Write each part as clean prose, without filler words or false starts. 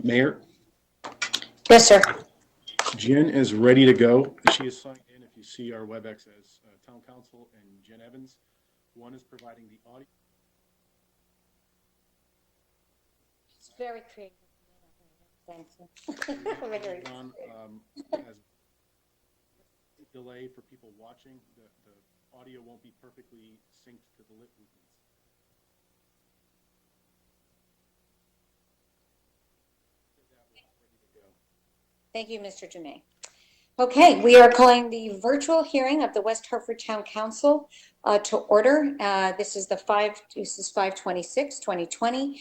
Mayor, Yes, sir. Jen is ready to go. She is signed in. If you see our WebEx as Town Council and Jen Evans, one is providing the audio. It's very creative. Thank you. On, as delay for people watching, the audio won't be perfectly synced to the lip movements. Thank you, Mr. Jemay. Okay, we are calling the virtual hearing of the West Hartford Town Council to order. This is 5/26/2020.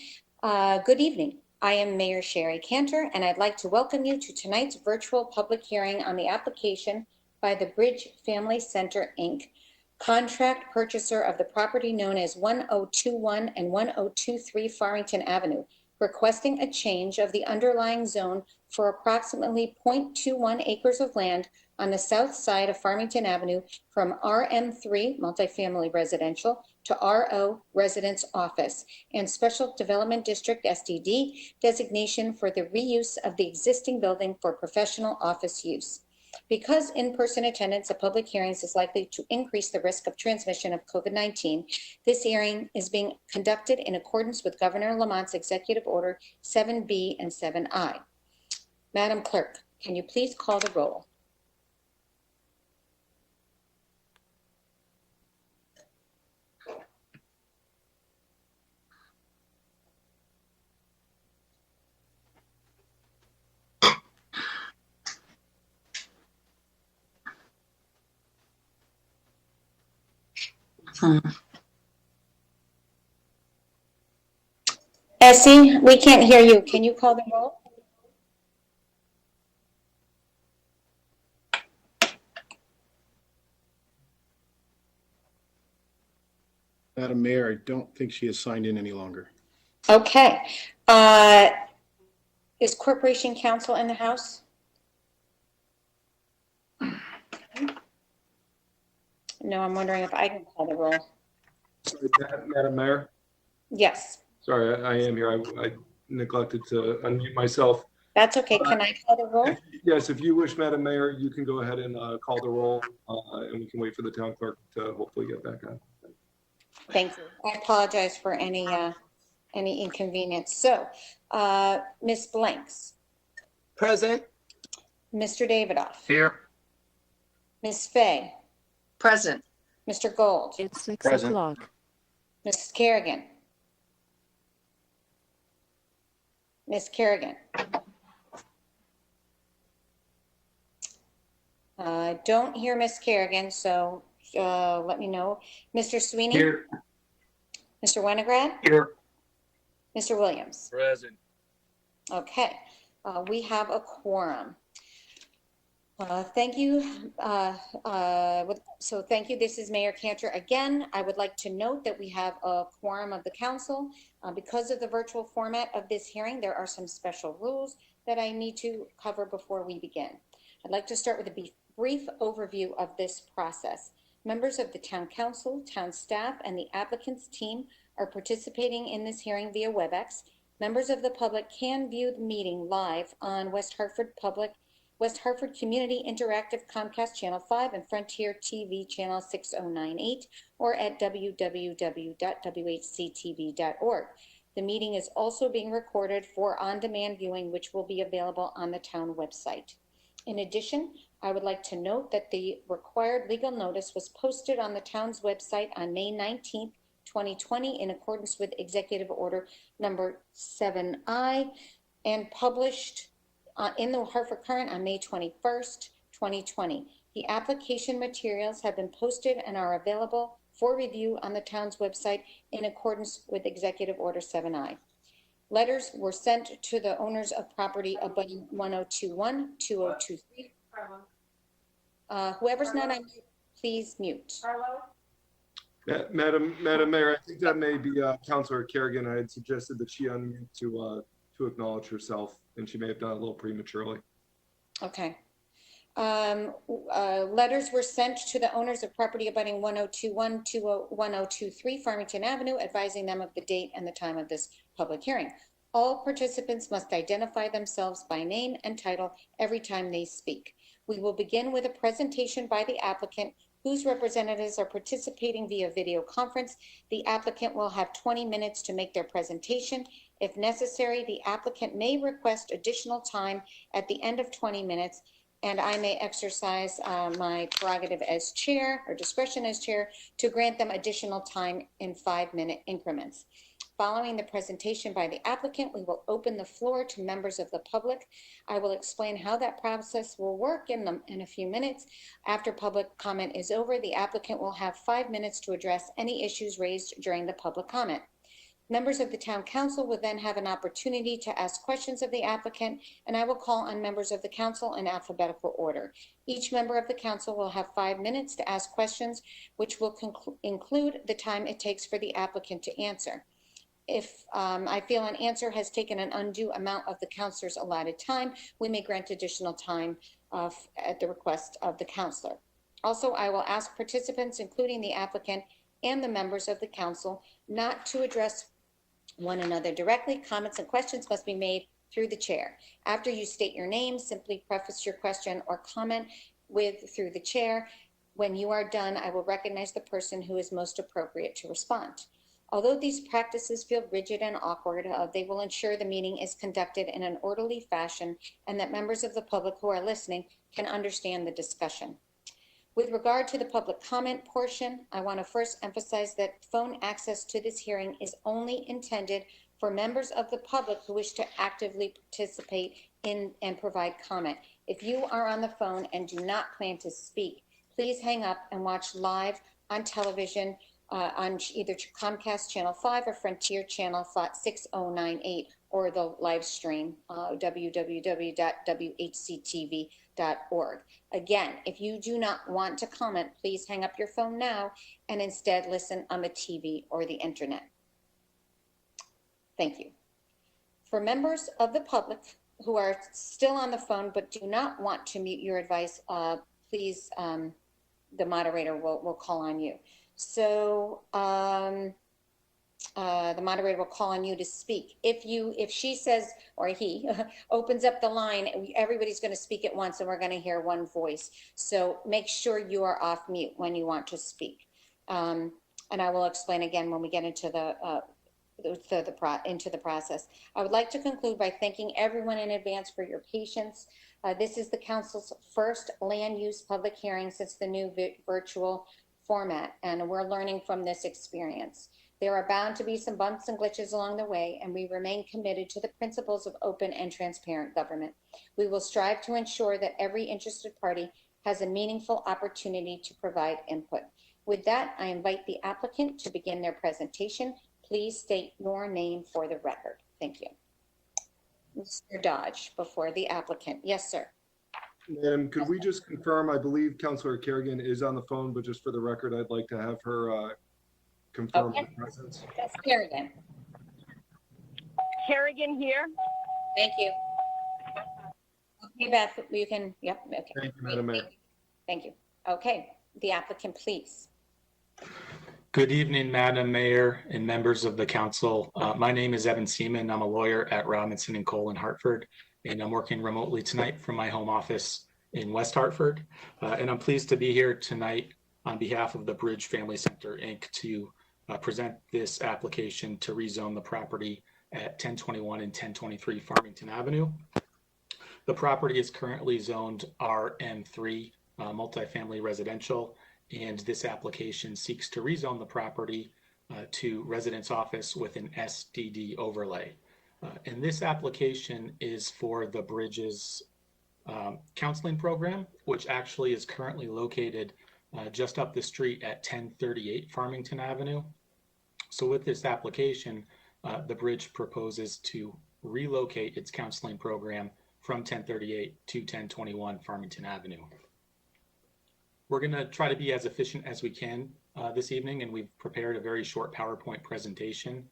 Good evening. I am Mayor Sherry Cantor, and I'd like to welcome you to tonight's virtual public hearing on the application by the Bridge Family Center, Inc., contract purchaser of the property known as 1021 and 1023 Farmington Avenue, requesting a change of the underlying zone for approximately 0.21 acres of land on the south side of Farmington Avenue from RM3 multifamily residential to RO residence office and Special Development District SDD designation for the reuse of the existing building for professional office use. Because in-person attendance at public hearings is likely to increase the risk of transmission of COVID-19, this hearing is being conducted in accordance with Governor Lamont's Executive Order 7B and 7I. Madam Clerk, can you please call the roll? Essie, we can't hear you. Can you call the roll? Madam Mayor, I don't think she is signed in any longer. Okay. Is Corporation Counsel in the house? No, I'm wondering if I can call the roll. Sorry, Madam Mayor. Yes. Sorry, I am here. I neglected to unmute myself. That's okay. Can I call the roll? Yes, if you wish, Madam Mayor, you can go ahead and call the roll, and we can wait for the town clerk to hopefully get back on. Thank you. I apologize for any inconvenience. So, Ms. Blanks. Present. Mr. Davidoff. Here. Ms. Fay. Present. Mr. Gold. It's 6 Present. o'clock. Mrs. Kerrigan. Ms. Kerrigan. I don't hear Ms. Kerrigan, so let me know. Mr. Sweeney? Here. Mr. Winograd? Here. Mr. Williams? Present. Okay, we have a quorum. Thank you. So thank you. This is Mayor Cantor again. I would like to note that we have a quorum of the council. Because of the virtual format of this hearing, there are some special rules that I need to cover before we begin. I'd like to start with a brief overview of this process. Members of the town council, town staff, and the applicant's team are participating in this hearing via WebEx. Members of the public can view the meeting live on West Hartford Community Interactive Comcast Channel 5 and Frontier TV Channel 6098 or at www.whctv.org. The meeting is also being recorded for on-demand viewing, which will be available on the town website. In addition, I would like to note that the required legal notice was posted on the town's website on May 19th, 2020 in accordance with Executive Order number 7I and published in the Hartford Courant on May 21st, 2020. The application materials have been posted and are available for review on the town's website in accordance with Executive Order 7I. Letters were sent to the owners of property abutting 1021, 2023. Whoever's not on mute, please mute. Madam Mayor, I think that may be Councilor Kerrigan. I had suggested that she unmute to acknowledge herself, and she may have done it a little prematurely. Okay. Letters were sent to the owners of property abutting 1021, 1023 Farmington Avenue, advising them of the date and the time of this public hearing. All participants must identify themselves by name and title every time they speak. We will begin with a presentation by the applicant, whose representatives are participating via video conference. The applicant will have 20 minutes to make their presentation. If necessary, the applicant may request additional time at the end of 20 minutes, and I may exercise my prerogative as chair or discretion as chair to grant them additional time in 5-minute increments. Following the presentation by the applicant, we will open the floor to members of the public. I will explain how that process will work in a few minutes. After public comment is over, the applicant will have 5 minutes to address any issues raised during the public comment. Members of the town council will then have an opportunity to ask questions of the applicant, and I will call on members of the council in alphabetical order. Each member of the council will have 5 minutes to ask questions, which will include the time it takes for the applicant to answer. If I feel an answer has taken an undue amount of the counselor's allotted time, we may grant additional time at the request of the counselor. Also, I will ask participants, including the applicant and the members of the council, not to address one another directly. Comments and questions must be made through the chair. After you state your name, simply preface your question or comment through the chair. When you are done, I will recognize the person who is most appropriate to respond. Although these practices feel rigid and awkward, they will ensure the meeting is conducted in an orderly fashion and that members of the public who are listening can understand the discussion. With regard to the public comment portion, I want to first emphasize that phone access to this hearing is only intended for members of the public who wish to actively participate in and provide comment. If you are on the phone and do not plan to speak, please hang up and watch live on television on either Comcast Channel 5 or Frontier Channel 6098, or the live stream, www.whctv.org. Again, if you do not want to comment, please hang up your phone now and instead listen on the TV or the internet. Thank you. For members of the public who are still on the phone but do not want to mute your advice, please, the moderator will call on you. So the moderator will call on you to speak. If she says, or he opens up the line, everybody's going to speak at once and we're going to hear one voice. So make sure you are off mute when you want to speak. And I will explain again when we get into the process. I would like to conclude by thanking everyone in advance for your patience. This is the council's first land use public hearing since the new virtual format, and we're learning from this experience. There are bound to be some bumps and glitches along the way, and we remain committed to the principles of open and transparent government. We will strive to ensure that every interested party has a meaningful opportunity to provide input. With that, I invite the applicant to begin their presentation. Please state your name for the record. Thank you. Mr. Dodge, before the applicant. Yes, sir. Madam, could we just confirm, I believe Councilor Kerrigan is on the phone, but just for the record, I'd like to have her confirm her presence. That's Kerrigan. Kerrigan here. Thank you. Okay, Beth, you can, yep, okay. Thank you, Madam Mayor. Thank you. Okay, the applicant, please. Good evening, Madam Mayor and members of the council. My name is Evan Seaman. I'm a lawyer at Robinson & Cole in Hartford, and I'm working remotely tonight from my home office in West Hartford. And I'm pleased to be here tonight on behalf of the Bridge Family Center, Inc. to present this application to rezone the property at 1021 and 1023 Farmington Avenue. The property is currently zoned RM3, multifamily residential, and this application seeks to rezone the property to residence office with an SDD overlay. And this application is for the Bridges counseling program, which actually is currently located just up the street at 1038 Farmington Avenue. So with this application, the Bridge proposes to relocate its counseling program from 1038 to 1021 Farmington Avenue. We're going to try to be as efficient as we can this evening, and we've prepared a very short PowerPoint presentation.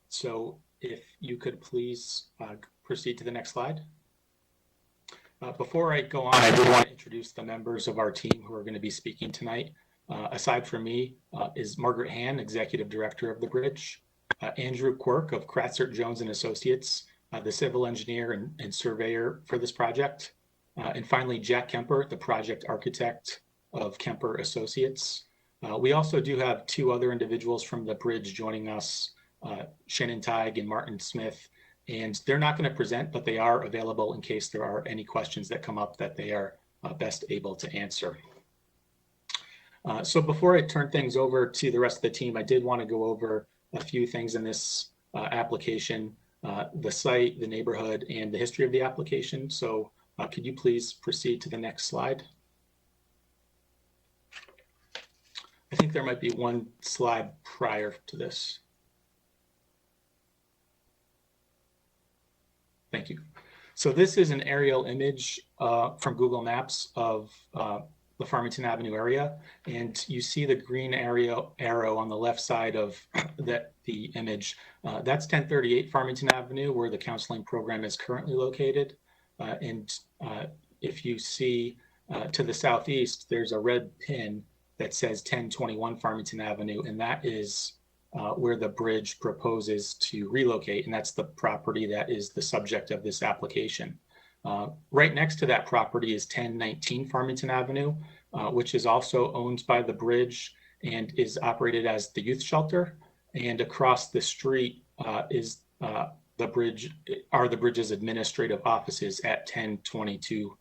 So if you could please proceed to the next slide. Before I go on, I did want to introduce the members of our team who are going to be speaking tonight. Aside from me is Margaret Han, Executive Director of the Bridge, Andrew Quirk of Kratzert Jones and Associates, the civil engineer and surveyor for this project, and finally Jack Kemper, the project architect of Kemper Associates. We also do have two other individuals from the Bridge joining us, Shannon Teig and Martin Smith, and they're not going to present, but they are available in case there are any questions that come up that they are best able to answer. So before I turn things over to the rest of the team, I did want to go over a few things in this application, the site, the neighborhood, and the history of the application. So could you please proceed to the next slide? I think there might be one slide prior to this. Thank you. So this is an aerial image from Google Maps of the Farmington Avenue area, and you see the green arrow on the left side of the image. That's 1038 Farmington Avenue, where the counseling program is currently located. And if you see to the southeast, there's a red pin that says 1021 Farmington Avenue, and that is where the Bridge proposes to relocate, and that's the property that is the subject of this application. Right next to that property is 1019 Farmington Avenue, which is also owned by the Bridge and is operated as the youth shelter. And across the street is the Bridge's administrative offices at 1022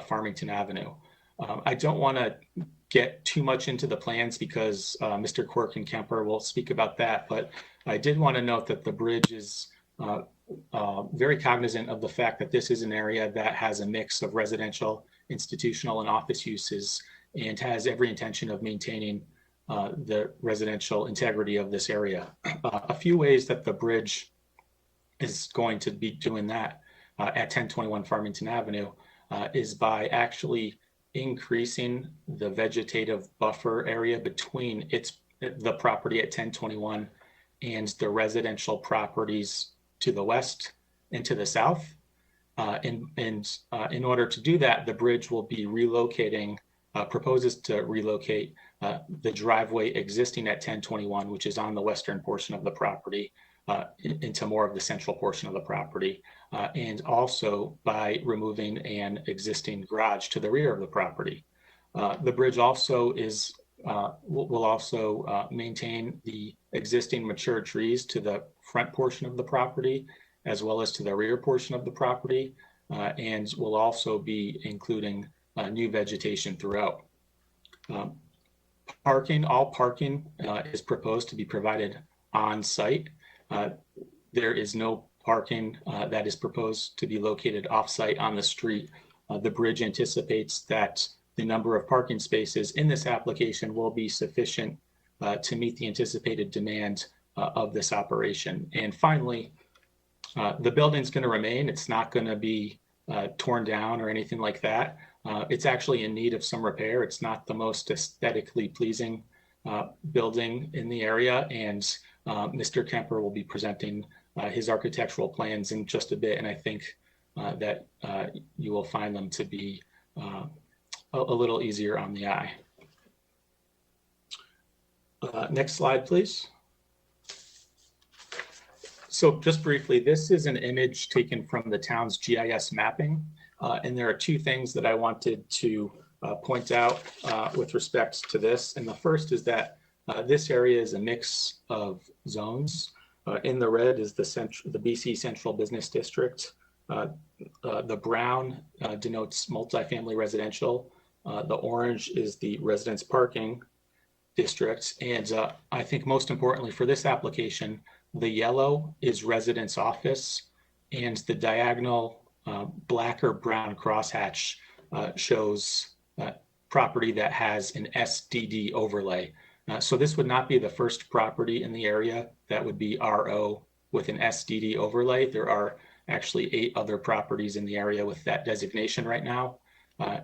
Farmington Avenue. I don't want to get too much into the plans because Mr. Quirk and Kemper will speak about that, but I did want to note that the Bridge is very cognizant of the fact that this is an area that has a mix of residential, institutional, and office uses, and has every intention of maintaining the residential integrity of this area. A few ways that the Bridge is going to be doing that at 1021 Farmington Avenue is by actually increasing the vegetative buffer area between the property at 1021 and the residential properties to the west and to the south. And in order to do that, the Bridge will be relocating, proposes to relocate the driveway existing at 1021, which is on the western portion of the property, into more of the central portion of the property, and also by removing an existing garage to the rear of the property. The Bridge also will also maintain the existing mature trees to the front portion of the property, as well as to the rear portion of the property, and will also be including new vegetation throughout. All parking is proposed to be provided on site. There is no parking that is proposed to be located off-site on the street. The Bridge anticipates that the number of parking spaces in this application will be sufficient to meet the anticipated demand of this operation. And finally, the building's going to remain. It's not going to be torn down or anything like that. It's actually in need of some repair. It's not the most aesthetically pleasing building in the area, and Mr. Kemper will be presenting his architectural plans in just a bit, and I think that you will find them to be a little easier on the eye. Next slide, please. So just briefly, this is an image taken from the town's GIS mapping, and there are two things that I wanted to point out with respect to this. And the first is that this area is a mix of zones. In the red is the BC Central Business District. The brown denotes multifamily residential. The orange is the residence parking district. And I think most importantly for this application, The yellow is residence office, and the diagonal black or brown crosshatch shows property that has an SDD overlay. So this would not be the first property in the area that would be RO with an SDD overlay. There are actually 8 other properties in the area with that designation right now.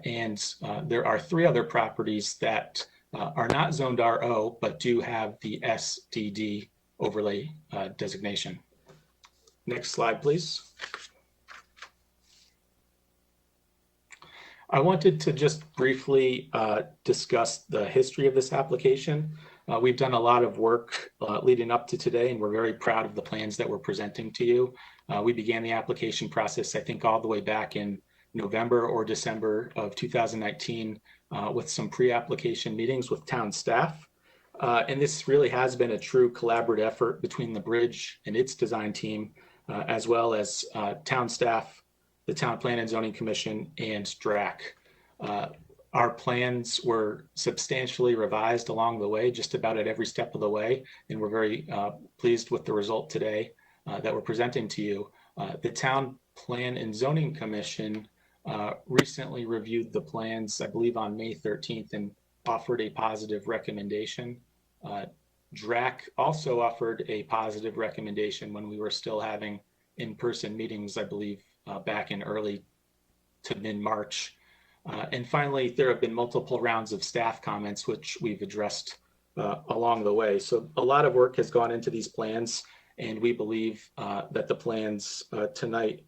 And there are 3 other properties that are not zoned RO, but do have the SDD overlay designation. Next slide, please. I wanted to just briefly discuss the history of this application. We've done a lot of work leading up to today, and we're very proud of the plans that we're presenting to you. We began the application process, I think, all the way back in November or December of 2019 with some pre-application meetings with town staff. And this really has been a true collaborative effort between the Bridge and its design team, as well as town staff, the Town Plan and Zoning Commission, and DRAC. Our plans were substantially revised along the way, just about at every step of the way, and we're very pleased with the result today that we're presenting to you. The Town Plan and Zoning Commission recently reviewed the plans, I believe on May 13th, and offered a positive recommendation. DRAC also offered a positive recommendation when we were still having in-person meetings, I believe, back in early to mid-March. And finally, there have been multiple rounds of staff comments, which we've addressed along the way. So a lot of work has gone into these plans, and we believe that the plans tonight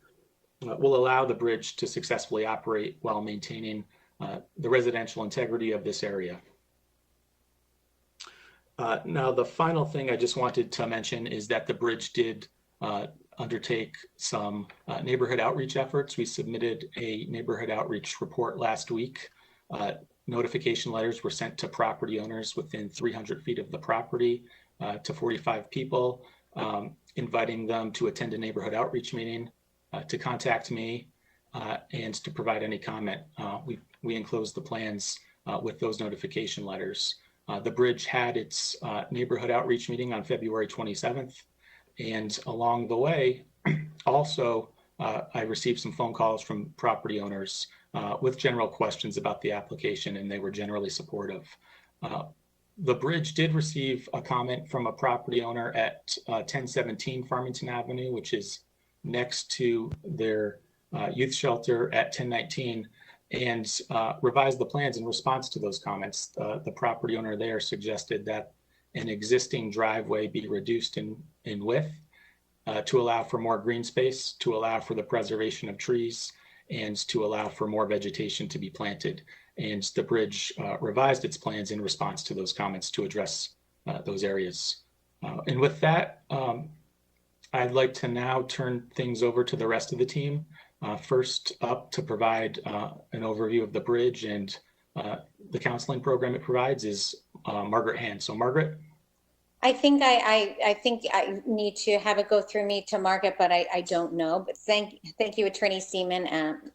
will allow the Bridge to successfully operate while maintaining the residential integrity of this area. Now, the final thing I just wanted to mention is that the Bridge did undertake some neighborhood outreach efforts. We submitted a neighborhood outreach report last week. Notification letters were sent to property owners within 300 feet of the property to 45 people, inviting them to attend a neighborhood outreach meeting, to contact me, and to provide any comment. We enclosed the plans with those notification letters. The Bridge had its neighborhood outreach meeting on February 27th. And along the way, also, I received some phone calls from property owners with general questions about the application, and they were generally supportive. The Bridge did receive a comment from a property owner at 1017 Farmington Avenue, which is next to their youth shelter at 1019, and revised the plans in response to those comments. The property owner there suggested that an existing driveway be reduced in width to allow for more green space, to allow for the preservation of trees, and to allow for more vegetation to be planted. And the Bridge revised its plans in response to those comments to address those areas. And with that, I'd like to now turn things over to the rest of the team. First up to provide an overview of the Bridge and the counseling program it provides is Margaret Hand. So Margaret. I think I need to have it go through me to Margaret, but I don't know. But thank you, Attorney Seaman,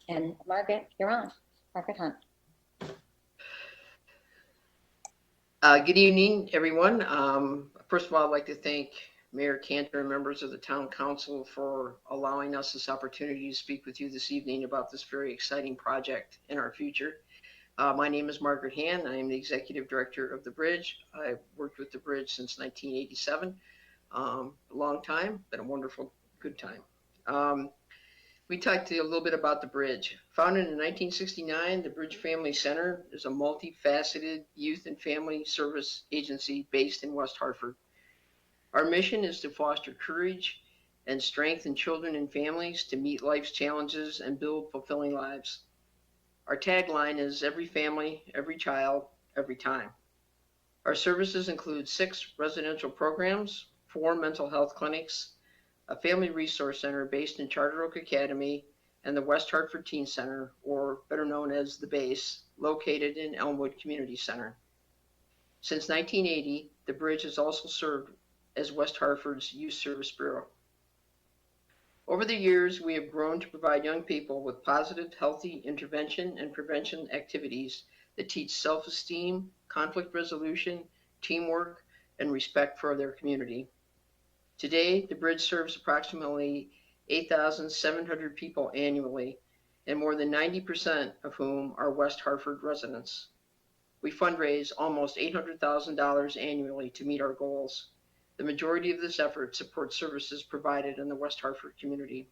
and Margaret, you're on. Margaret Hunt. Good evening, everyone. First of all, I'd like to thank Mayor Cantor and members of the Town Council for allowing us this opportunity to speak with you this evening about this very exciting project in our future. My name is Margaret Hand. I am the Executive Director of the Bridge. I've worked with the Bridge since 1987. A long time, been a wonderful, good time. We talked to you a little bit about the Bridge. Founded in 1969, the Bridge Family Center is a multifaceted youth and family service agency based in West Hartford. Our mission is to foster courage and strength in children and families to meet life's challenges and build fulfilling lives. Our tagline is every family, every child, every time. Our services include 6 residential programs, 4 mental health clinics, a family resource center based in Charter Oak Academy, and the West Hartford Teen Center, or better known as the BASE, located in Elmwood Community Center. Since 1980, the Bridge has also served as West Hartford's Youth Service Bureau. Over the years, we have grown to provide young people with positive, healthy intervention and prevention activities that teach self-esteem, conflict resolution, teamwork, and respect for their community. Today, the bridge serves approximately 8,700 people annually, and more than 90% of whom are West Hartford residents. We fundraise almost $800,000 annually to meet our goals. The majority of this effort supports services provided in the West Hartford community.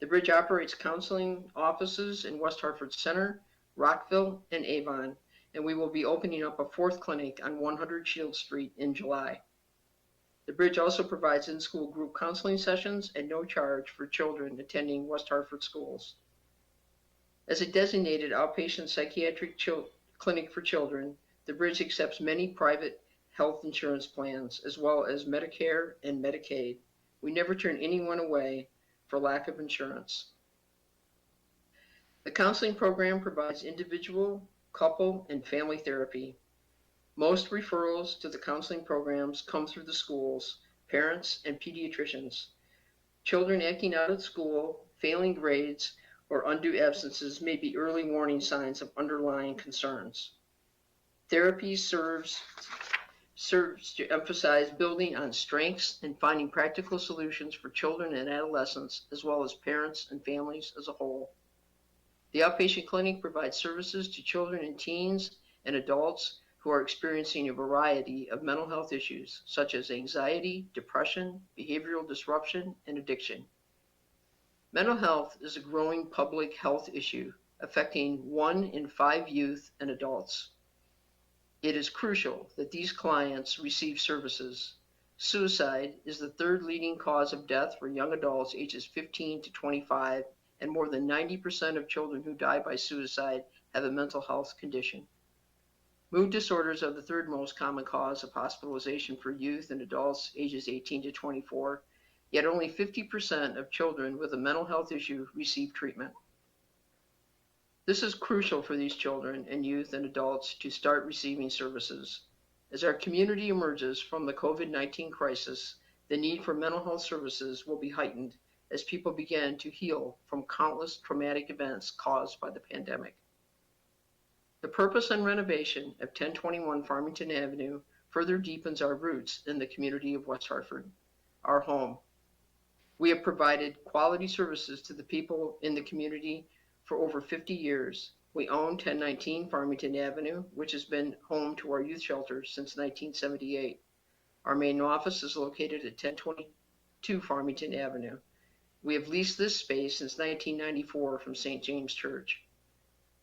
The bridge operates counseling offices in West Hartford Center, Rockville, and Avon, and we will be opening up a fourth clinic on 100 Shield Street in July. The bridge also provides in-school group counseling sessions at no charge for children attending West Hartford schools. As a designated outpatient psychiatric clinic for children, the bridge accepts many private health insurance plans, as well as Medicare and Medicaid. We never turn anyone away for lack of insurance. The counseling program provides individual, couple, and family therapy. Most referrals to the counseling programs come through the schools, parents, and pediatricians. Children acting out at school, failing grades, or undue absences may be early warning signs of underlying concerns. Therapy serves to emphasize building on strengths and finding practical solutions for children and adolescents, as well as parents and families as a whole. The outpatient clinic provides services to children and teens and adults who are experiencing a variety of mental health issues, such as anxiety, depression, behavioral disruption, and addiction. Mental health is a growing public health issue affecting 1 in 5 youth and adults. It is crucial that these clients receive services. Suicide is the third leading cause of death for young adults ages 15 to 25, and more than 90% of children who die by suicide have a mental health condition. Mood disorders are the third most common cause of hospitalization for youth and adults ages 18 to 24, yet only 50% of children with a mental health issue receive treatment. This is crucial for these children and youth and adults to start receiving services. As our community emerges from the COVID-19 crisis, the need for mental health services will be heightened as people begin to heal from countless traumatic events caused by the pandemic. The purpose and renovation of 1021 Farmington Avenue further deepens our roots in the community of West Hartford, our home. We have provided quality services to the people in the community for over 50 years. We own 1019 Farmington Avenue, which has been home to our youth shelter since 1978. Our main office is located at 1022 Farmington Avenue. We have leased this space since 1994 from St. James Church.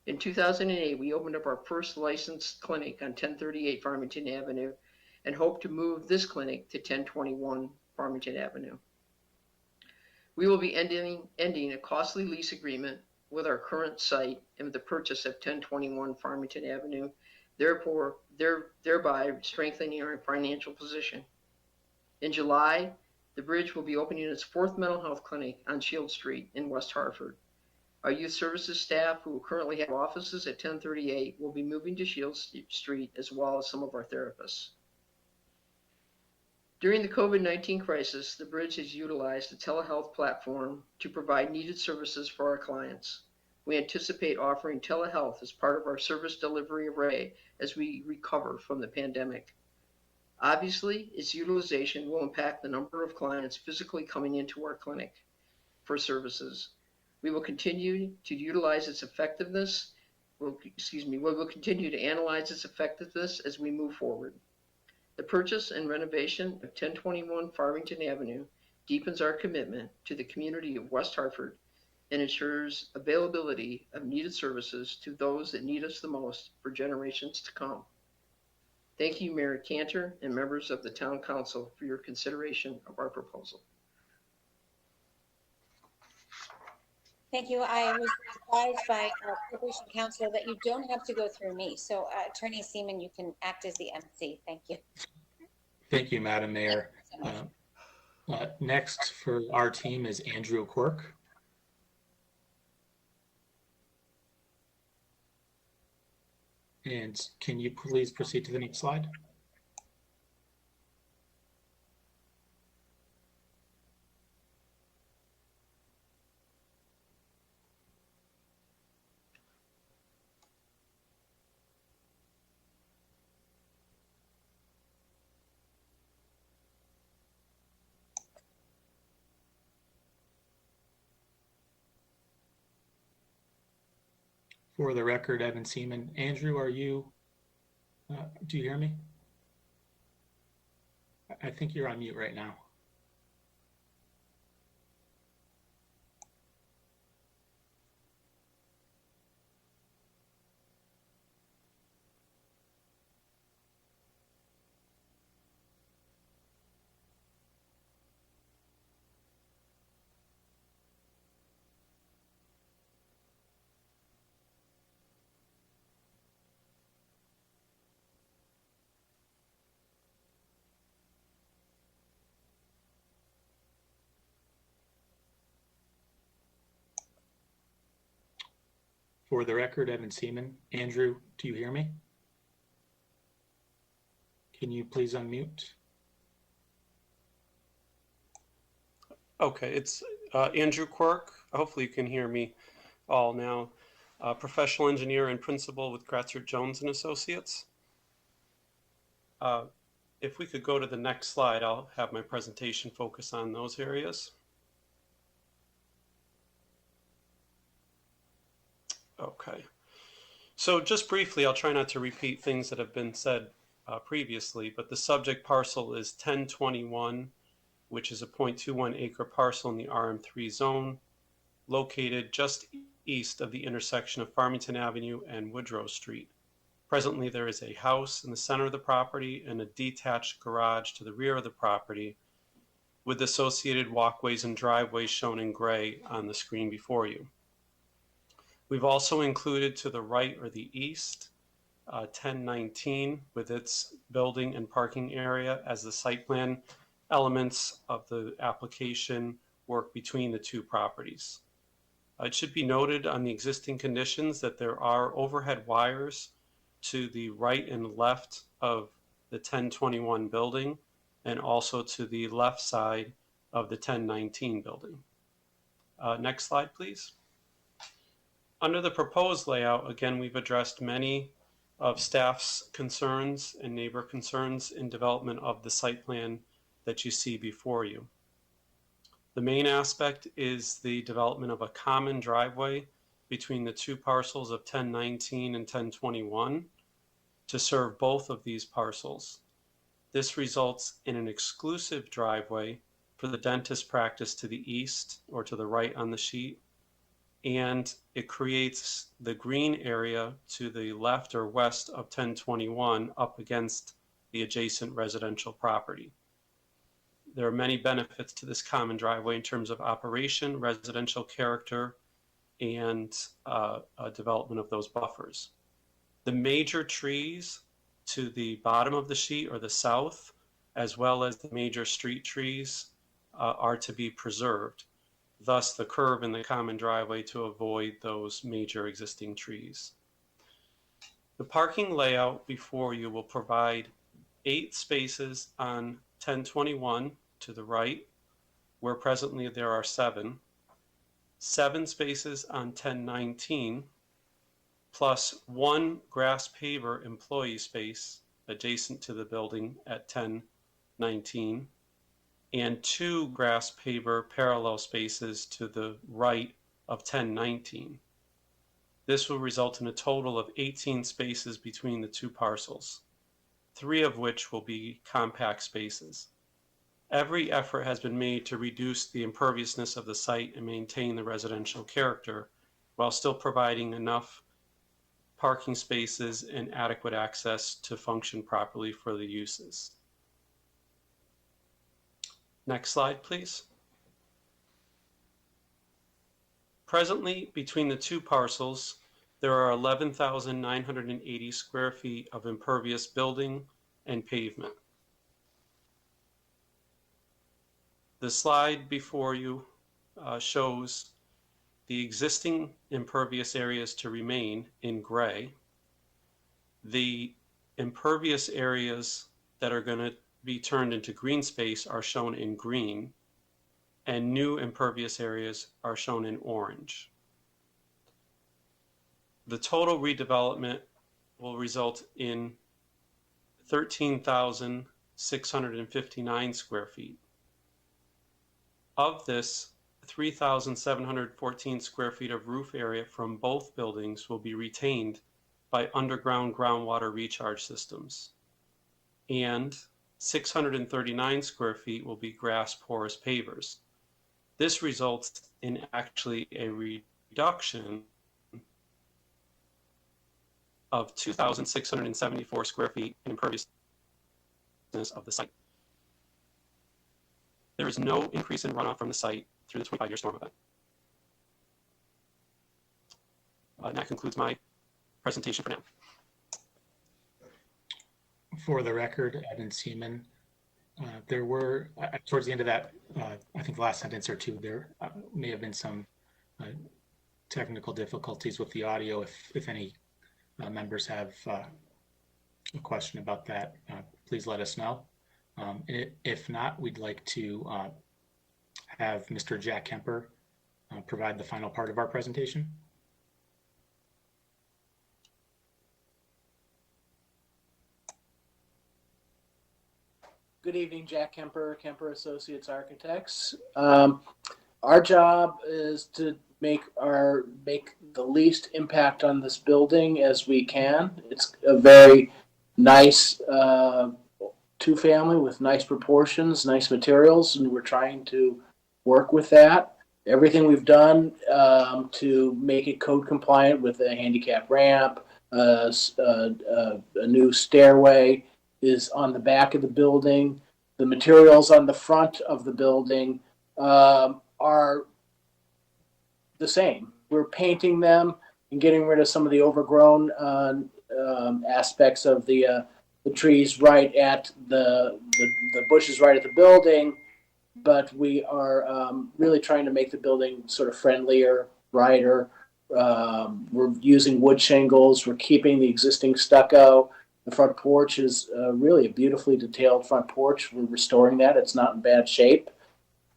In 2008, we opened up our first licensed clinic on 1038 Farmington Avenue and hope to move this clinic to 1021 Farmington Avenue. We will be ending a costly lease agreement with our current site and with the purchase of 1021 Farmington Avenue, thereby strengthening our financial position. In July, the bridge will be opening its fourth mental health clinic on Shield Street in West Hartford. Our youth services staff, who currently have offices at 1038, will be moving to Shield Street, as well as some of our therapists. During the COVID-19 crisis, the bridge has utilized a telehealth platform to provide needed services for our clients. We anticipate offering telehealth as part of our service delivery array as we recover from the pandemic. Obviously, its utilization will impact the number of clients physically coming into our clinic for services. We will continue to utilize its effectiveness. We will continue to analyze its effectiveness as we move forward. The purchase and renovation of 1021 Farmington Avenue deepens our commitment to the community of West Hartford and ensures availability of needed services to those that need us the most for generations to come. Thank you, Mayor Cantor and members of the Town Council, for your consideration of our proposal. Thank you. I was advised by our Corporation Counsel that you don't have to go through me. So Attorney Seaman, you can act as the MC. Thank you. Thank you, Madam Mayor. Next for our team is Andrew Quirk. And can you please proceed to the next slide? For the record, Evan Seaman. Andrew, do you hear me? I think you're on mute right now. For the record, Evan Seaman. Andrew, do you hear me? Can you please unmute? Okay, it's Andrew Quirk. Hopefully you can hear me all now. Professional engineer and principal with Gratzer Jones and Associates. If we could go to the next slide, I'll have my presentation focus on those areas. Okay, so just briefly, I'll try not to repeat things that have been said previously, but the subject parcel is 1021, which is a 0.21 acre parcel in the RM3 zone, located just east of the intersection of Farmington Avenue and Woodrow Street. Presently, there is a house in the center of the property and a detached garage to the rear of the property, with associated walkways and driveways shown in gray on the screen before you. We've also included to the right or the east 1019 with its building and parking area as the site plan elements of the application work between the two properties. It should be noted on the existing conditions that there are overhead wires to the right and left of the 1021 building and also to the left side of the 1019 building. Next slide, please. Under the proposed layout, again, we've addressed many of staff's concerns and neighbor concerns in development of the site plan that you see before you. The main aspect is the development of a common driveway between the two parcels of 1019 and 1021 to serve both of these parcels. This results in an exclusive driveway for the dentist practice to the east or to the right on the sheet, and it creates the green area to the left or west of 1021 up against the adjacent residential property. There are many benefits to this common driveway in terms of operation, residential character, and development of those buffers. The major trees to the bottom of the sheet or the south, as well as the major street trees, are to be preserved. Thus the curve in the common driveway to avoid those major existing trees. The parking layout before you will provide 8 spaces on 1021 to the right, where presently there are 7, 7 spaces on 1019, plus 1 grass paver employee space adjacent to the building at 1019, and 2 grass paver parallel spaces to the right of 1019. This will result in a total of 18 spaces between the two parcels, 3 of which will be compact spaces. Every effort has been made to reduce the imperviousness of the site and maintain the residential character while still providing enough parking spaces and adequate access to function properly for the uses. Next slide, please. Presently, between the two parcels, there are 11,980 square feet of impervious building and pavement. The slide before you shows the existing impervious areas to remain in gray. The impervious areas that are going to be turned into green space are shown in green, and new impervious areas are shown in orange. The total redevelopment will result in 13,659 square feet. Of this, 3,714 square feet of roof area from both buildings will be retained by underground groundwater recharge systems. And 639 square feet will be grass porous pavers. This results in actually a reduction of 2,674 square feet in imperviousness of the site. There is no increase in runoff from the site through the 25-year storm event. And that concludes my presentation for now. For the record, Evan Seaman, there were, towards the end of that, I think the last sentence or two, there may have been some technical difficulties with the audio. If any members have a question about that, please let us know. And if not, we'd like to have Mr. Jack Kemper provide the final part of our presentation. Good evening, Jack Kemper, Kemper Associates Architects. Our job is to make the least impact on this building as we can. It's a very nice two-family with nice proportions, nice materials, and we're trying to work with that. Everything we've done to make it code compliant with a handicap ramp, a new stairway is on the back of the building. The materials on the front of the building are the same. We're painting them and getting rid of some of the overgrown aspects of the trees right at the bushes right at the building, but we are really trying to make the building sort of friendlier, brighter. We're using wood shingles. We're keeping the existing stucco. The front porch is really a beautifully detailed front porch. We're restoring that. It's not in bad shape.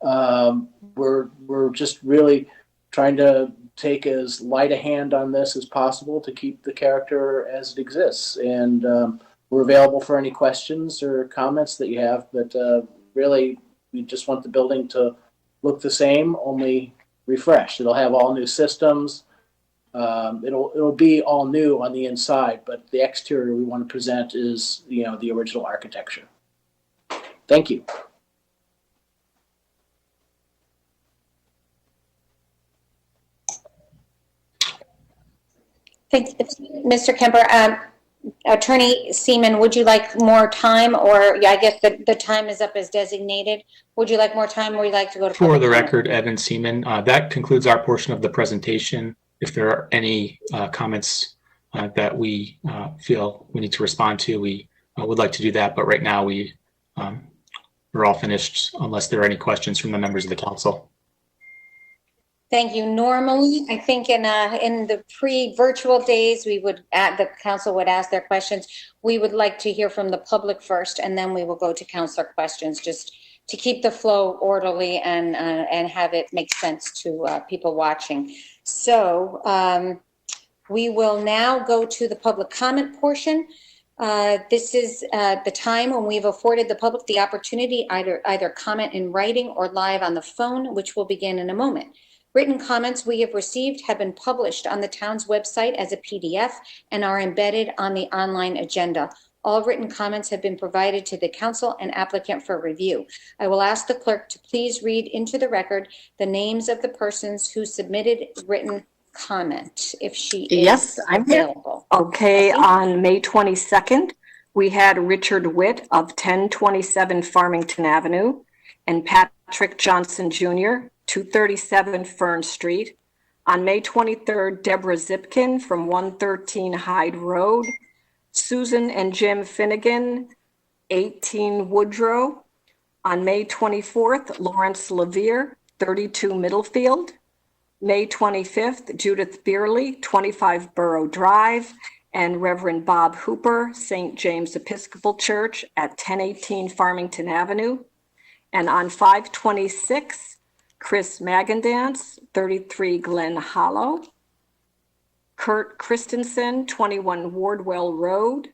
We're just really trying to take as light a hand on this as possible to keep the character as it exists. And we're available for any questions or comments that you have. But really, we just want the building to look the same, only refreshed. It'll have all new systems. It'll be all new on the inside, but the exterior we want to present is, the original architecture. Thank you. Thanks, Mr. Kemper. Attorney Seaman, would you like more time, or I guess the time is up as designated. Would you like more time, or would you like to go to For the comment? record, Evan Seaman, that concludes our portion of the presentation. If there are any comments that we feel we need to respond to, we would like to do that. But right now we're all finished unless there are any questions from the members of the council. Thank you. Normally, I think in the pre-virtual days, the council would ask their questions. We would like to hear from the public first, and then we will go to councilor questions, just to keep the flow orderly and have it make sense to people watching. So we will now go to the public comment portion. This is the time when we've afforded the public the opportunity either comment in writing or live on the phone, which will begin in a moment. Written comments we have received have been published on the town's website as a PDF and are embedded on the online agenda. All written comments have been provided to the council and applicant for review. I will ask the clerk to please read into the record the names of the persons who submitted written comment, if she Yes, is I'm here. available. Okay, on May 22nd, we had Richard Witt of 1027 Farmington Avenue and Patrick Johnson Jr., 237 Fern Street. On May 23rd, Deborah Zipkin from 113 Hyde Road. Susan and Jim Finnegan, 18 Woodrow. On May 24th, Lawrence Levere, 32 Middlefield. May 25th, Judith Beerley, 25 Borough Drive, and Reverend Bob Hooper, St. James Episcopal Church at 1018 Farmington Avenue. And on 5/26, Chris Magandance, 33 Glen Hollow. Kurt Christensen, 21 Wardwell Road.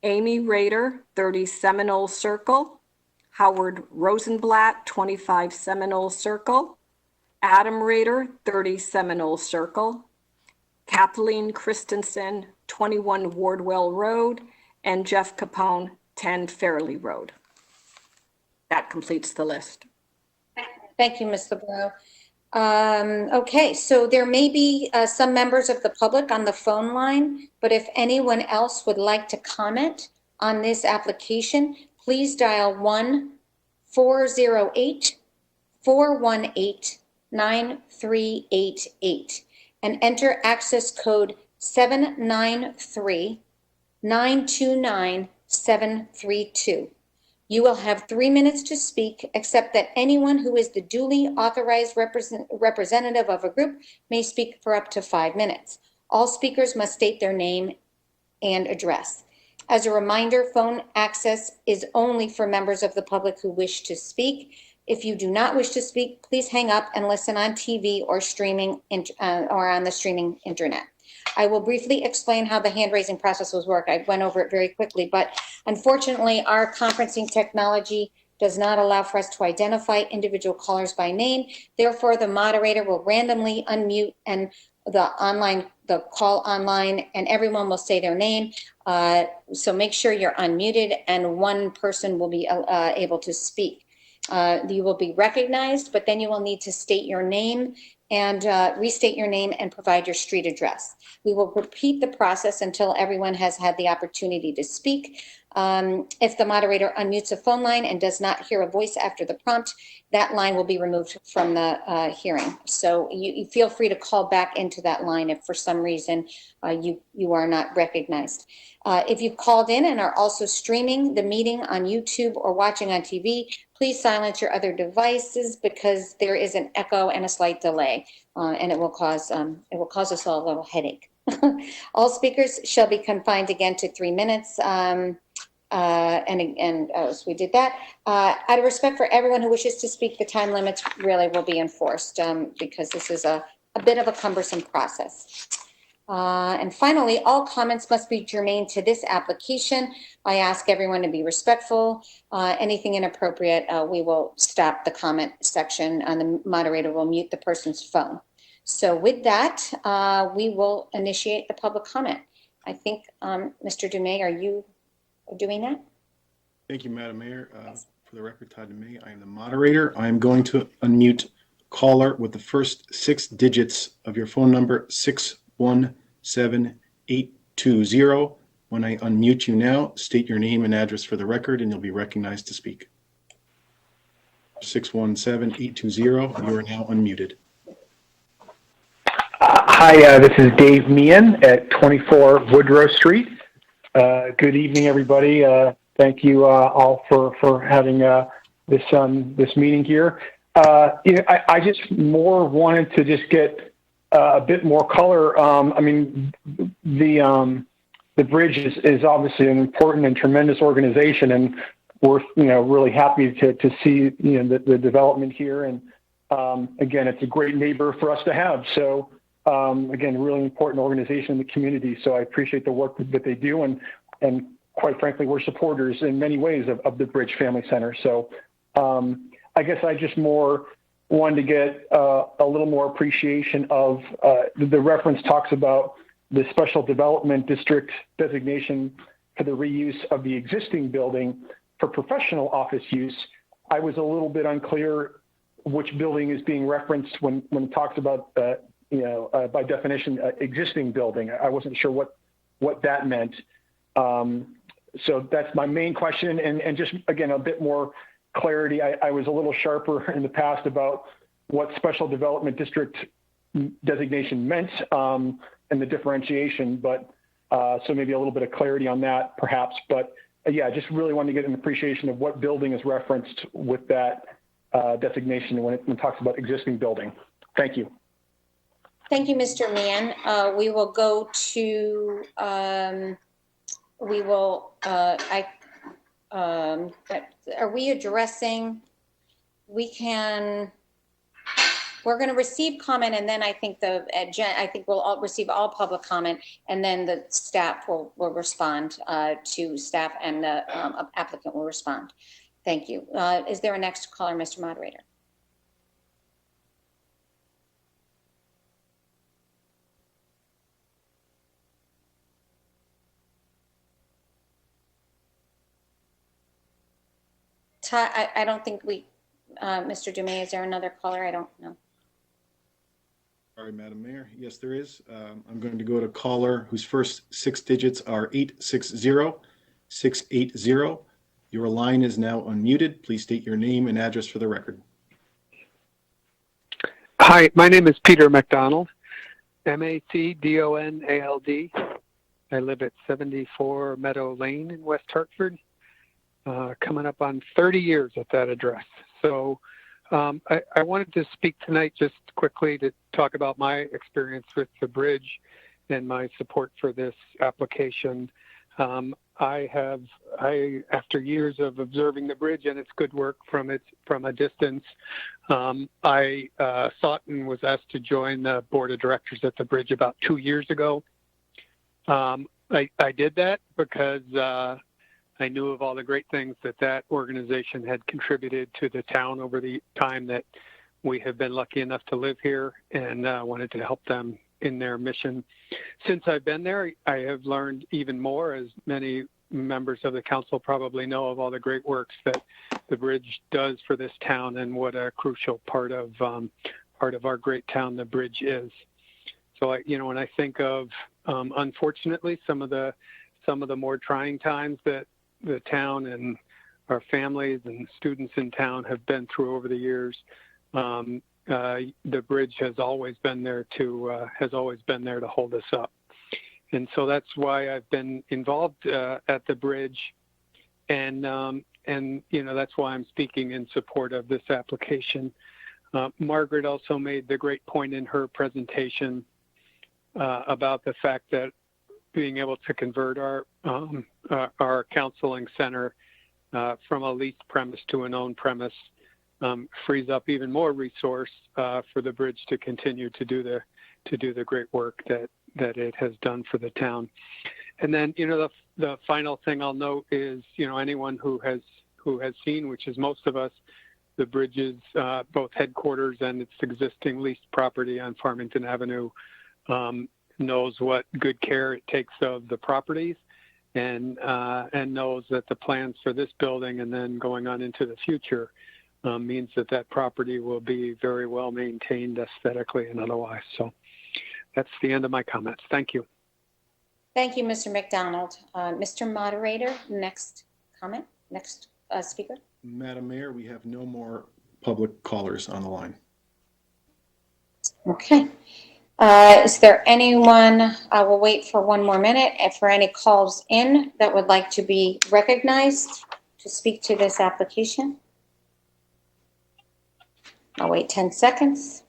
Amy Rader, 30 Seminole Circle. Howard Rosenblatt, 25 Seminole Circle. Adam Rader, 30 Seminole Circle, Kathleen Christensen, 21 Wardwell Road, and Jeff Capone, 10 Fairley Road. That completes the list. Thank you, Ms. LeBreau. Okay, so there may be some members of the public on the phone line, but if anyone else would like to comment on this application, please dial 1-408-418-9388 and enter access code 793-929-732. You will have 3 minutes to speak, except that anyone who is the duly authorized representative of a group may speak for up to 5 minutes. All speakers must state their name and address. As a reminder, phone access is only for members of the public who wish to speak. If you do not wish to speak, please hang up and listen on TV or streaming or on the streaming internet. I will briefly explain how the hand-raising process will work. I went over it very quickly, but unfortunately, our conferencing technology does not allow for us to identify individual callers by name. Therefore, the moderator will randomly unmute and the call online, and everyone will say their name. So make sure you're unmuted, and one person will be able to speak. You will be recognized, but then you will need to state your name and restate your name and provide your street address. We will repeat the process until everyone has had the opportunity to speak. If the moderator unmutes a phone line and does not hear a voice after the prompt, that line will be removed from the hearing. So you feel free to call back into that line if for some reason you are not recognized. If you've called in and are also streaming the meeting on YouTube or watching on TV, please silence your other devices because there is an echo and a slight delay, and it will cause us all a little headache. All speakers shall be confined again to 3 minutes. So we did that. Out of respect for everyone who wishes to speak, the time limits really will be enforced because this is a bit of a cumbersome process. And finally, all comments must be germane to this application. I ask everyone to be respectful. Anything inappropriate, we will stop the comment section and the moderator will mute the person's phone. So with that, we will initiate the public comment. I think, Mr. Dumais, are you doing that? Thank you, Madam Mayor. For the record, Todd Dumais, I am the moderator. I am going to unmute caller with the first 6 digits of your phone number, 617820. When I unmute you now, state your name and address for the record, and you'll be recognized to speak. 617820, you are now unmuted. Hi, this is Dave Meehan at 24 Woodrow Street. Good evening, everybody. Thank you all for having this meeting here. I just more wanted to just get a bit more color. I mean, the Bridge is obviously an important and tremendous organization, and we're really happy to see the development here. And again, it's a great neighbor for us to have. So. Again, a really important organization in the community. So I appreciate the work that they do. And quite frankly, we're supporters in many ways of the Bridge Family Center. So I guess I just more wanted to get a little more appreciation of the reference talks about the special development district designation for the reuse of the existing building for professional office use. I was a little bit unclear which building is being referenced when it talks about by definition, existing building. I wasn't sure what that meant. So that's my main question. And just, again, a bit more clarity. I was a little sharper in the past about what special development district designation meant and the differentiation, but so maybe a little bit of clarity on that perhaps. But yeah, I just really wanted to get an appreciation of what building is referenced with that designation when it talks about existing building. Thank you. Thank you, Mr. Meehan. We will go to, are we addressing, we're going to receive comment, and then I think we'll all receive all public comment, and then the staff will respond to staff, and the applicant will respond. Thank you. Is there a next caller, Mr. Moderator? I don't think we, Mr. Dumais, is there another caller? I don't know. Sorry, Madam Mayor. Yes, there is. I'm going to go to caller whose first 6 digits are 860-680. Your line is now unmuted. Please state your name and address for the record. Hi, my name is Peter McDonald, MacDonald. I live at 74 Meadow Lane in West Hartford, coming up on 30 years at that address. So I wanted to speak tonight just quickly to talk about my experience with the bridge and my support for this application. After years of observing the bridge and its good work from a distance, I sought and was asked to join the board of directors at the bridge about 2 years ago. I did that because I knew of all the great things that organization had contributed to the town over the time that we have been lucky enough to live here, and wanted to help them in their mission. Since I've been there, I have learned even more, as many members of the council probably know, of all the great works that the bridge does for this town and what a crucial part of our great town the bridge is. So when I think of unfortunately some of the more trying times that the town and our families and students in town have been through over the years, the bridge has always been there to hold us up. And so that's why I've been involved at the bridge, and that's why I'm speaking in support of this application. Margaret also made the great point in her presentation about the fact that being able to convert our counseling center from a leased premise to an owned premise frees up even more resource for the bridge to continue to do the great work that it has done for the town. And then the final thing I'll note is anyone who has seen, which is most of us, the bridge's both headquarters and its existing leased property on Farmington Avenue, knows what good care it takes of the properties, and knows that the plans for this building and then going on into the future means that property will be very well maintained aesthetically and otherwise. So that's the end of my comments. Thank you. Thank you, Mr. McDonald. Mr. Moderator, next comment, next speaker. Madam Mayor, we have no more public callers on the line. Okay. Is there anyone, I will wait for one more minute, if for any calls in that would like to be recognized to speak to this application. I'll wait 10 seconds.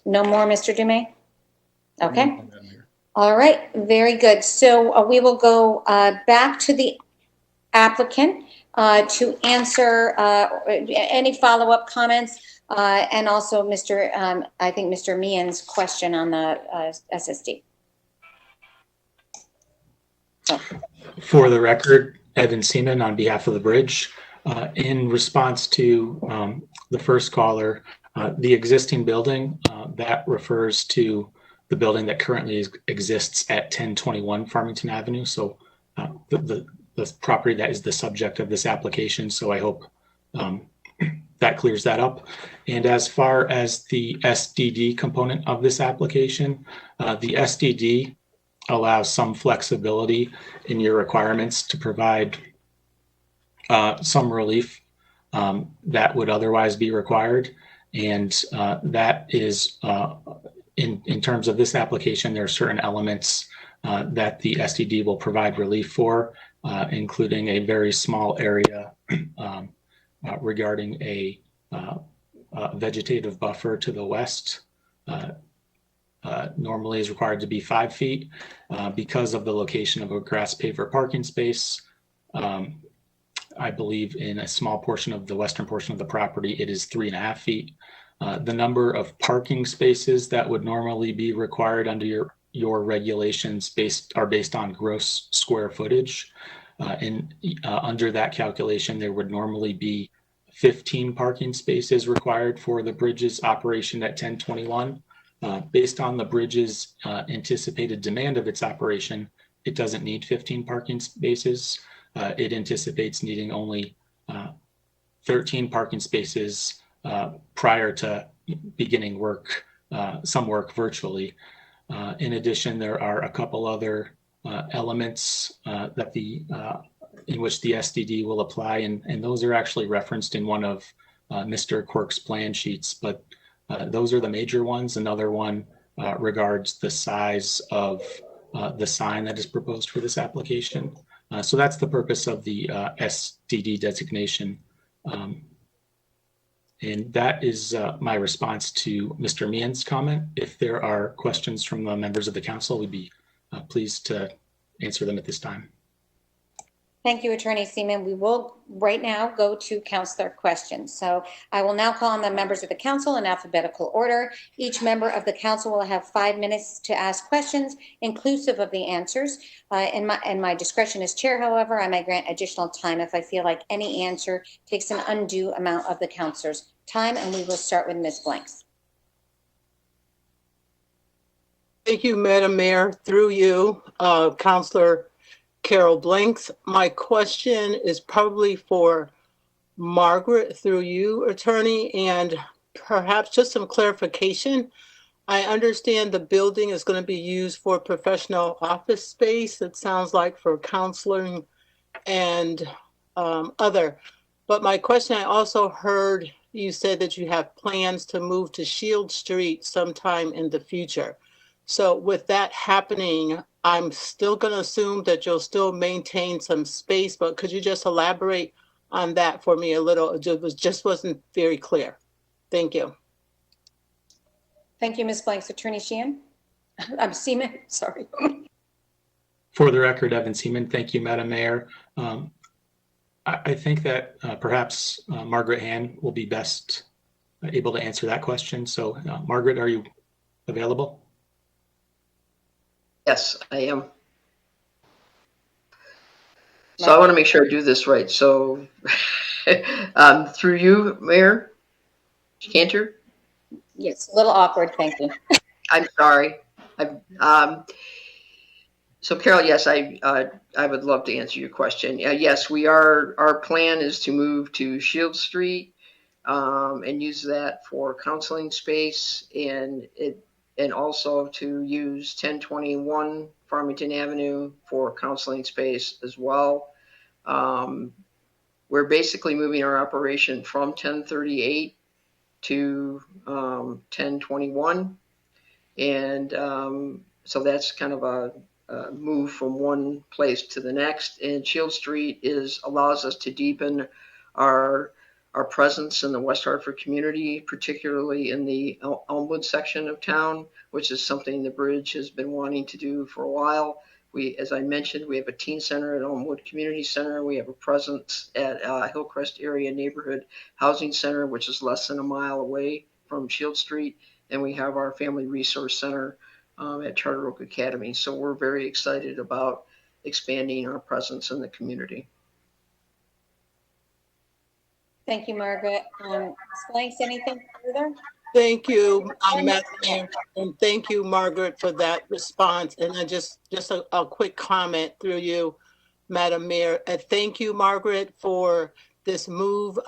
No more, Mr. Dumais? Okay. All right, very good. So we will go back to the applicant to answer any follow-up comments and also I think Mr. Meehan's question on the SSD. So. For the record, Evan Seaman on behalf of the bridge. In response to the first caller, the existing building, that refers to the building that currently exists at 1021 Farmington Avenue. So the property that is the subject of this application. So I hope that clears that up. And as far as the SDD component of this application, the SDD allows some flexibility in your requirements to provide some relief that would otherwise be required. And that is, in terms of this application, there are certain elements that the SDD will provide relief for, including a very small area regarding a vegetative buffer to the west. Normally is required to be 5 feet. Because of the location of a grass paver parking space, I believe in a small portion of the western portion of the property, it is 3.5 feet. The number of parking spaces that would normally be required under your regulations are based on gross square footage. And under that calculation, there would normally be 15 parking spaces required for the bridge's operation at 1021. Based on the bridge's anticipated demand of its operation, it doesn't need 15 parking spaces. It anticipates needing only 13 parking spaces prior to beginning work, some work virtually. In addition, there are a couple other elements that in which the SDD will apply, and those are actually referenced in one of Mr. Quirk's plan sheets, but those are the major ones. Another one regards the size of the sign that is proposed for this application. So that's the purpose of the SDD designation. And that is my response to Mr. Meehan's comment. If there are questions from the members of the council, we'd be pleased to answer them at this time. Thank you, Attorney Seaman. We will right now go to councilor questions. So I will now call on the members of the council in alphabetical order. Each member of the council will have 5 minutes to ask questions, inclusive of the answers. In my discretion as chair, however, I may grant additional time if I feel like any answer takes an undue amount of the councilor's time, and we will start with Ms. Blanks. Thank you, Madam Mayor. Through you, Councilor Carol Blanks. My question is probably for Margaret, through you, attorney, and perhaps just some clarification. I understand the building is going to be used for professional office space. It sounds like for counseling and other. But my question, I also heard you said that you have plans to move to Shield Street sometime in the future. So with that happening, I'm still going to assume that you'll still maintain some space, but could you just elaborate on that for me a little? It just wasn't very clear. Thank you. Thank you, Ms. Blanks. Attorney Sheehan? I'm Seaman, sorry. For the record, Evan Seaman. Thank you, Madam Mayor. I think that perhaps Margaret Han will be best able to answer that question. So Margaret, are you available? Yes, I am. So I want to make sure I do this right. So through you, Mayor Cantor? Yes, a little awkward, thank you. I'm sorry. So Carol, yes, I would love to answer your question. Yes, our plan is to move to Shield Street and use that for counseling space, and also to use 1021 Farmington Avenue for counseling space as well. We're basically moving our operation from 1038 to 1021. And so that's kind of a move from one place to the next. And Shield Street allows us to deepen our presence in the West Hartford community, particularly in the Elmwood section of town, which is something the bridge has been wanting to do for a while. As I mentioned, we have a teen center at Elmwood Community Center. We have a presence at Hillcrest Area Neighborhood Housing Center, which is less than a mile away from Shield Street. And we have our Family Resource Center at Charter Oak Academy. So we're very excited about expanding our presence in the community. Thank you, Margaret. Ms. Blanks, anything further? Thank you, Madam Mayor, and thank you, Margaret, for that response. And then just a quick comment through you, Madam Mayor. Thank you, Margaret, for this move.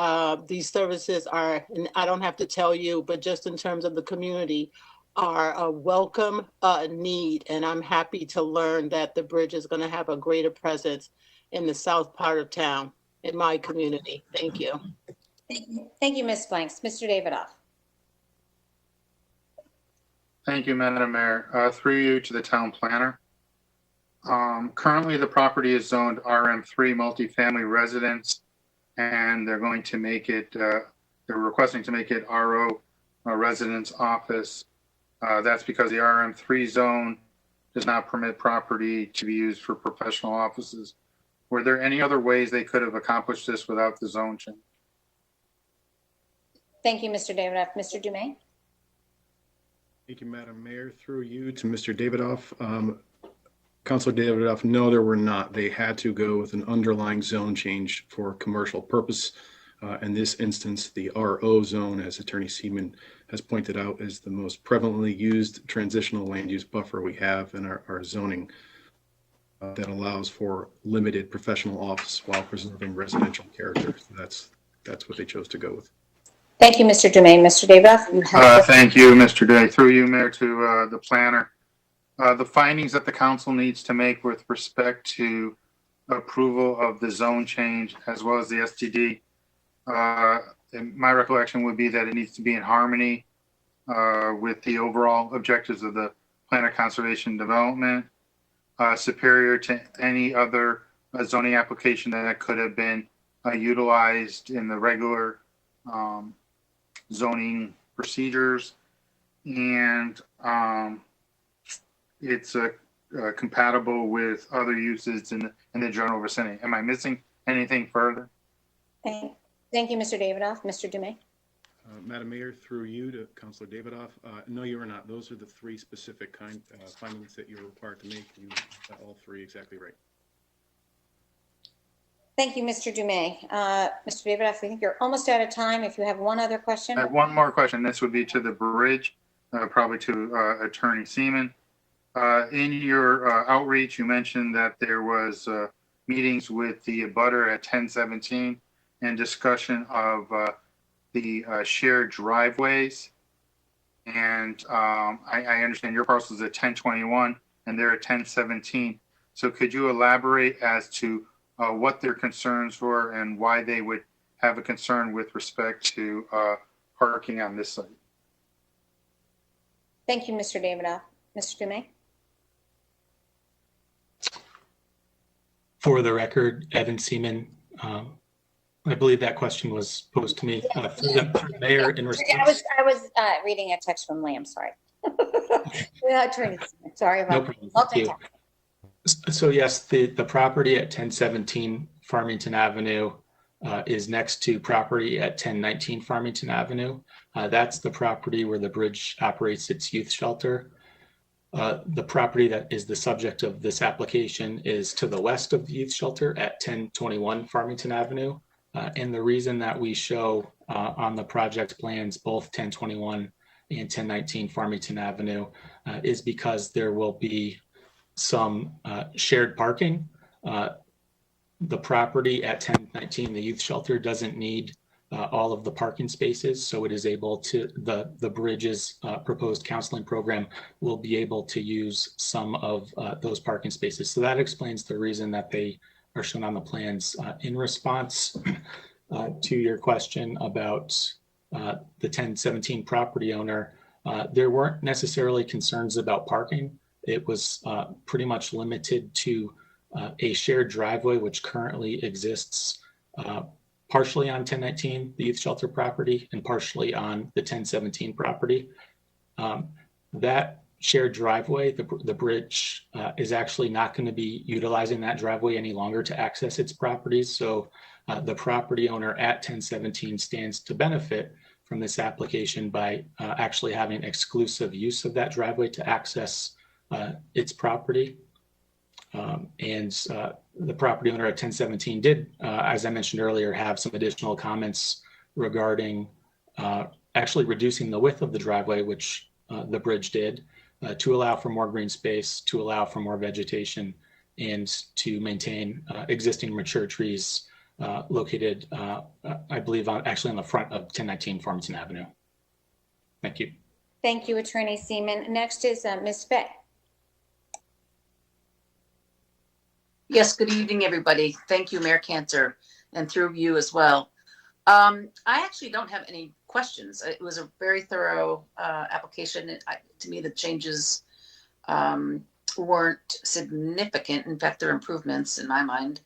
These services are, and I don't have to tell you, but just in terms of the community, are a welcome need. And I'm happy to learn that the bridge is going to have a greater presence in the south part of town, in my community. Thank you. Thank you, Ms. Blanks. Mr. Davidoff. Thank you, Madam Mayor. Through you to the town planner. Currently, the property is zoned RM3 multifamily residence, and they're going to make it, they're requesting to make it RO residence office. That's because the RM3 zone does not permit property to be used for professional offices. Were there any other ways they could have accomplished this without the zone change? Thank you, Mr. Davidoff. Mr. Dumais? Thank you, Madam Mayor. Through you to Mr. Davidoff. Councilor Davidoff, no, there were not. They had to go with an underlying zone change for commercial purpose. In this instance, the RO zone, as Attorney Seaman has pointed out, is the most prevalently used transitional land use buffer we have in our zoning. that allows for limited professional office while preserving residential character. So that's what they chose to go with. Thank you, Mr. Dumaine. Mr. Davidoff, you have. Thank you, Mr. Day. Through you, Mayor, to the planner. The findings that the council needs to make with respect to approval of the zone change as well as the STD, in my recollection would be that it needs to be in harmony with the overall objectives of the plan of conservation development, superior to any other zoning application that could have been utilized in the regular zoning procedures, and it's compatible with other uses in the general vicinity. Am I missing anything further? Thank you, Mr. Davidoff. Mr. Dumaine. Madam Mayor, through you to Councilor Davidoff. No, you are not. Those are the three specific findings that you're required to make. You got all three exactly right. Thank you, Mr. Dumaine. Mr. Davidoff, I think you're almost out of time. If you have one other question. I have one more question. This would be to the bridge, probably to Attorney Seaman. In your outreach, you mentioned that there was meetings with the abutter at 1017 and discussion of the shared driveways. And I understand your parcel is at 1021 and they're at 1017. So could you elaborate as to what their concerns were and why they would have a concern with respect to parking on this site? Thank you, Mr. Davidoff. Mr. Dumaine. For the record, Evan Seaman, I believe that question was posed to me through the mayor in response. I was reading a text from Lamb. Sorry. Sorry about multitasking. So yes, the property at 1017 Farmington Avenue is next to property at 1019 Farmington Avenue. That's the property where the bridge operates its youth shelter. The property that is the subject of this application is to the west of the youth shelter at 1021 Farmington Avenue. And the reason that we show on the project plans both 1021 and 1019 Farmington Avenue is because there will be some shared parking. The property at 1019, the youth shelter, doesn't need all of the parking spaces, so it is able to, the bridge's proposed counseling program will be able to use some of those parking spaces. So that explains the reason that they are shown on the plans. In response to your question about the 1017 property owner, there weren't necessarily concerns about parking. It was pretty much limited to a shared driveway, which currently exists partially on 1019, the youth shelter property, and partially on the 1017 property. That shared driveway, the bridge is actually not going to be utilizing that driveway any longer to access its properties. So the property owner at 1017 stands to benefit from this application by actually having exclusive use of that driveway to access its property. And the property owner at 1017 did, as I mentioned earlier, have some additional comments regarding actually reducing the width of the driveway, which the bridge did, to allow for more green space, to allow for more vegetation, and to maintain existing mature trees located, I believe, actually on the front of 1019 Farmington Avenue. Thank you. Thank you, Attorney Seaman. Next is Ms. Fay. Yes, good evening, everybody. Thank you, Mayor Cantor, and through you as well. I actually don't have any questions. It was a very thorough application. To me, the changes weren't significant. In fact, they're improvements in my mind.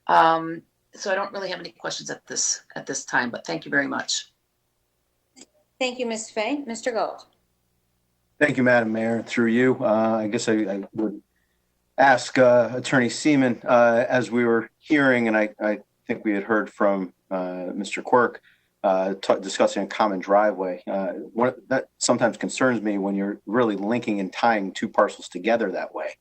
So I don't really have any questions at this time, but thank you very much. Thank you, Ms. Fay. Mr. Gold. Thank you, Madam Mayor. Through you, I guess I would ask Attorney Seaman, as we were hearing, and I think we had heard from Mr. Quirk discussing a common driveway. That sometimes concerns me when you're really linking and tying two parcels together that way.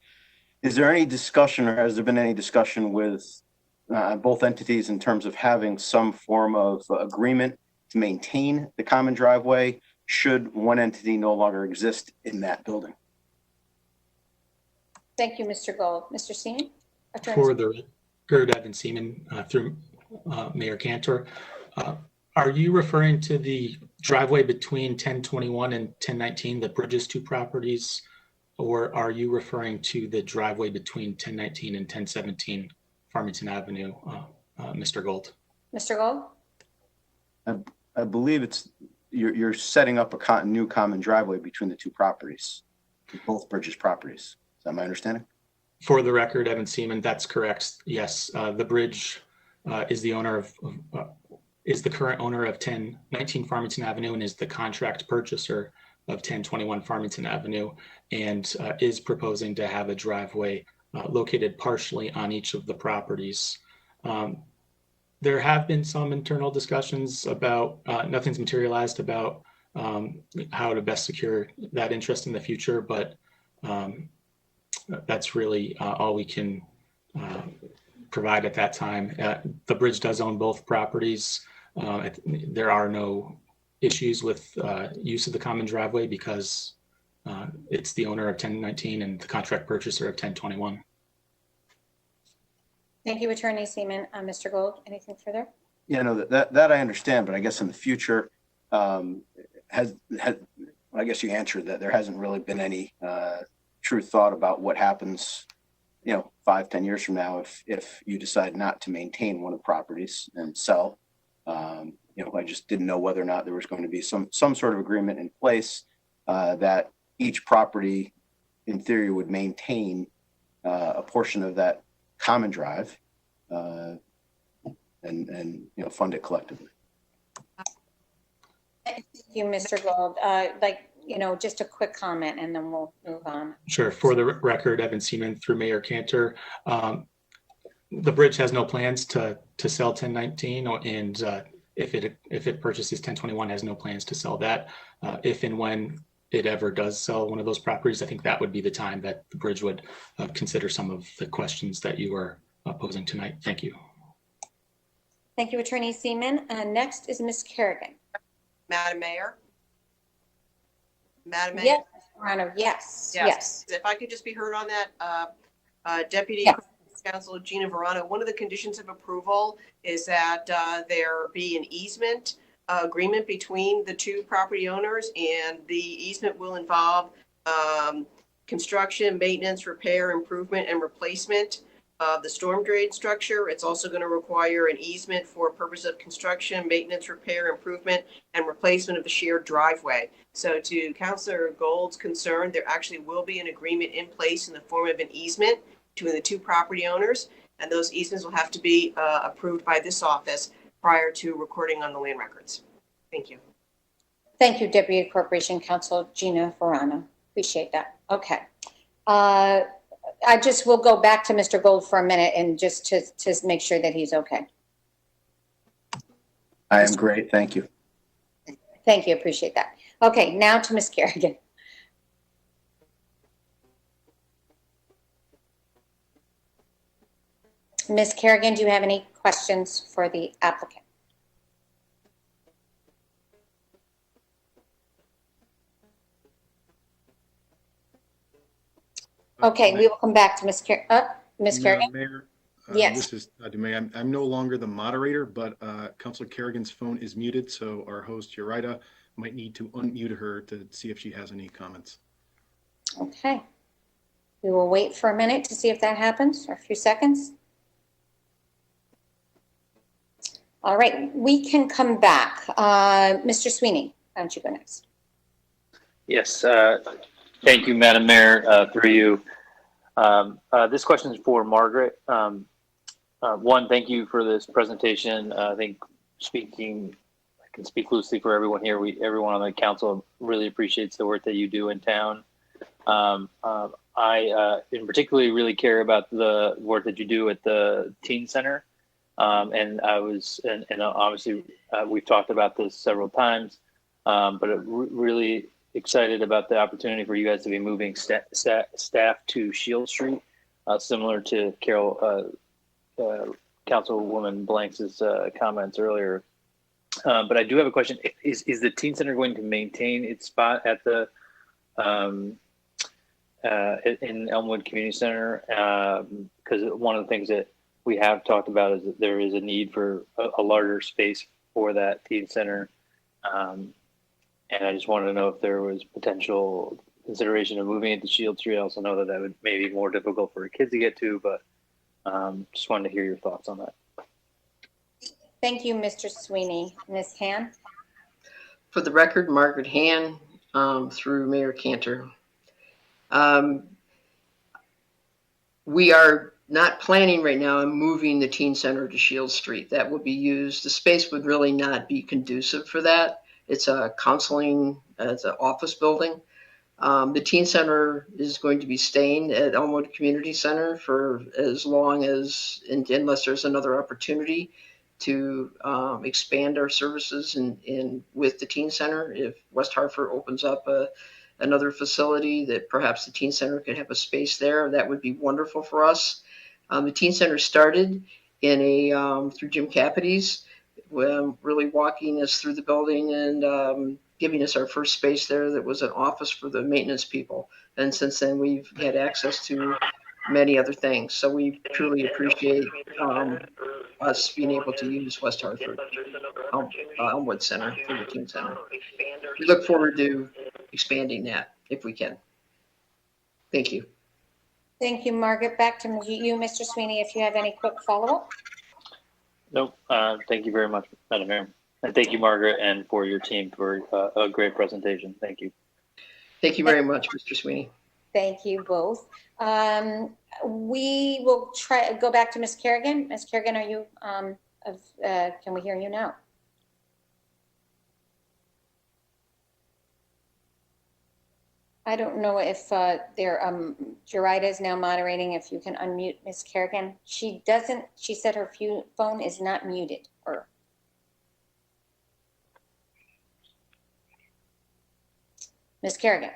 Is there any discussion, or has there been any discussion with both entities in terms of having some form of agreement to maintain the common driveway should one entity no longer exist in that building? Thank you, Mr. Gold. Mr. Seaman? Attorney For the record, Evan Seaman, through Mayor Cantor. Are you referring to the driveway between 1021 and 1019, the Bridges 2 properties, or are you referring to the driveway between 1019 and 1017 Farmington Avenue, Mr. Gold? Mr. Gold? I believe you're setting up a new common driveway between the two properties, both Bridges properties. Is that my understanding? For the record, Evan Seaman, that's correct. Yes, the Bridge is the owner is the current owner of 1019 Farmington Avenue and is the contract purchaser of 1021 Farmington Avenue, and is proposing to have a driveway located partially on each of the properties. There have been some internal discussions about, nothing's materialized about how to best secure that interest in the future, but that's really all we can provide at that time. The Bridge does own both properties. There are no issues with use of the common driveway because it's the owner of 1019 and the contract purchaser of 1021. Thank you, Attorney Seaman. Mr. Gold, anything further? Yeah, no, that I understand, but I guess in the future, I guess you answered that there hasn't really been any true thought about what happens, 5-10 years from now if you decide not to maintain one of the properties and sell. I just didn't know whether or not there was going to be some sort of agreement in place that each property, in theory, would maintain a portion of that common drive and fund it collectively. Thank you, Mr. Gold. Just a quick comment and then we'll move on. Sure. For the record, Evan Seaman through Mayor Cantor. The Bridge has no plans to sell 1019, and if it purchases 1021, has no plans to sell that. If and when it ever does sell one of those properties, I think that would be the time that the Bridge would consider some of the questions that you are posing tonight. Thank you. Thank you, Attorney Seaman. Next is Ms. Kerrigan. Madam Mayor? Madam Mayor? Yes, Your Honor. Yes. If I could just be heard on that, Deputy Counsel Gina Verano, one of the conditions of approval is that there be an easement agreement between the two property owners, and the easement will involve construction, maintenance, repair, improvement, and replacement of the storm drain structure. It's also going to require an easement for purpose of construction, maintenance, repair, improvement, and replacement of the shared driveway. So to Councilor Gold's concern, there actually will be an agreement in place in the form of an easement between the two property owners, and those easements will have to be approved by this office prior to recording on the land records. Thank you. Thank you, Deputy Corporation Counsel Gina Verano. Appreciate that. Okay. We'll go back to Mr. Gold for a minute and just to make sure that he's okay. I am great. Thank you. Thank you. Appreciate that. Okay. Now to Ms. Kerrigan. Ms. Kerrigan, do you have any questions for the applicant? Okay, we will come back to Ms. Kerrigan. Mayor, Yes. This is Todd Dumay. I'm no longer the moderator, but Councilor Kerrigan's phone is muted, so our host, Urida, might need to unmute her to see if she has any comments. Okay. We will wait for a minute to see if that happens, or a few seconds. All right, we can come back. Mr. Sweeney, why don't you go next? Yes, thank you, Madam Mayor, through you. This question is for Margaret. One, thank you for this presentation. I think I can speak loosely for everyone here. Everyone on the council really appreciates the work that you do in town. I, in particularly, really care about the work that you do at the teen center. And obviously we've talked about this several times, but really excited about the opportunity for you guys to be moving staff to Shield Street, similar to Councilwoman Blanks' comments earlier. But I do have a question. Is the teen center going to maintain its spot at the in Elmwood Community Center, because one of the things that we have talked about is that there is a need for a larger space for that teen center. And I just wanted to know if there was potential consideration of moving it to Shield Street. I also know that that would maybe be more difficult for kids to get to, but just wanted to hear your thoughts on that. Thank you, Mr. Sweeney. Ms. Han? For the record, Margaret Han, through Mayor Cantor. We are not planning right now on moving the teen center to Shield Street. That would be used, the space would really not be conducive for that. It's a counseling, it's an office building. The teen center is going to be staying at Elmwood Community Center for as long as, unless there's another opportunity to expand our services in with the teen center. If West Hartford opens up another facility that perhaps the teen center could have a space there, that would be wonderful for us. The teen center started in a through Jim Capity's, really walking us through the building and giving us our first space there that was an office for the maintenance people. And since then, we've had access to many other things. So we truly appreciate us being able to use West Hartford Elmwood Center for the teen center. We look forward to expanding that if we can. Thank you. Thank you, Margaret. Back to you, Mr. Sweeney, if you have any quick follow-up. Nope. Thank you very much, Madam Mayor. And thank you, Margaret, and for your team for a great presentation. Thank you. Thank you very much, Mr. Sweeney. Thank you both. We will go back to Ms. Kerrigan. Ms. Kerrigan, are you, can we hear you now? I don't know if Jerida is now moderating, if you can unmute Ms. Kerrigan. She doesn't, she said her phone is not muted. Or Ms. Kerrigan.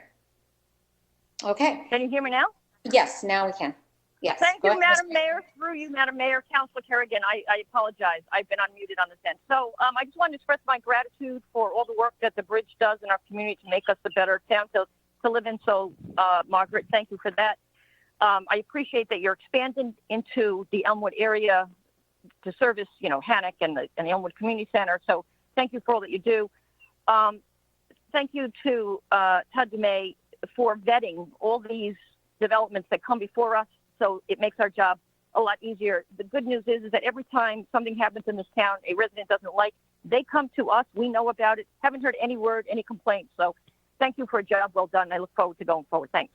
Okay. Can you hear me now? Yes, now we can. Yes. Thank Go you, ahead, Madam Mayor. Through you, Madam Mayor, Councilor Kerrigan. I apologize. I've been unmuted on this end. So I just wanted to express my gratitude for all the work that the bridge does in our community to make us a better town to live in. So, Margaret, thank you for that. I appreciate that you're expanding into the Elmwood area to service, Hannock and the Elmwood Community Center. So thank you for all that you do. Thank you to Todd DeMay for vetting all these developments that come before us. So it makes our job a lot easier. The good news is that every time something happens in this town, a resident doesn't like, they come to us. We know about it. Haven't heard any word, any complaints. So thank you for a job well done. I look forward to going forward. Thanks.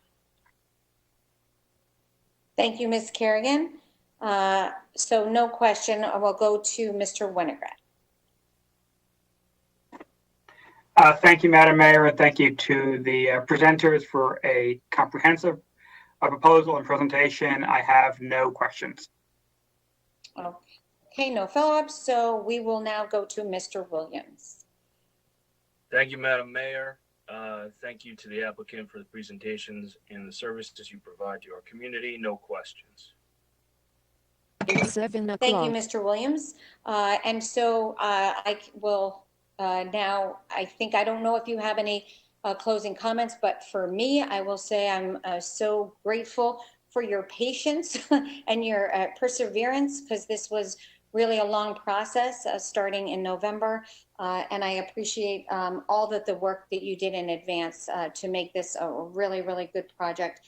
Thank you, Ms. Kerrigan. So no question. We'll go to Mr. Winograd. Thank you, Madam Mayor, and thank you to the presenters for a comprehensive proposal and presentation. I have no questions. Okay, no follow-ups. So we will now go to Mr. Williams. Thank you, Madam Mayor. Thank you to the applicant for the presentations and the services you provide to our community. No questions. 7 o'clock. Thank you, Mr. Williams. And so I will now, I don't know if you have any closing comments, but for me, I will say I'm so grateful for your patience and your perseverance, because this was really a long process starting in November. And I appreciate all the work that you did in advance to make this a really, really good project.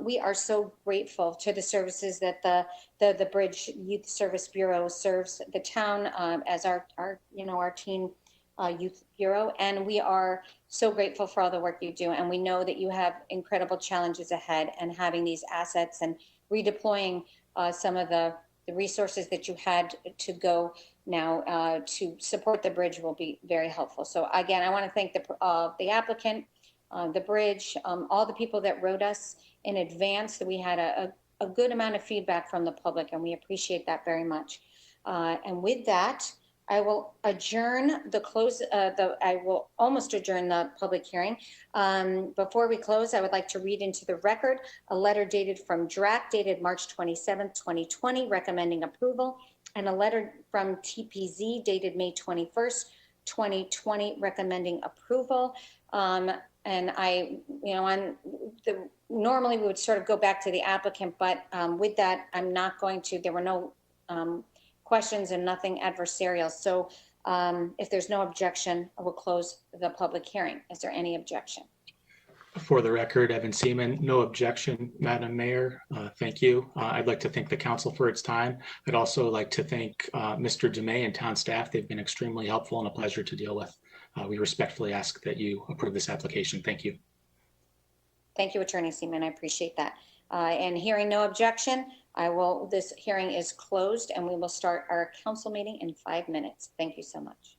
We are so grateful to the services that the Bridge Youth Service Bureau serves the town as our teen youth bureau. And we are so grateful for all the work you do. And we know that you have incredible challenges ahead, and having these assets and redeploying some of the resources that you had to go now to support the bridge will be very helpful. So again, I want to thank the applicant, the bridge, all the people that wrote us in advance. That we had a good amount of feedback from the public, and we appreciate that very much. And with that, I will adjourn I will almost adjourn the public hearing. Before we close, I would like to read into the record a letter dated from DRAC dated March 27th, 2020, recommending approval, and a letter from TPZ dated May 21st, 2020, recommending approval. And normally we would sort of go back to the applicant, but with that, I'm not going to, there were no questions and nothing adversarial. So if there's no objection, I will close the public hearing. Is there any objection? For the record, Evan Seaman, no objection, Madam Mayor. Thank you. I'd like to thank the council for its time. I'd also like to thank Mr. Dumais and town staff. They've been extremely helpful and a pleasure to deal with. We respectfully ask that you approve this application. Thank you. Thank you, Attorney Seaman. I appreciate that. And hearing no objection, this hearing is closed and we will start our council meeting in 5 minutes. Thank you so much.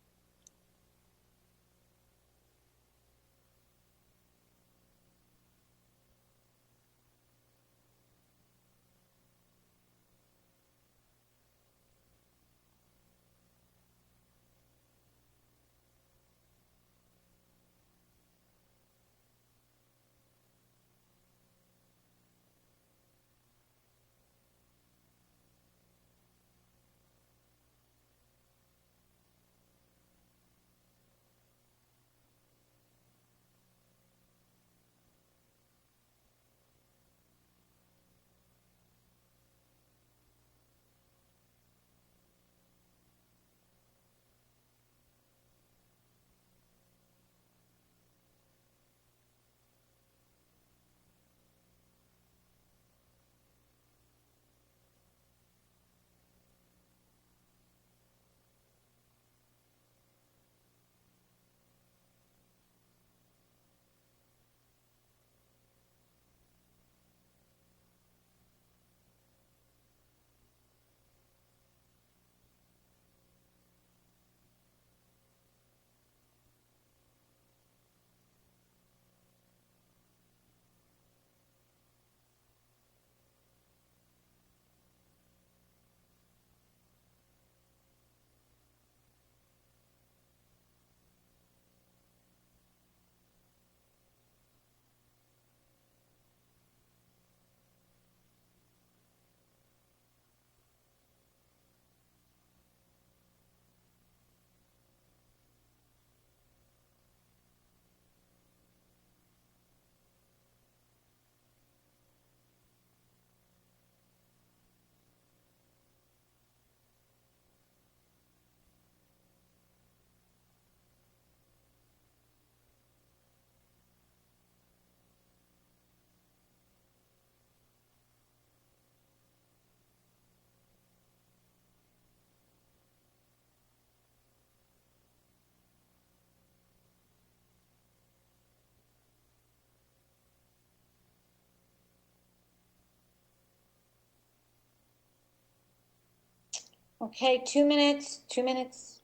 Okay, 2 minutes, 2 minutes.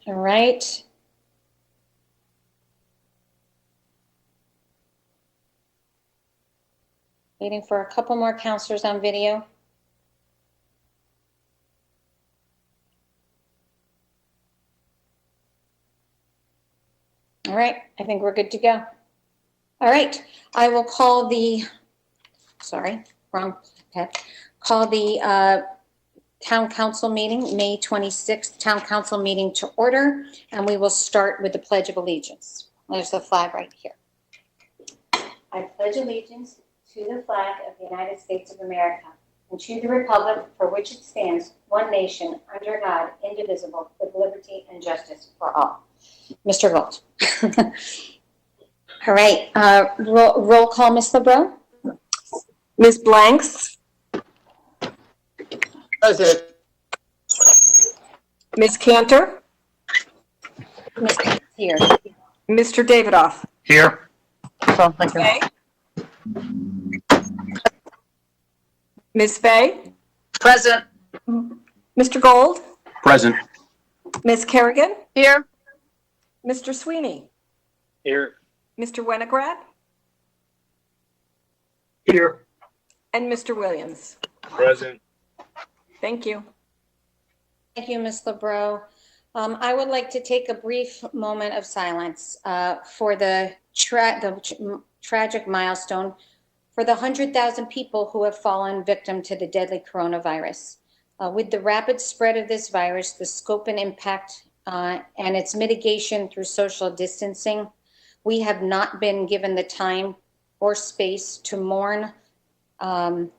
All right. Waiting for a couple more counselors on video. All right, I think we're good to go. All right, I will call the, sorry, wrong pet. Call the Town Council meeting, May 26th Town Council meeting to order, and we will start with the Pledge of Allegiance. There's the flag right here. I pledge allegiance to the flag of the United States of America and to the republic for which it stands, one nation, under God, indivisible, with liberty and justice for all. Mr. Gold. All right, roll call, Ms. LeBron? Ms. Blanks, Present. Ms. Cantor, Ms. Here. Mr. Davidoff. Here. Fay? Ms. Fay? Present. Mr. Gold? Present. Ms. Kerrigan? Here. Mr. Sweeney? Here. Mr. Winograd? Here. And Mr. Williams. Present. Thank you. Thank you, Ms. LeBreau. I would like to take a brief moment of silence for the tragic milestone for the 100,000 people who have fallen victim to the deadly coronavirus. With the rapid spread of this virus, the scope and impact and its mitigation through social distancing, we have not been given the time or space to mourn and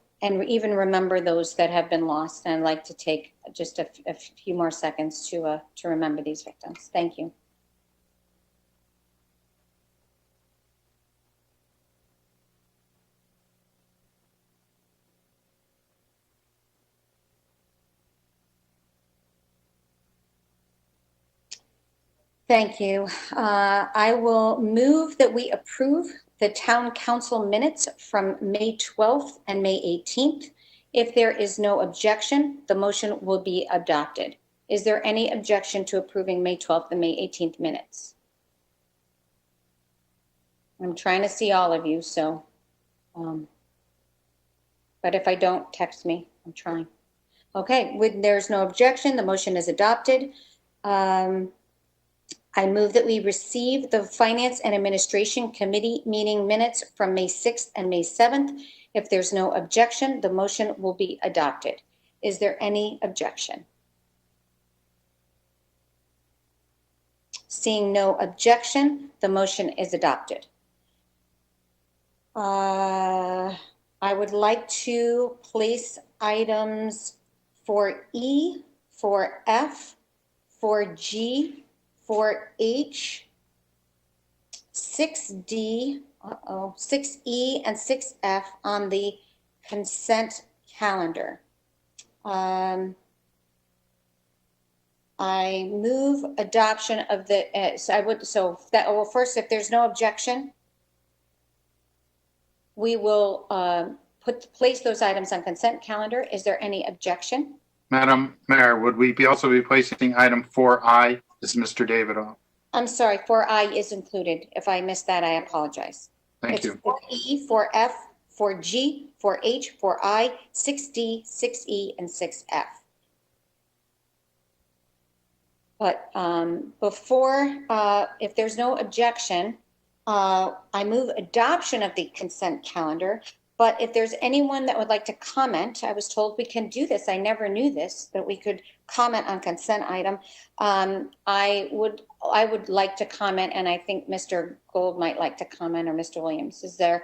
even remember those that have been lost. And I'd like to take just a few more seconds to remember these victims. Thank you. Thank you. I will move that we approve the town council minutes from May 12th and May 18th. If there is no objection, the motion will be adopted. Is there any objection to approving May 12th and May 18th minutes? I'm trying to see all of you, so, but if I don't, text me. I'm trying. Okay, when there's no objection, the motion is adopted. I move that we receive the Finance and Administration Committee meeting minutes from May 6th and May 7th. If there's no objection, the motion will be adopted. Is there any objection? Seeing no objection, the motion is adopted. I would like to place items 4E, 4F, 4G, 4H, 6D, 6E, and 6F on the consent calendar. I move adoption of the, first, if there's no objection, we will place those items on consent calendar. Is there any objection? Madam Mayor, would we also be placing item 4I? This is Mr. Davidoff. I'm sorry, 4I is included. If I missed that, I apologize. Thank you. 4E, 4F, 4G, 4H, 4I, 6D, 6E, and 6F. But if there's no objection, I move adoption of the consent calendar. But if there's anyone that would like to comment, I was told we can do this. I never knew this, but we could comment on consent item. I would like to comment, and I think Mr. Gold might like to comment, or Mr. Williams. Is there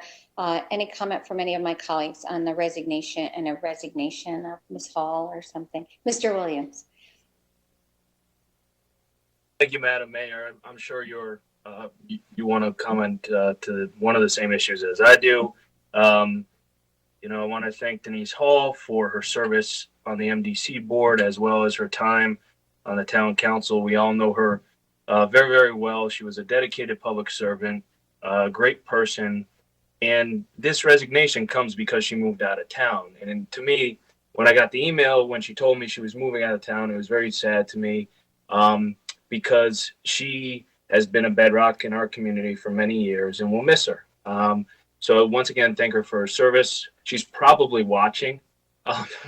any comment from any of my colleagues on the resignation of Ms. Hall or something? Mr. Williams. Thank you, Madam Mayor. I'm sure you want to comment to one of the same issues as I do. I want to thank Denise Hall for her service on the MDC board, as well as her time on the town council. We all know her very, very well. She was a dedicated public servant, a great person. And this resignation comes because she moved out of town. And to me, when I got the email, when she told me she was moving out of town, it was very sad to me because she has been a bedrock in our community for many years, and we'll miss her. So once again, thank her for her service. She's probably watching,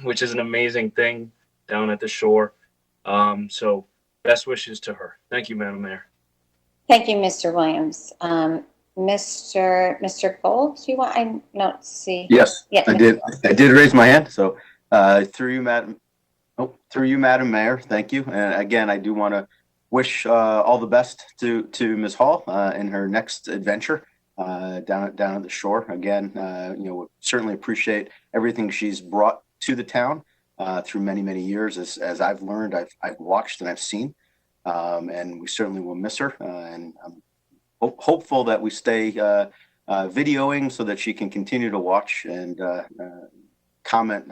which is an amazing thing down at the shore. So best wishes to her. Thank you, Madam Mayor. Thank you, Mr. Williams. Mr. Gold, do you want, Yes, Yeah, I did. I did raise my hand. So through you, Madam Mayor, thank you. And again, I do want to wish all the best to Ms. Hall in her next adventure. Down at the shore. Again, certainly appreciate everything she's brought to the town through many, many years. As I've learned, I've watched and I've seen, and we certainly will miss her. And I'm hopeful that we stay videoing so that she can continue to watch and comment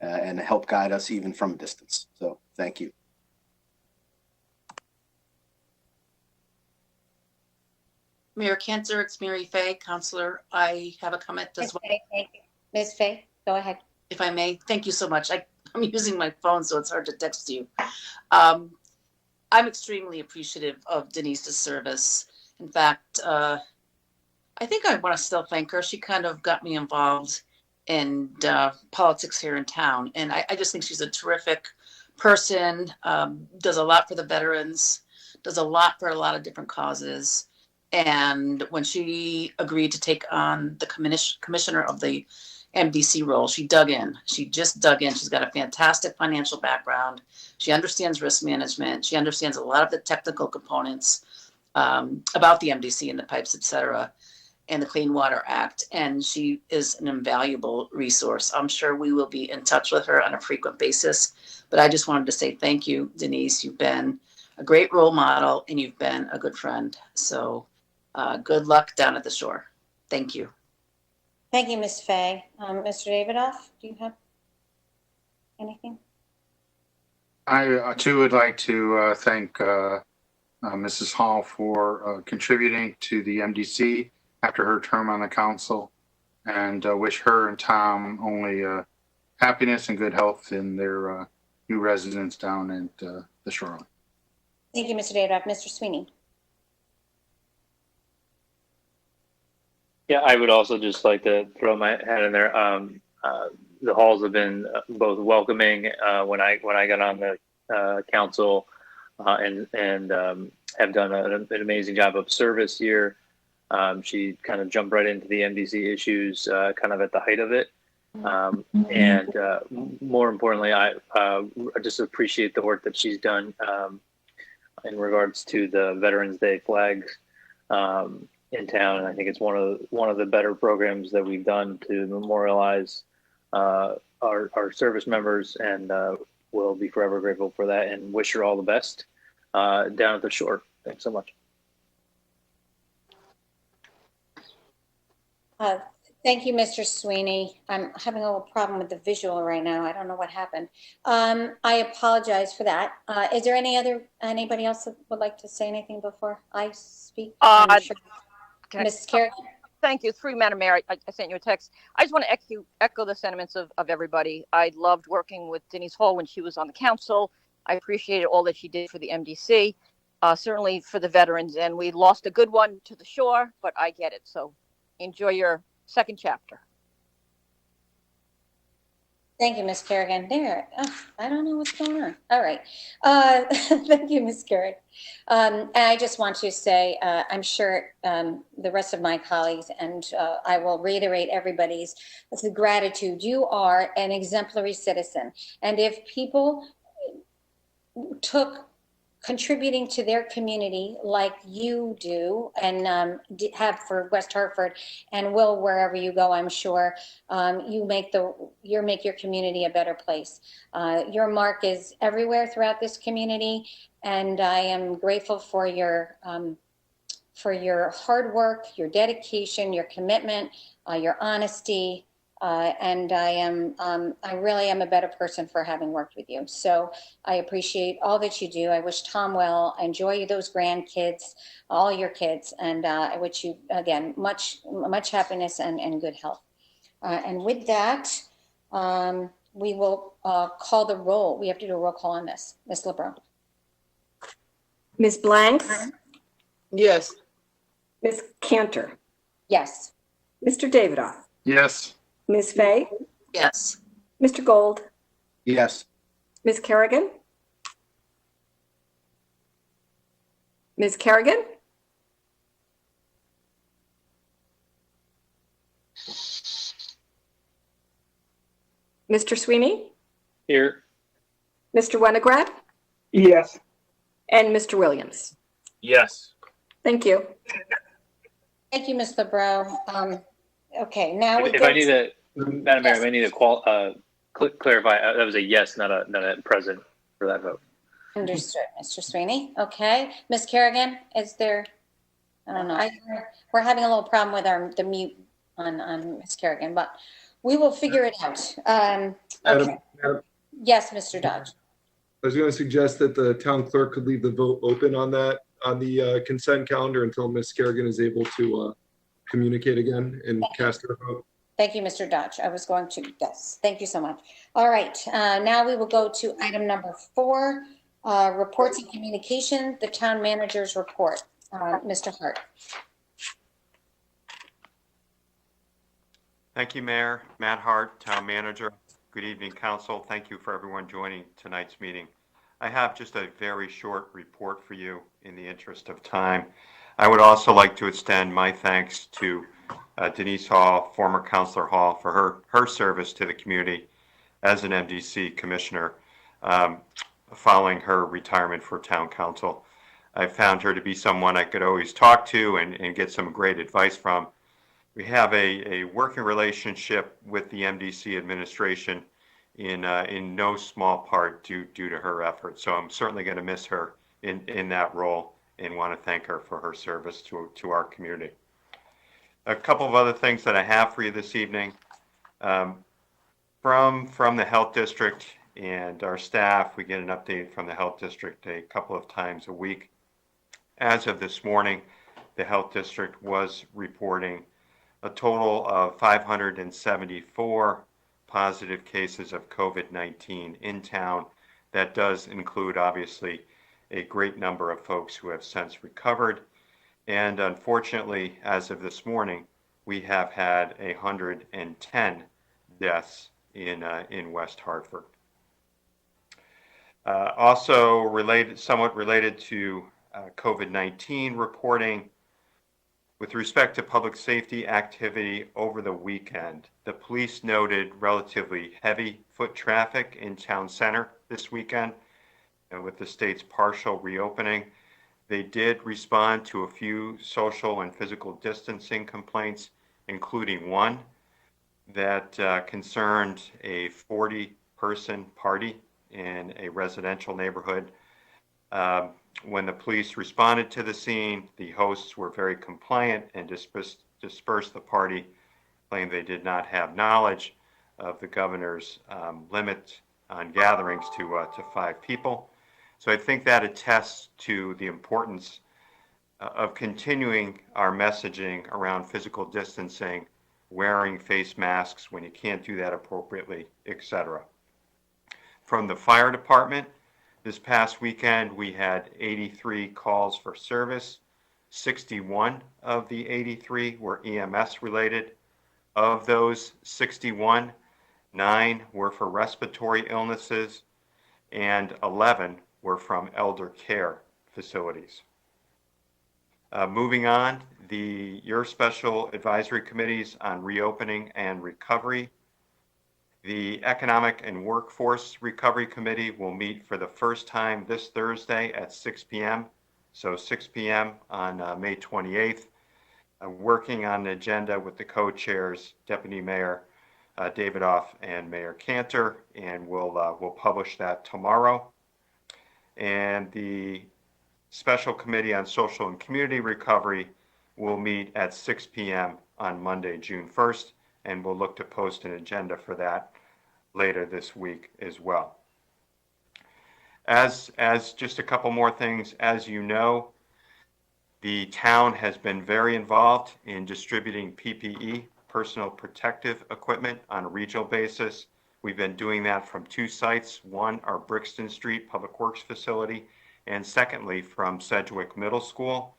and help guide us even from a distance. So thank you. Mayor Cantor, it's Mary Fay, Counselor. I have a comment as well. Thank you. Ms. Fay, go ahead. If I may. Thank you so much. I'm using my phone, so it's hard to text you. I'm extremely appreciative of Denise's service. In fact, I think I want to still thank her. She kind of got me involved in politics here in town. And I just think she's a terrific person, does a lot for the veterans, does a lot for a lot of different causes. And when she agreed to take on the commissioner of the MDC role, she dug in. She just dug in. She's got a fantastic financial background. She understands risk management. She understands a lot of the technical components about the MDC and the pipes, et cetera, and the Clean Water Act. And she is an invaluable resource. I'm sure we will be in touch with her on a frequent basis. But I just wanted to say thank you, Denise. You've been a great role model and you've been a good friend. So good luck down at the shore. Thank you. Thank you, Ms. Fay. Mr. Davidoff, do you have anything? I too would like to thank Mrs. Hall for contributing to the MDC after her term on the council, and wish her and Tom only happiness and good health in their new residence down at the shoreline. Thank you, Mr. Davidoff. Mr. Sweeney. Yeah, I would also just like to throw my hat in there. The halls have been both welcoming when I got on the council, and have done an amazing job of service here. She kind of jumped right into the MDC issues kind of at the height of it. And more importantly, I just appreciate the work that she's done in regards to the Veterans Day flags in town. And I think it's one of the better programs that we've done to memorialize our service members, and we'll be forever grateful for that and wish her all the best down at the shore. Thanks so much. Thank you, Mr. Sweeney. I'm having a little problem with the visual right now. I don't know what happened. I apologize for that. Is there anybody else that would like to say anything before I speak? Sure. Ms. Kerrigan? Thank you. Through Madam Mayor, I sent you a text. I just want to echo the sentiments of everybody. I loved working with Denise Hall when she was on the council. I appreciated all that she did for the MDC, certainly for the veterans. And we lost a good one to the shore, but I get it. So enjoy your second chapter. Thank you, Ms. Kerrigan. There, I don't know what's going on. All right. Thank you, Ms. Kerrigan. And I just want to say, I'm sure the rest of my colleagues, and I will reiterate everybody's gratitude. You are an exemplary citizen. And if people took contributing to their community like you do and have for West Hartford and will wherever you go, I'm sure you make your community a better place. Your mark is everywhere throughout this community, and I am grateful for your hard work, your dedication, your commitment, your honesty. And I really am a better person for having worked with you. So I appreciate all that you do. I wish Tom well. I enjoy those grandkids, all your kids, and I wish you again much happiness and good health. And with that, we will call the roll. We have to do a roll call on this. Ms. LeBron. Ms. Blanks? Yes. Ms. Cantor? Yes. Mr. Davidoff? Yes. Ms. Fay? Yes. Mr. Gold? Yes. Ms. Kerrigan? Ms. Kerrigan? Mr. Sweeney? Here. Mr. Winograd? Yes. And Mr. Williams? Yes. Thank you. Thank you, Ms. LeBron. Okay, now If I need a, Madam Mayor, if I need a clarify, that was a yes, not a present for that vote. Understood, Mr. Sweeney. Okay, Ms. Kerrigan, is there, I don't know, we're having a little problem with the mute on Ms. Kerrigan, but we will figure it out. Okay. Madam, Yes, Mr. Dodge. I was going to suggest that the town clerk could leave the vote open on that, on the consent calendar until Ms. Kerrigan is able to communicate again and cast her vote. Thank you, Mr. Dodge. I was going to, yes, thank you so much. All right, now we will go to item number 4, reports and communication, the town manager's report. Mr. Hart. Thank you, Mayor. Matt Hart, Town Manager. Good evening, Council. Thank you for everyone joining tonight's meeting. I have just a very short report for you in the interest of time. I would also like to extend my thanks to Denise Hall, former Councilor Hall, for her service to the community as an MDC Commissioner following her retirement for Town Council. I found her to be someone I could always talk to and get some great advice from. We have a working relationship with the MDC administration in no small part due to her efforts. So I'm certainly going to miss her in that role and want to thank her for her service to our community. A couple of other things that I have for you this evening. From the Health District and our staff, we get an update from the Health District a couple of times a week. As of this morning, the Health District was reporting a total of 574 positive cases of COVID-19 in town. That does include, obviously, a great number of folks who have since recovered. And unfortunately, as of this morning, we have had 110 deaths in West Hartford. Also somewhat related to COVID-19 reporting, with respect to public safety activity over the weekend, the police noted relatively heavy foot traffic in town center this weekend. And with the state's partial reopening, they did respond to a few social and physical distancing complaints, including one that concerned a 40-person party in a residential neighborhood. When the police responded to the scene, the hosts were very compliant and dispersed the party, claimed they did not have knowledge of the governor's limit on gatherings to 5 people. So I think that attests to the importance of continuing our messaging around physical distancing, wearing face masks when you can't do that appropriately, etc. From the fire department, this past weekend, we had 83 calls for service. 61 of the 83 were EMS related. Of those 61, 9 were for respiratory illnesses and 11 were from elder care facilities. Moving on, your special advisory committees on reopening and recovery. The Economic and Workforce Recovery Committee will meet for the first time this Thursday at 6 p.m. So 6 p.m. on May 28th. Working on an agenda with the co-chairs, Deputy Mayor Davidoff and Mayor Cantor, and we'll publish that tomorrow. And the Special Committee on Social and Community Recovery will meet at 6 p.m. on Monday, June 1st, and we'll look to post an agenda for that later this week as well. As just a couple more things, as you know, the town has been very involved in distributing PPE, personal protective equipment, on a regional basis. We've been doing that from 2 sites, one, our Brixton Street Public Works facility, and secondly, from Sedgwick Middle School.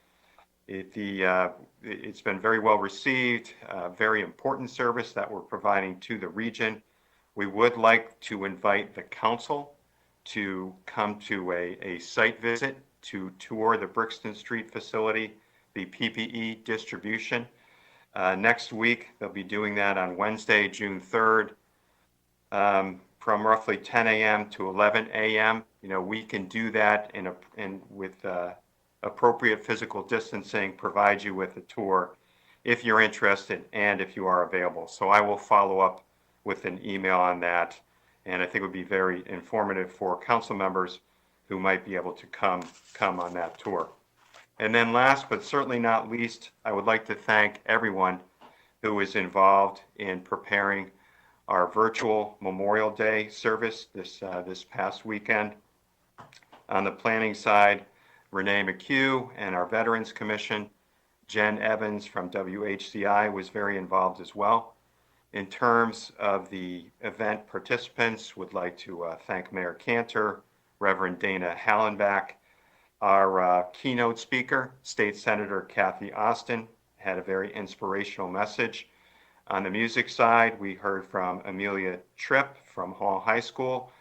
It's been very well received, very important service that we're providing to the region. We would like to invite the council to come to a site visit to tour the Brixton Street facility, the PPE distribution. Next week, they'll be doing that on Wednesday, June 3rd, from roughly 10 a.m. to 11 a.m. You know, we can do that with appropriate physical distancing, provide you with a tour if you're interested and if you are available. So I will follow up with an email on that and I think it would be very informative for council members who might be able to come on that tour. And then last but certainly not least, I would like to thank everyone who was involved in preparing our virtual Memorial Day service this past weekend. On the planning side, Renee McHugh and our Veterans Commission, Jen Evans from WHCI was very involved as well. In terms of the event participants, would like to thank Mayor Cantor, Reverend Dana Hallenbach. Our keynote speaker, State Senator Kathy Austin, had a very inspirational message. On the music side, we heard from Amelia Tripp from Hall High School,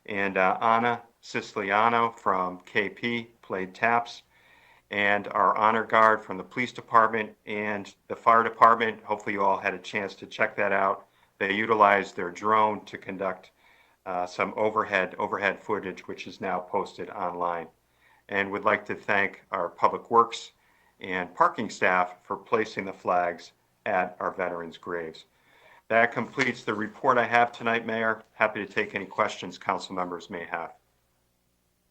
and Anna Siciliano from KP played taps. And our honor guard from the police department and the fire department, hopefully you all had a chance to check that out. They utilized their drone to conduct some overhead footage, which is now posted online. And would like to thank our public works and parking staff for placing the flags at our veterans' graves. That completes the report I have tonight, Mayor. Happy to take any questions council members may have.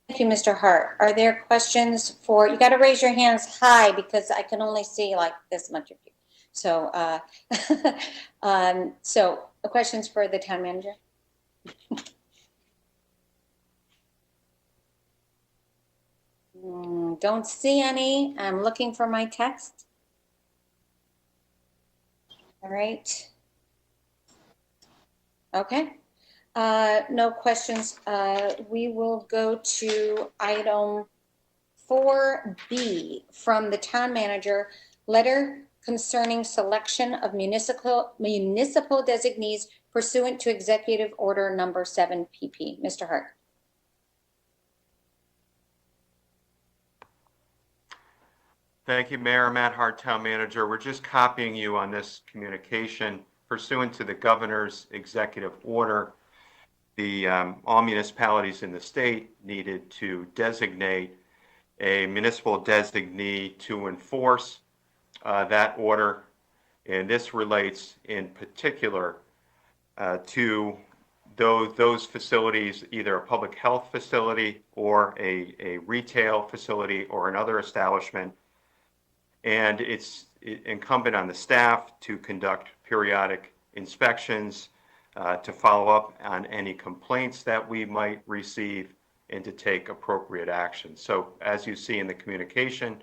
Thank you, Mr. Hart. Are there questions for, you got to raise your hands high because I can only see like this much of you. So, so questions for the town manager? Don't see any. I'm looking for my text. All right. Okay. No questions. We will go to item 4B from the town manager, letter concerning selection of municipal designees pursuant to Executive Order Number 7 PP. Mr. Hart. Thank you, Mayor. Matt Hart, Town Manager. We're just copying you on this communication pursuant to the governor's executive order. All municipalities in the state needed to designate a municipal designee to enforce that order. And this relates in particular to those facilities, either a public health facility or a retail facility or another establishment. And it's incumbent on the staff to conduct periodic inspections, to follow up on any complaints that we might receive, and to take appropriate action. So as you see in the communication,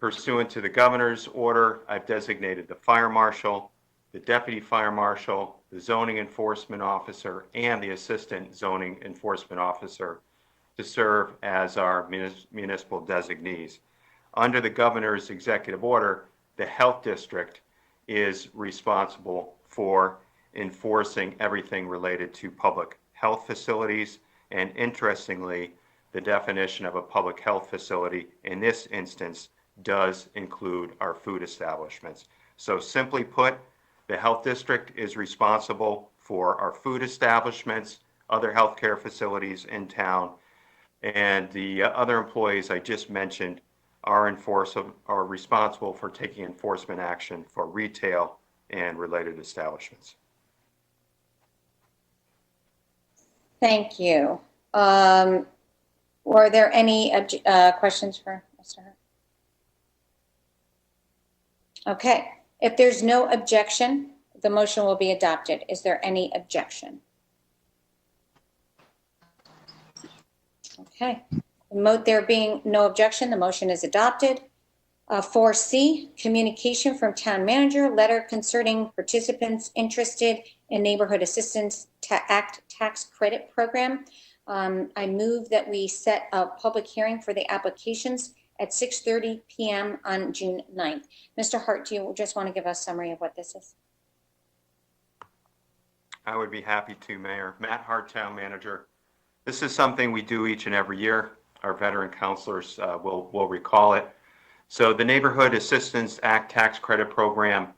pursuant to the governor's order, I've designated the fire marshal, the deputy fire marshal, the zoning enforcement officer, and the assistant zoning enforcement officer to serve as our municipal designees. Under the governor's executive order, the health district is responsible for enforcing everything related to public health facilities. And interestingly, the definition of a public health facility in this instance does include our food establishments. So simply put, the health district is responsible for our food establishments, other healthcare facilities in town, and the other employees I just mentioned are responsible for taking enforcement action for retail and related establishments. Thank you. Were there any questions for Mr. Hart? Okay. If there's no objection, the motion will be adopted. Is there any objection? Okay. There being no objection, the motion is adopted. 4C, communication from town manager, letter concerning participants interested in Neighborhood Assistance Act tax credit program. I move that we set a public hearing for the applications at 6:30 p.m. on June 9th. Mr. Hart, do you just want to give us a summary of what this is? I would be happy to, Mayor. Matt Hart, Town Manager. This is something we do each and every year. Our veteran counselors will recall it. So the Neighborhood Assistance Act tax credit program,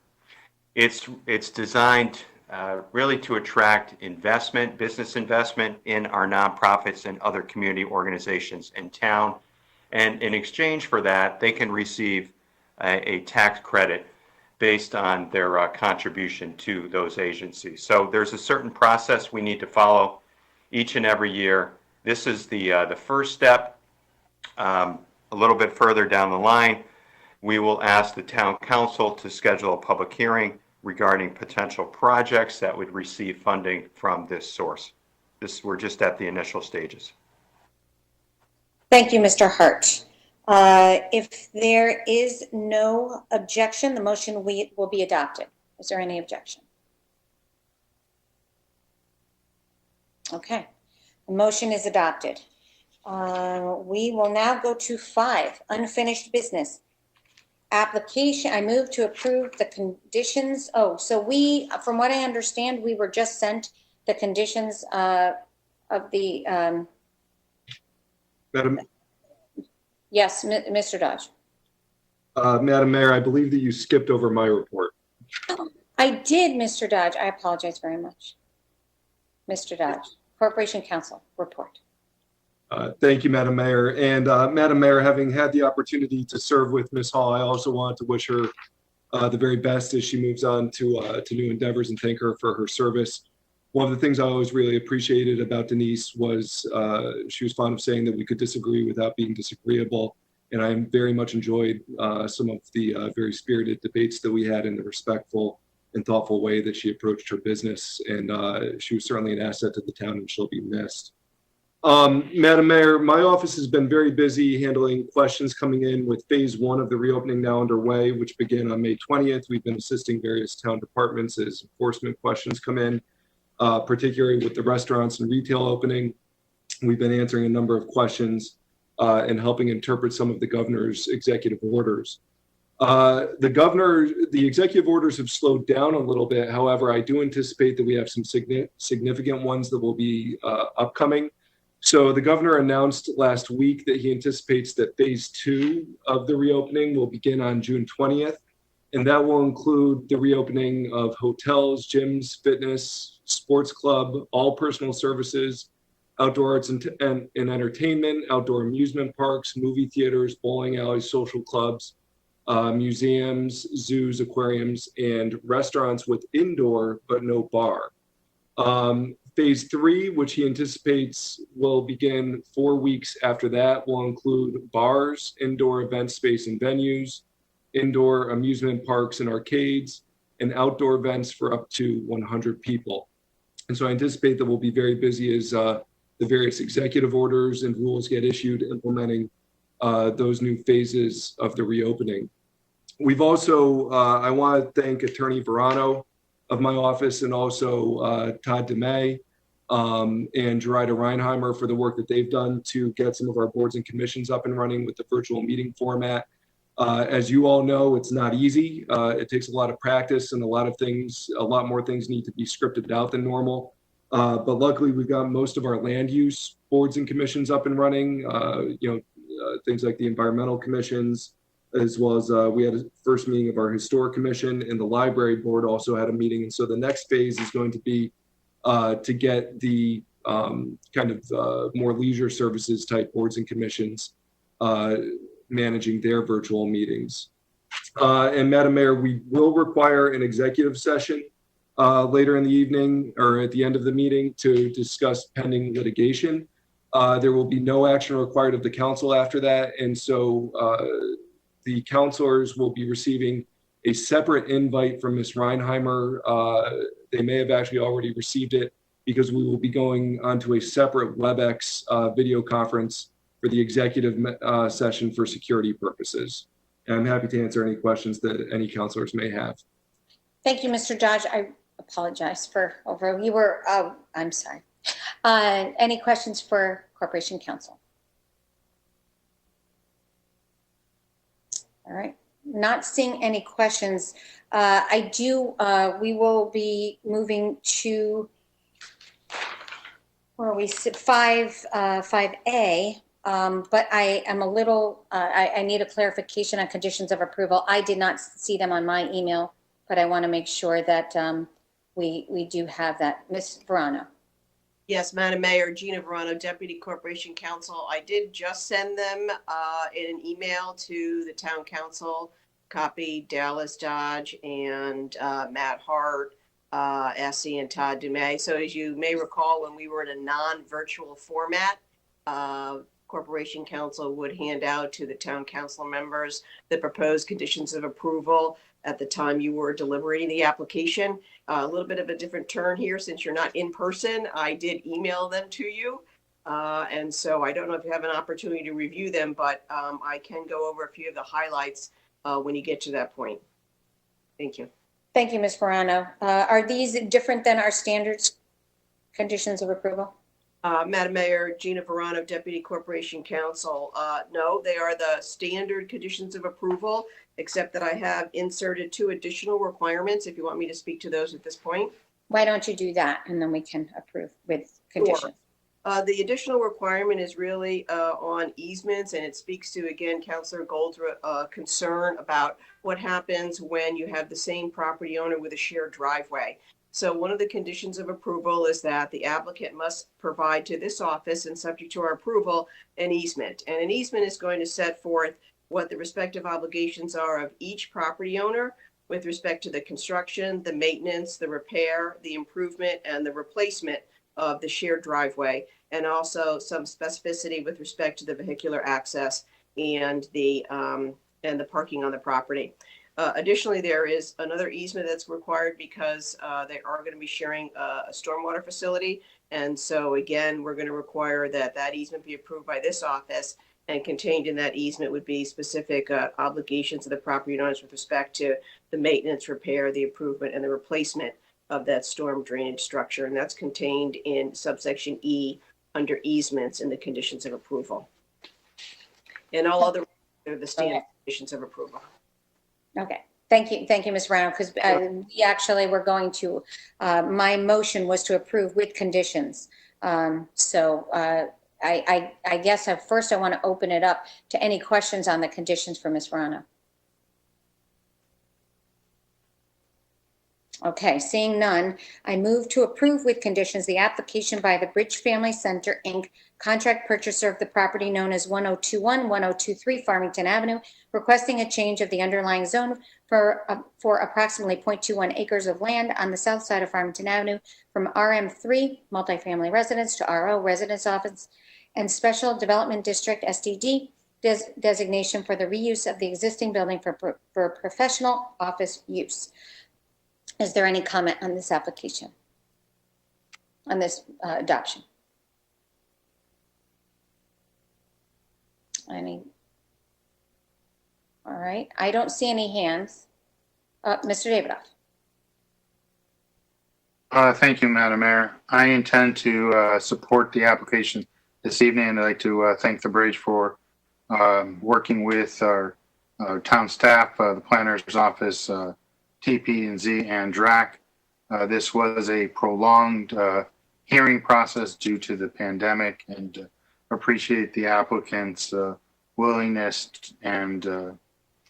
it's designed really to attract investment, business investment in our nonprofits and other community organizations in town. And in exchange for that, they can receive a tax credit based on their contribution to those agencies. So there's a certain process we need to follow each and every year. This is the first step. A little bit further down the line, we will ask the town council to schedule a public hearing regarding potential projects that would receive funding from this source. We're just at the initial stages. Thank you, Mr. Hart. If there is no objection, the motion will be adopted. Is there any objection? Okay, the motion is adopted. We will now go to 5, unfinished business. Application, I move to approve the conditions. Oh, so we, from what I understand, we were just sent the conditions of the, Madam, yes, Mr. Dodge. Madam Mayor, I believe that you skipped over my report. I did, Mr. Dodge. I apologize very much. Mr. Dodge, Corporation Counsel report. Thank you, Madam Mayor. And Madam Mayor, having had the opportunity to serve with Ms. Hall, I also want to wish her the very best as she moves on to new endeavors and thank her for her service. One of the things I always really appreciated about Denise was she was fond of saying that we could disagree without being disagreeable. And I very much enjoyed some of the very spirited debates that we had in the respectful and thoughtful way that she approached her business. And she was certainly an asset to the town and she'll be missed. Madam Mayor, my office has been very busy handling questions coming in with phase 1 of the reopening now underway, which began on May 20th. We've been assisting various town departments as enforcement questions come in, particularly with the restaurants and retail opening. We've been answering a number of questions and helping interpret some of the governor's executive orders. The executive orders have slowed down a little bit. However, I do anticipate that we have some significant ones that will be upcoming. So the governor announced last week that he anticipates that phase 2 of the reopening will begin on June 20th. And that will include the reopening of hotels, gyms, fitness, sports club, all personal services, outdoor arts and entertainment, outdoor amusement parks, movie theaters, bowling alleys, social clubs, museums, zoos, aquariums, and restaurants with indoor but no bar. Phase 3, which he anticipates will begin 4 weeks after that, will include bars, indoor event space and venues, indoor amusement parks and arcades, and outdoor events for up to 100 people. And so I anticipate that we'll be very busy as the various executive orders and rules get issued implementing those new phases of the reopening. We've also, I want to thank Attorney Verano of my office and also Todd DeMay and Gerida Reinheimer for the work that they've done to get some of our boards and commissions up and running with the virtual meeting format. As you all know, it's not easy. It takes a lot of practice and a lot more things need to be scripted out than normal. But luckily, we've got most of our land use boards and commissions up and running, things like the environmental commissions, as well as we had a first meeting of our historic commission, and the library board also had a meeting. And so the next phase is going to be to get the more leisure services type boards and commissions managing their virtual meetings. And Madam Mayor, we will require an executive session later in the evening or at the end of the meeting to discuss pending litigation. There will be no action required of the council after that. And so the counselors will be receiving a separate invite from Ms. Reinheimer. They may have actually already received it because we will be going onto a separate WebEx video conference for the executive session for security purposes. And I'm happy to answer any questions that any counselors may have. Thank you, Mr. Dodge. I apologize for I'm sorry. Any questions for Corporation Counsel? All right, not seeing any questions. We will be moving to, where are we, 5A, but I am a little, I need a clarification on conditions of approval. I did not see them on my email, but I want to make sure that we do have that. Ms. Verano. Yes, Madam Mayor, Gina Verano, Deputy Corporation Counsel. I did just send them in an email to the Town Council, copy Dallas Dodge and Matt Hart. Essie and Todd Dumay. So as you may recall, when we were in a non-virtual format, Corporation Counsel would hand out to the town council members the proposed conditions of approval at the time you were deliberating the application. A little bit of a different turn here since you're not in person. I did email them to you. And so I don't know if you have an opportunity to review them, but I can go over a few of the highlights when you get to that point. Thank you. Thank you, Ms. Morano. Are these different than our standards conditions of approval? Madam Mayor, Gina Verano, Deputy Corporation Counsel. No, they are the standard conditions of approval, except that I have inserted 2 additional requirements if you want me to speak to those at this point. Why don't you do that and then we can approve with conditions? Sure. The additional requirement is really on easements, and it speaks to, again, Councilor Gold's concern about what happens when you have the same property owner with a shared driveway. So one of the conditions of approval is that the applicant must provide to this office, and subject to our approval, an easement. And an easement is going to set forth what the respective obligations are of each property owner with respect to the construction, the maintenance, the repair, the improvement, and the replacement of the shared driveway, and also some specificity with respect to the vehicular access and the parking on the property. Additionally, there is another easement that's required because they are going to be sharing a stormwater facility. And so again, we're going to require that that easement be approved by this office, and contained in that easement would be specific obligations of the property owners with respect to the maintenance, repair, the improvement, and the replacement of that storm drainage structure. And that's contained in subsection E under easements in the conditions of approval. And all other are the standard conditions of approval. Okay. Thank you, Ms. Brown, because we actually were going to, my motion was to approve with conditions. I guess first I want to open it up to any questions on the conditions for Ms. Verano. Okay, seeing none, I move to approve with conditions the application by the Bridge Family Center, Inc., contract purchaser of the property known as 1021, 1023 Farmington Avenue, requesting a change of the underlying zone for approximately 0.21 acres of land on the south side of Farmington Avenue from RM3, multifamily residence, to RO, residence office, and Special Development District, SDD, designation for the reuse of the existing building for professional office use. Is there any comment on this application, on this adoption? Any? All right, I don't see any hands. Mr. Davidoff. Thank you, Madam Mayor. I intend to support the application this evening, and I'd like to thank the Bridge for working with our town staff, the planner's office, TP&Z, and DRAC. This was a prolonged hearing process due to the pandemic, and appreciate the applicant's willingness and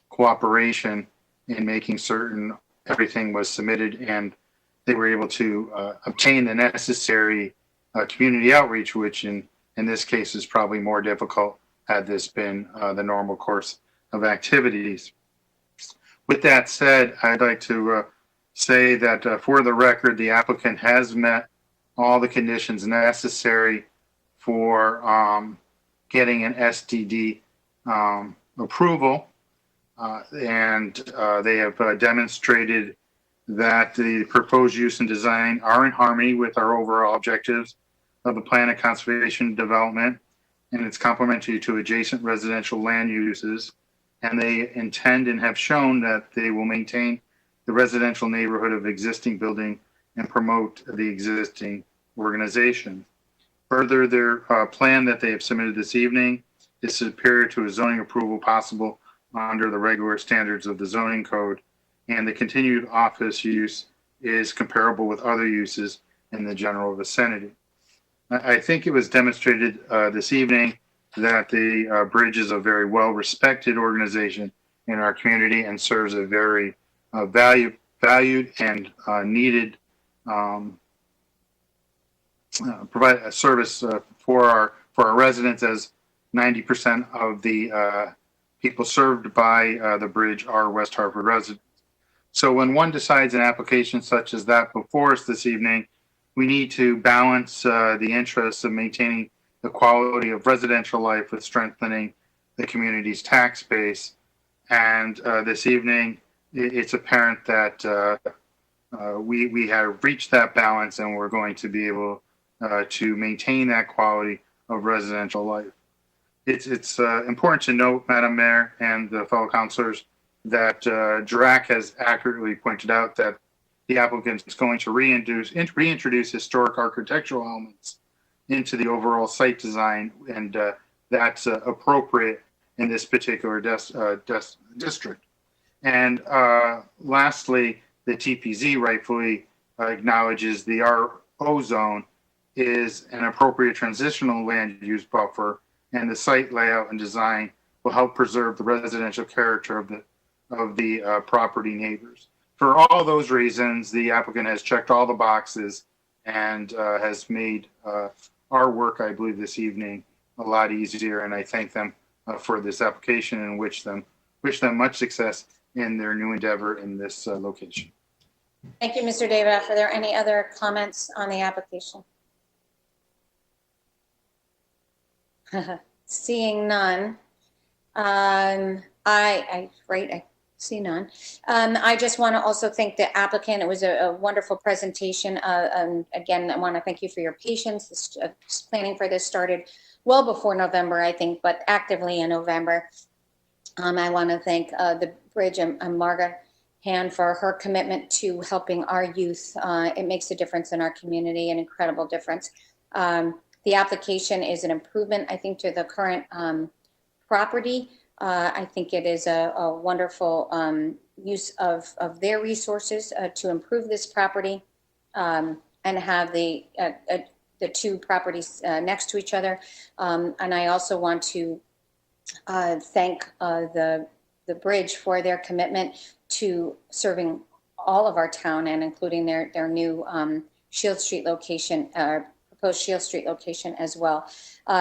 cooperation in making certain everything was submitted and they were able to obtain the necessary community outreach, which in this case is probably more difficult had this been the normal course of activities. With that said, I'd like to say that for the record, the applicant has met all the conditions necessary for getting an SDD approval, and they have demonstrated that the proposed use and design are in harmony with our overall objectives of the plan of conservation development, and it's complementary to adjacent residential land uses. And they intend and have shown that they will maintain the residential neighborhood of existing building and promote the existing organization. Further, their plan that they have submitted this evening is superior to a zoning approval possible under the regular standards of the zoning code, and the continued office use is comparable with other uses in the general vicinity. I think it was demonstrated this evening that the Bridge is a very well-respected organization in our community and serves a very valued and needed provide a service for our residents, as 90% of the people served by the Bridge are West Hartford residents. So when one decides an application such as that before us this evening, we need to balance the interests of maintaining the quality of residential life with strengthening the community's tax base. And this evening, it's apparent that we have reached that balance, and we're going to be able to maintain that quality of residential life. It's important to note, Madam Mayor and the fellow councilors, that DRAC has accurately pointed out that the applicant is going to reintroduce historic architectural elements into the overall site design, and that's appropriate in this particular district. And lastly, the TPZ rightfully acknowledges the RO zone is an appropriate transitional land use buffer, and the site layout and design will help preserve the residential character of the property neighbors. For all those reasons, the applicant has checked all the boxes and has made our work, I believe, this evening a lot easier. And I thank them for this application and wish them much success in their new endeavor in this location. Thank you, Mr. Davidoff. Are there any other comments on the application? Seeing none. I see none. I just want to also thank the applicant. It was a wonderful presentation. Again, I want to thank you for your patience. This planning for this started well before November, I think, but actively in November. I want to thank the Bridge and Margaret Hand for her commitment to helping our youth. It makes a difference in our community, an incredible difference. The application is an improvement, I think, to the current property. I think it is a wonderful use of their resources to improve this property and have the two properties next to each other. And I also want to thank the Bridge for their commitment to serving all of our town and including their new Shield Street location, proposed Shield Street location as well.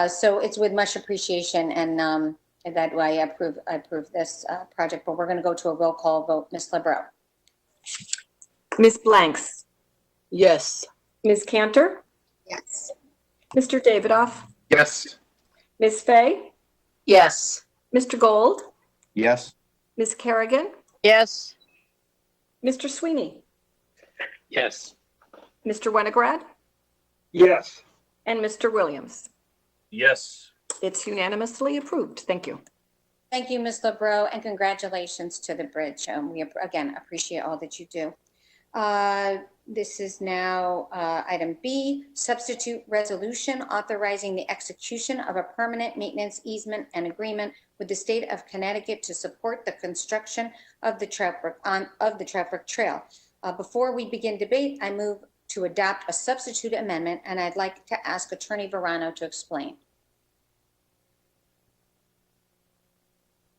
So it's with much appreciation and that way I approve this project, but we're going to go to a roll call vote. Ms. Lebrow. Ms. Blanks. Yes. Ms. Cantor. Yes. Mr. Davidoff. Yes. Ms. Fay. Yes. Mr. Gold. Yes. Ms. Kerrigan. Yes. Mr. Sweeney. Yes. Mr. Winograd. Yes. And Mr. Williams. Yes. It's unanimously approved. Thank you. Thank you, Ms. Lebrow, and congratulations to the Bridge. We, again, appreciate all that you do. This is now item B, substitute resolution authorizing the execution of a permanent maintenance easement and agreement with the state of Connecticut to support the construction of the Trout Brook Trail. Before we begin debate, I move to adopt a substitute amendment, and I'd like to ask Attorney Verano to explain.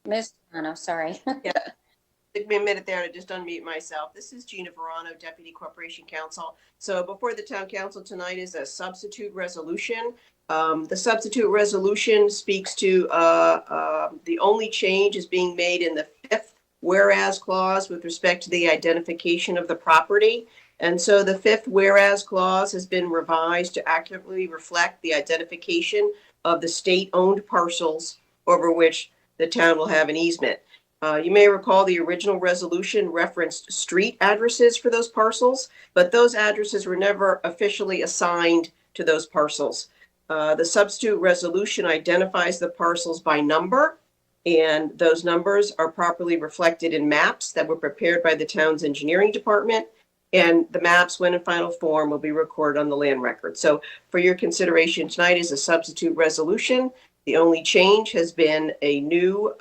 Ms. Verano, sorry. Yeah. Took me a minute there to just unmute myself. This is Gina Verano, Deputy Corporation Counsel. So before the Town Council tonight is a substitute resolution. The substitute resolution speaks to the only change is being made in the 5th whereas clause with respect to the identification of the property. And so the 5th whereas clause has been revised to accurately reflect the identification of the state-owned parcels over which the town will have an easement. You may recall the original resolution referenced street addresses for those parcels, but those addresses were never officially assigned to those parcels. The substitute resolution identifies the parcels by number, and those numbers are properly reflected in maps that were prepared by the town's engineering department, and the maps, when in final form, will be recorded on the land record. So for your consideration tonight is a substitute resolution. The only change has been a new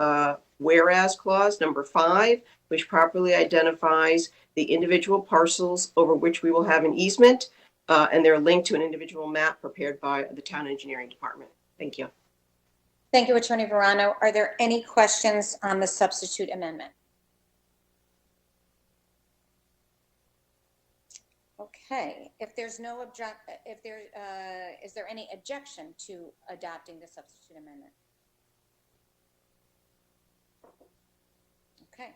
whereas clause, number 5, which properly identifies the individual parcels over which we will have an easement, and they're linked to an individual map prepared by the town engineering department. Thank you. Thank you, Attorney Verano. Are there any questions on the substitute amendment? Okay, if there's no is there any objection to adopting the substitute amendment? Okay,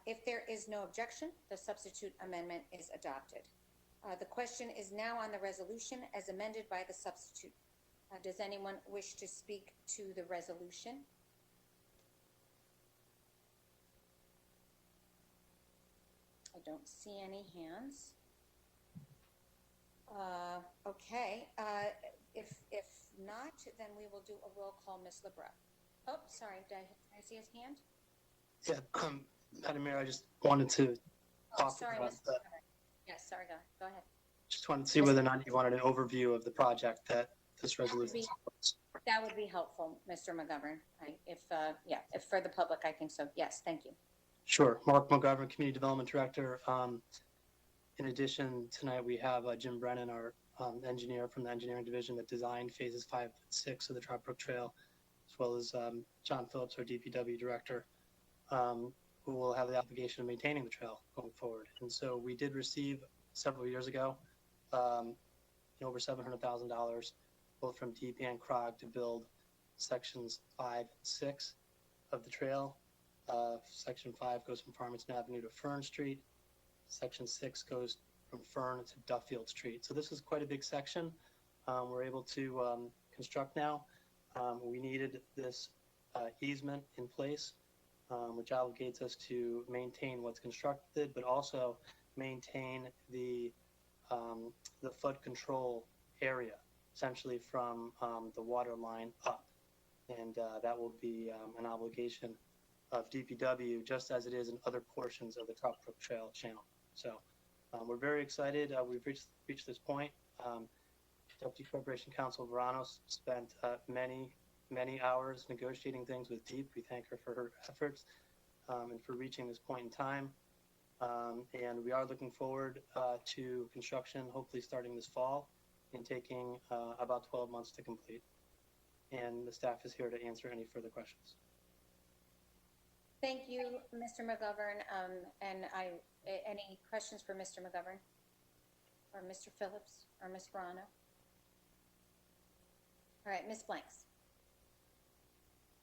If there is no objection, the substitute amendment is adopted. The question is now on the resolution as amended by the substitute. Does anyone wish to speak to the resolution? I don't see any hands. Okay, if not, then we will do a roll call. Ms. LeBrun. Oh, sorry, did I see his hand? Yeah, Madam Mayor, I just wanted to Oh, talk sorry, about Mr. the, Yes, sorry, go ahead. just wanted to see whether or not you wanted an overview of the project that this resolution supports. That would be helpful, Mr. McGovern. If for the public, I think so. Yes, thank you. Sure. Mark McGovern, Community Development Director. In addition, tonight we have Jim Brennan, our engineer from the engineering division that designed phases 5 and 6 of the Trout Brook Trail, as well as John Phillips, our DPW director, who will have the obligation of maintaining the trail going forward. And so we did receive several years ago over $700,000, both from DEP and CROG, to build sections 5 and 6 of the trail. Section 5 goes from Farmington Avenue to Fern Street. Section 6 goes from Fern to Duffield Street. So this is quite a big section. We're able to construct now. We needed this easement in place, which obligates us to maintain what's constructed, but also maintain the flood control area, essentially from the water line up. And that will be an obligation of DPW, just as it is in other portions of the Trout Brook Trail channel. So we're very excited. We've reached this point. Deputy Corporation Counsel Veranos spent many hours negotiating things with DEEP. We thank her for her efforts and for reaching this point in time. And we are looking forward to construction, hopefully starting this fall and taking about 12 months to complete. And the staff is here to answer any further questions. Thank you, Mr. McGovern. Any questions for Mr. McGovern or Mr. Phillips or Ms. Verano? All right, Ms. Blanks.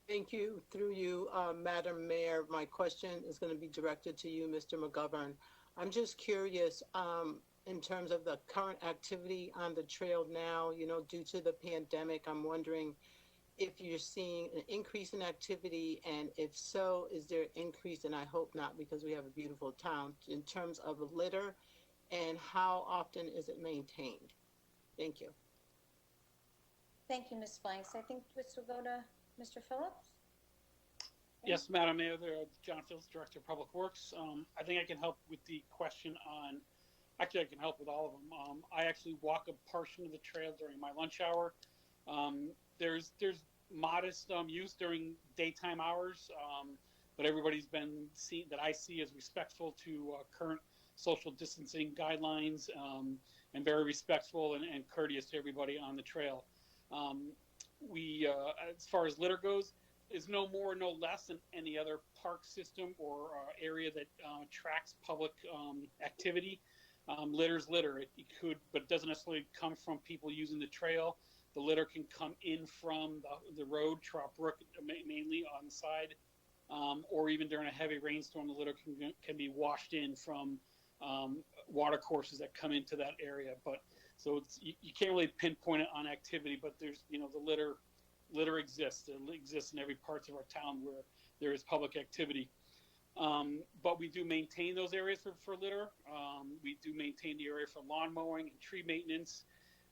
Thank you. Through you, Madam Mayor, my question is going to be directed to you, Mr. McGovern. I'm just curious, in terms of the current activity on the trail now, due to the pandemic, I'm wondering if you're seeing an increase in activity, and if so, is there an increase, and I hope not because we have a beautiful town, in terms of litter, and how often is it maintained? Thank you. Thank you, Ms. Blanks. I think this will go to Mr. Phillips. Yes, Madam Mayor, there, John Phillips, Director of Public Works. I think I can help with the question on, actually I can help with all of them. I actually walk a portion of the trail during my lunch hour. There's modest use during daytime hours, but everybody's been seen that I see as respectful to current social distancing guidelines and very respectful and courteous to everybody on the trail. As far as litter goes, is no more, no less than any other park system or area that tracks public activity. Litter's litter. It could, but it doesn't necessarily come from people using the trail. The litter can come in from the road, Trout Brook, mainly on the side, or even during a heavy rainstorm, the litter can be washed in from water courses that come into that area. But so you can't really pinpoint it on activity, but there's the litter exists. It exists in every part of our town where there is public activity. But we do maintain those areas for litter. We do maintain the area for lawn mowing and tree maintenance.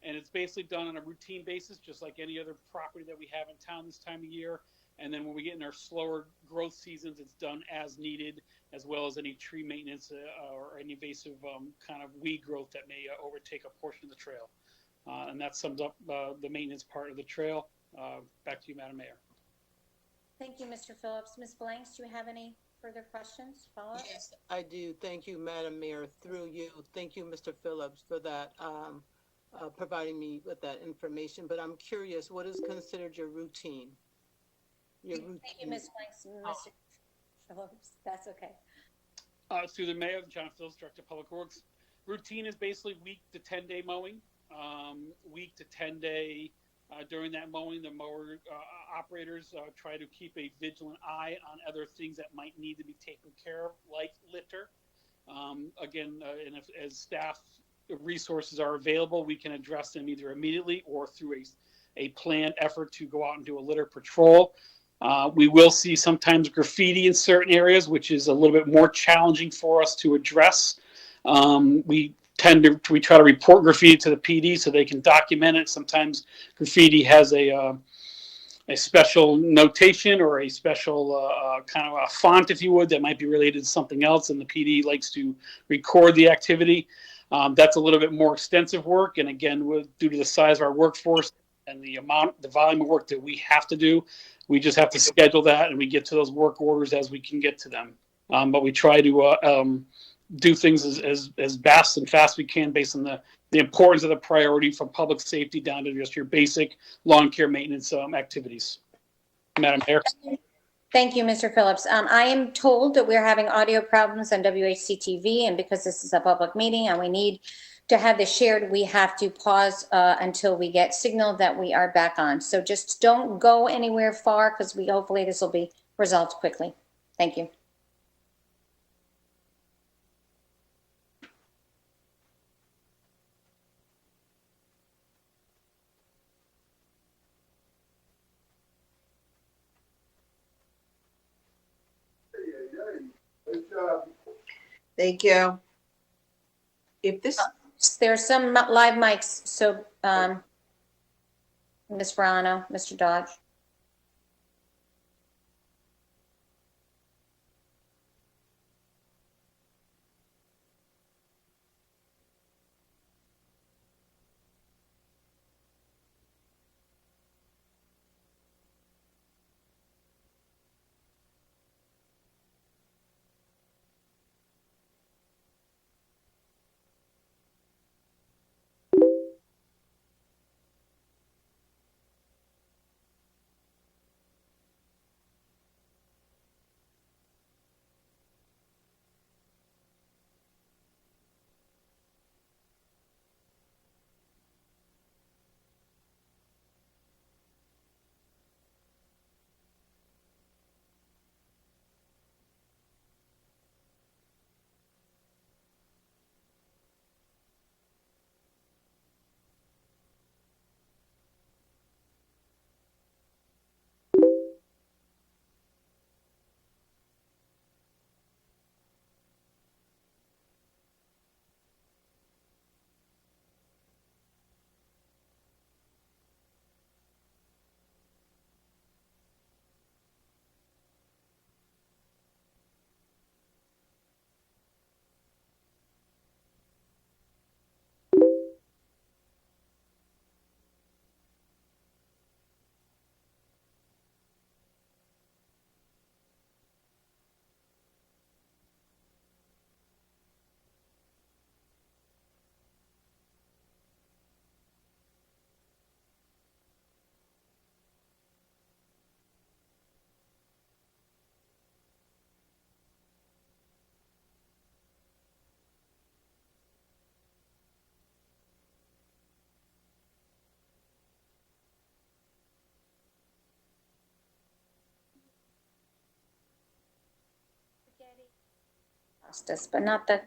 And it's basically done on a routine basis, just like any other property that we have in town this time of year. And then when we get in our slower growth seasons, it's done as needed, as well as any tree maintenance or any invasive kind of weed growth that may overtake a portion of the trail. And that sums up the maintenance part of the trail. Back to you, Madam Mayor. Thank you, Mr. Phillips. Ms. Blanks, do you have any further questions, follow-up? Yes, I do. Thank you, Madam Mayor. Through you, thank you, Mr. Phillips, for that, providing me with that information. But I'm curious, what is considered your routine? Thank you, Ms. Blanks. Mr. Phillips, that's okay. Through the Mayor, John Phillips, Director of Public Works. Routine is basically week to 10-day mowing, week to 10-day During that mowing, the mower operators try to keep a vigilant eye on other things that might need to be taken care of, like litter. Again, and if as staff resources are available, we can address them either immediately or through a planned effort to go out and do a litter patrol. We will see sometimes graffiti in certain areas, which is a little bit more challenging for us to address. We try to report graffiti to the PD so they can document it. Sometimes graffiti has a special notation or a special kind of a font, if you would, that might be related to something else, and the PD likes to record the activity. That's a little bit more extensive work, and again, due to the size of our workforce and the volume of work that we have to do, we just have to schedule that, and we get to those work orders as we can get to them. But we try to do things as fast as we can based on the importance of the priority from public safety down to just your basic lawn care maintenance activities. Madam Mayor. Thank you, Mr. Phillips. I am told that we're having audio problems on WHCTV, and because this is a public meeting and we need to have this shared, we have to pause until we get signal that we are back on. So just don't go anywhere far, because hopefully this will be resolved quickly. Thank you. Thank you. If this, There's some live mics, so Ms. Verano, Mr. Dodge. Justice, but not the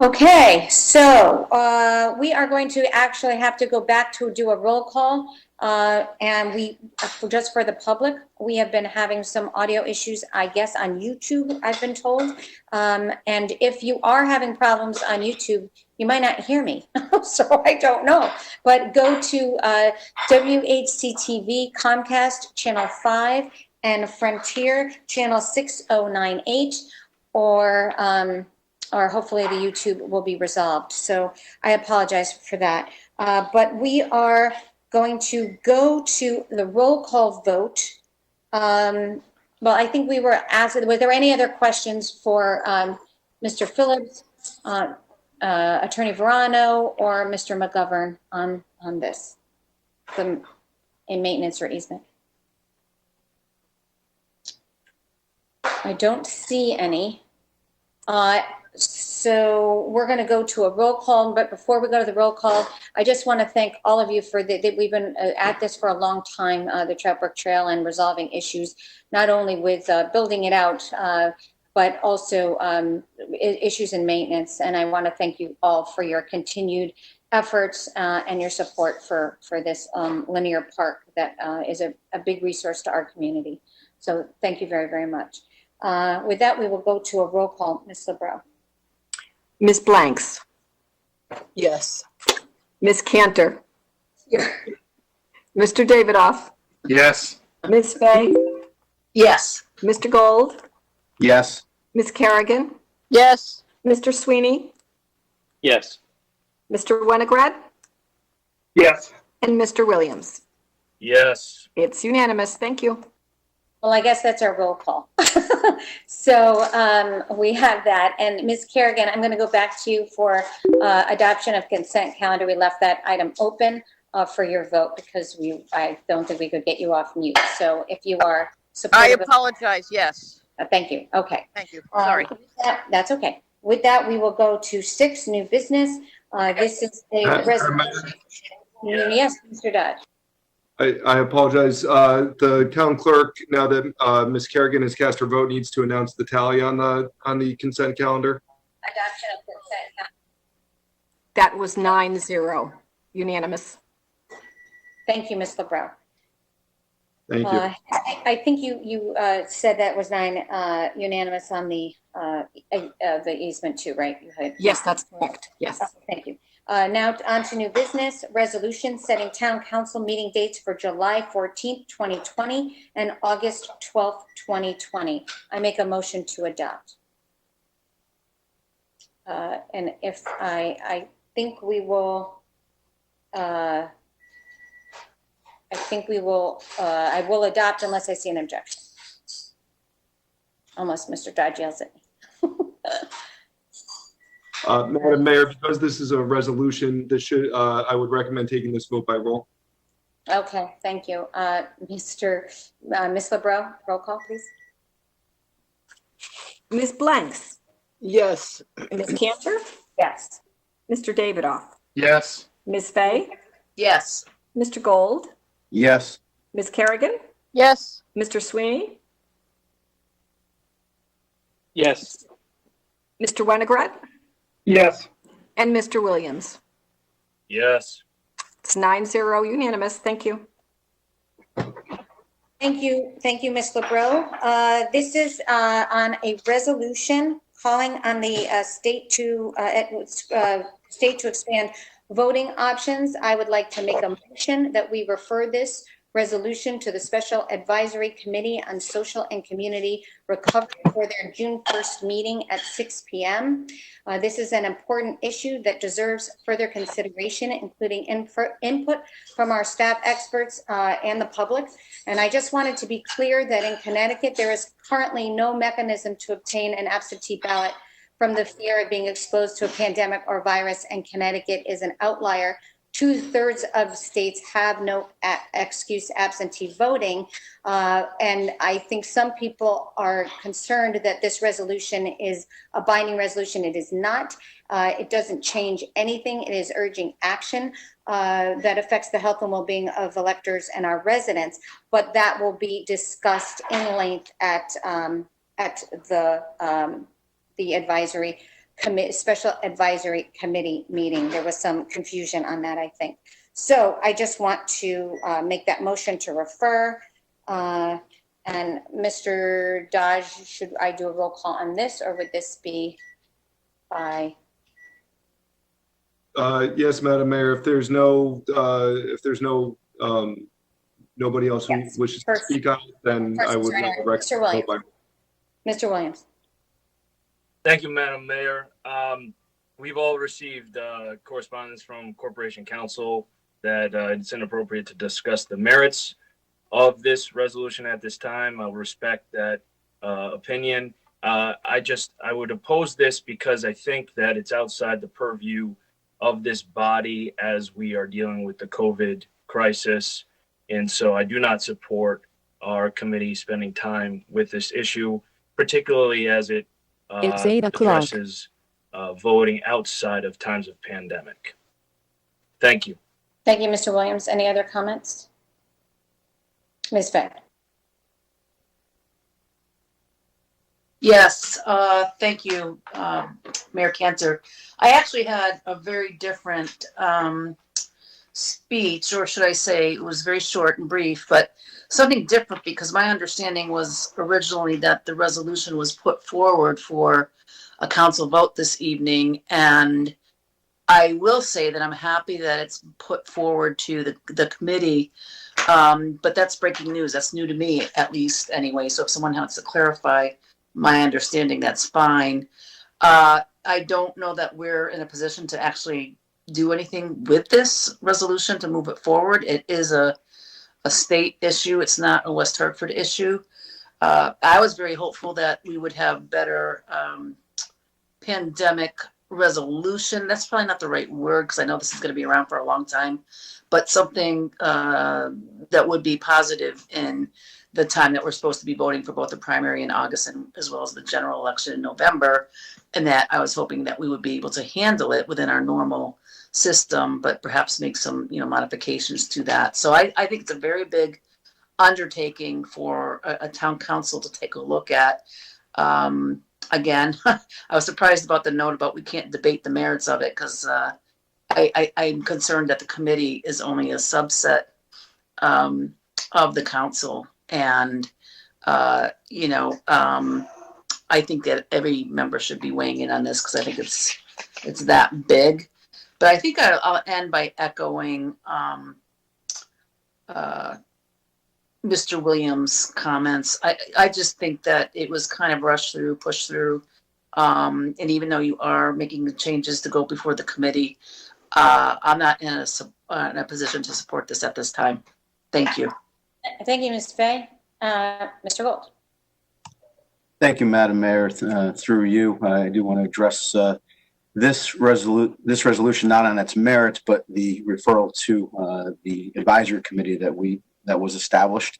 Okay, so we are going to actually have to go back to do a roll call. And just for the public, we have been having some audio issues, I guess, on YouTube, I've been told. And if you are having problems on YouTube, you might not hear me, so I don't know. But go to WHCTV Comcast Channel 5 and Frontier Channel 6098, or hopefully the YouTube will be resolved. So I apologize for that. But we are going to go to the roll call vote. Well, I think we were asked, were there any other questions for Mr. Phillips, Attorney Verano, or Mr. McGovern on this, in maintenance or easement? I don't see any. So we're going to go to a roll call, but before we go to the roll call, I just want to thank all of you for that. We've been at this for a long time, the Trout Brook Trail, and resolving issues, not only with building it out, but also issues in maintenance. And I want to thank you all for your continued efforts and your support for this linear park that is a big resource to our community. So thank you very, very much. With that, we will go to a roll call. Ms. Lebrou. Ms. Blanks. Yes. Ms. Cantor. Mr. Davidoff. Yes. Ms. Fay. Yes. Mr. Gold. Yes. Ms. Kerrigan. Yes. Mr. Sweeney. Yes. Mr. Winograd. Yes. And Mr. Williams. Yes. It's unanimous. Thank you. Well, I guess that's our roll call. So we have that. And Ms. Kerrigan, I'm going to go back to you for adoption of consent calendar. We left that item open for your vote because I don't think we could get you off mute. So if you are supportive. I apologize. Yes. Thank you. Okay. Thank you. Sorry. That's okay. With that, we will go to 6, new business. This is a resolution. Yes, Mr. Dodge. I apologize. The town clerk, now that Ms. Kerrigan has cast her vote, needs to announce the tally on the consent calendar. Adoption of consent calendar. That was 9-0, unanimous. Thank you, Ms. Lebrou. Thank you. I think you said that was 9 unanimous on the easement too, right? Yes, that's correct. Yes. Thank you. Now on to new business, resolution setting town council meeting dates for July 14th, 2020 and August 12th, 2020. I make a motion to adopt. And if I think we will, I will adopt unless I see an objection. Unless Mr. Dodge yells at me. Madam Mayor, because this is a resolution, I would recommend taking this vote by roll. Okay, thank you. Ms. Lebrou, roll call, please. Ms. Blanks. Yes. Ms. Cantor. Yes. Mr. Davidoff. Yes. Ms. Fay. Yes. Mr. Gold. Yes. Ms. Kerrigan. Yes. Mr. Sweeney. Yes. Mr. Winograd. Yes. And Mr. Williams. Yes. It's 9-0 unanimous. Thank you. Thank you, Ms. Lebrou. This is on a resolution calling on the state to expand voting options. I would like to make a motion that we refer this resolution to the Special Advisory Committee on Social and Community Recovery for their June 1st meeting at 6 p.m. This is an important issue that deserves further consideration, including input from our staff experts and the public. And I just wanted to be clear that in Connecticut, there is currently no mechanism to obtain an absentee ballot from the fear of being exposed to a pandemic or virus, and Connecticut is an outlier. 2/3 of states have no excuse absentee voting. And I think some people are concerned that this resolution is a binding resolution. It is not. It doesn't change anything. It is urging action that affects the health and well-being of electors and our residents, but that will be discussed in length at the advisory special advisory committee meeting. There was some confusion on that, I think. So I just want to make that motion to refer. And Mr. Dodge, should I do a roll call on this, or would this be by? Yes, Madam Mayor, if there's no, nobody else who wishes to speak on it, then I would recommend. Mr. Williams. Mr. Williams. Thank you, Madam Mayor. We've all received correspondence from Corporation Counsel that it's inappropriate to discuss the merits of this resolution at this time. I'll respect that opinion. I would oppose this because I think that it's outside the purview of this body as we are dealing with the COVID crisis. And so I do not support our committee spending time with this issue, particularly as it It's 8 o'clock. addresses voting outside of times of pandemic. Thank you. Thank you, Mr. Williams. Any other comments? Ms. Fay. Yes, thank you, Mayor Cantor. I actually had a very different speech, or should I say it was very short and brief, but something different because my understanding was originally that the resolution was put forward for a council vote this evening. And I will say that I'm happy that it's put forward to the committee, but that's breaking news. That's new to me, at least anyway. So if someone wants to clarify my understanding, that's fine. I don't know that we're in a position to actually do anything with this resolution to move it forward. It is a state issue. It's not a West Hartford issue. I was very hopeful that we would have better pandemic resolution. That's probably not the right word because I know this is going to be around for a long time, but something that would be positive in the time that we're supposed to be voting for both the primary in August and as well as the general election in November. And that I was hoping that we would be able to handle it within our normal system, but perhaps make some, modifications to that. So I think it's a very big undertaking for a town council to take a look at. Again, I was surprised about the note about we can't debate the merits of it because I'm concerned that the committee is only a subset of the council. And, I think that every member should be weighing in on this because I think it's that big. But I think I'll end by echoing Mr. Williams' comments. I just think that it was kind of rushed through, pushed through. And even though you are making the changes to go before the committee, I'm not in a position to support this at this time. Thank you. Thank you, Ms. Fay. Mr. Gold. Thank you, Madam Mayor. Through you, I do want to address this resolution not on its merits, but the referral to the advisory committee that was established.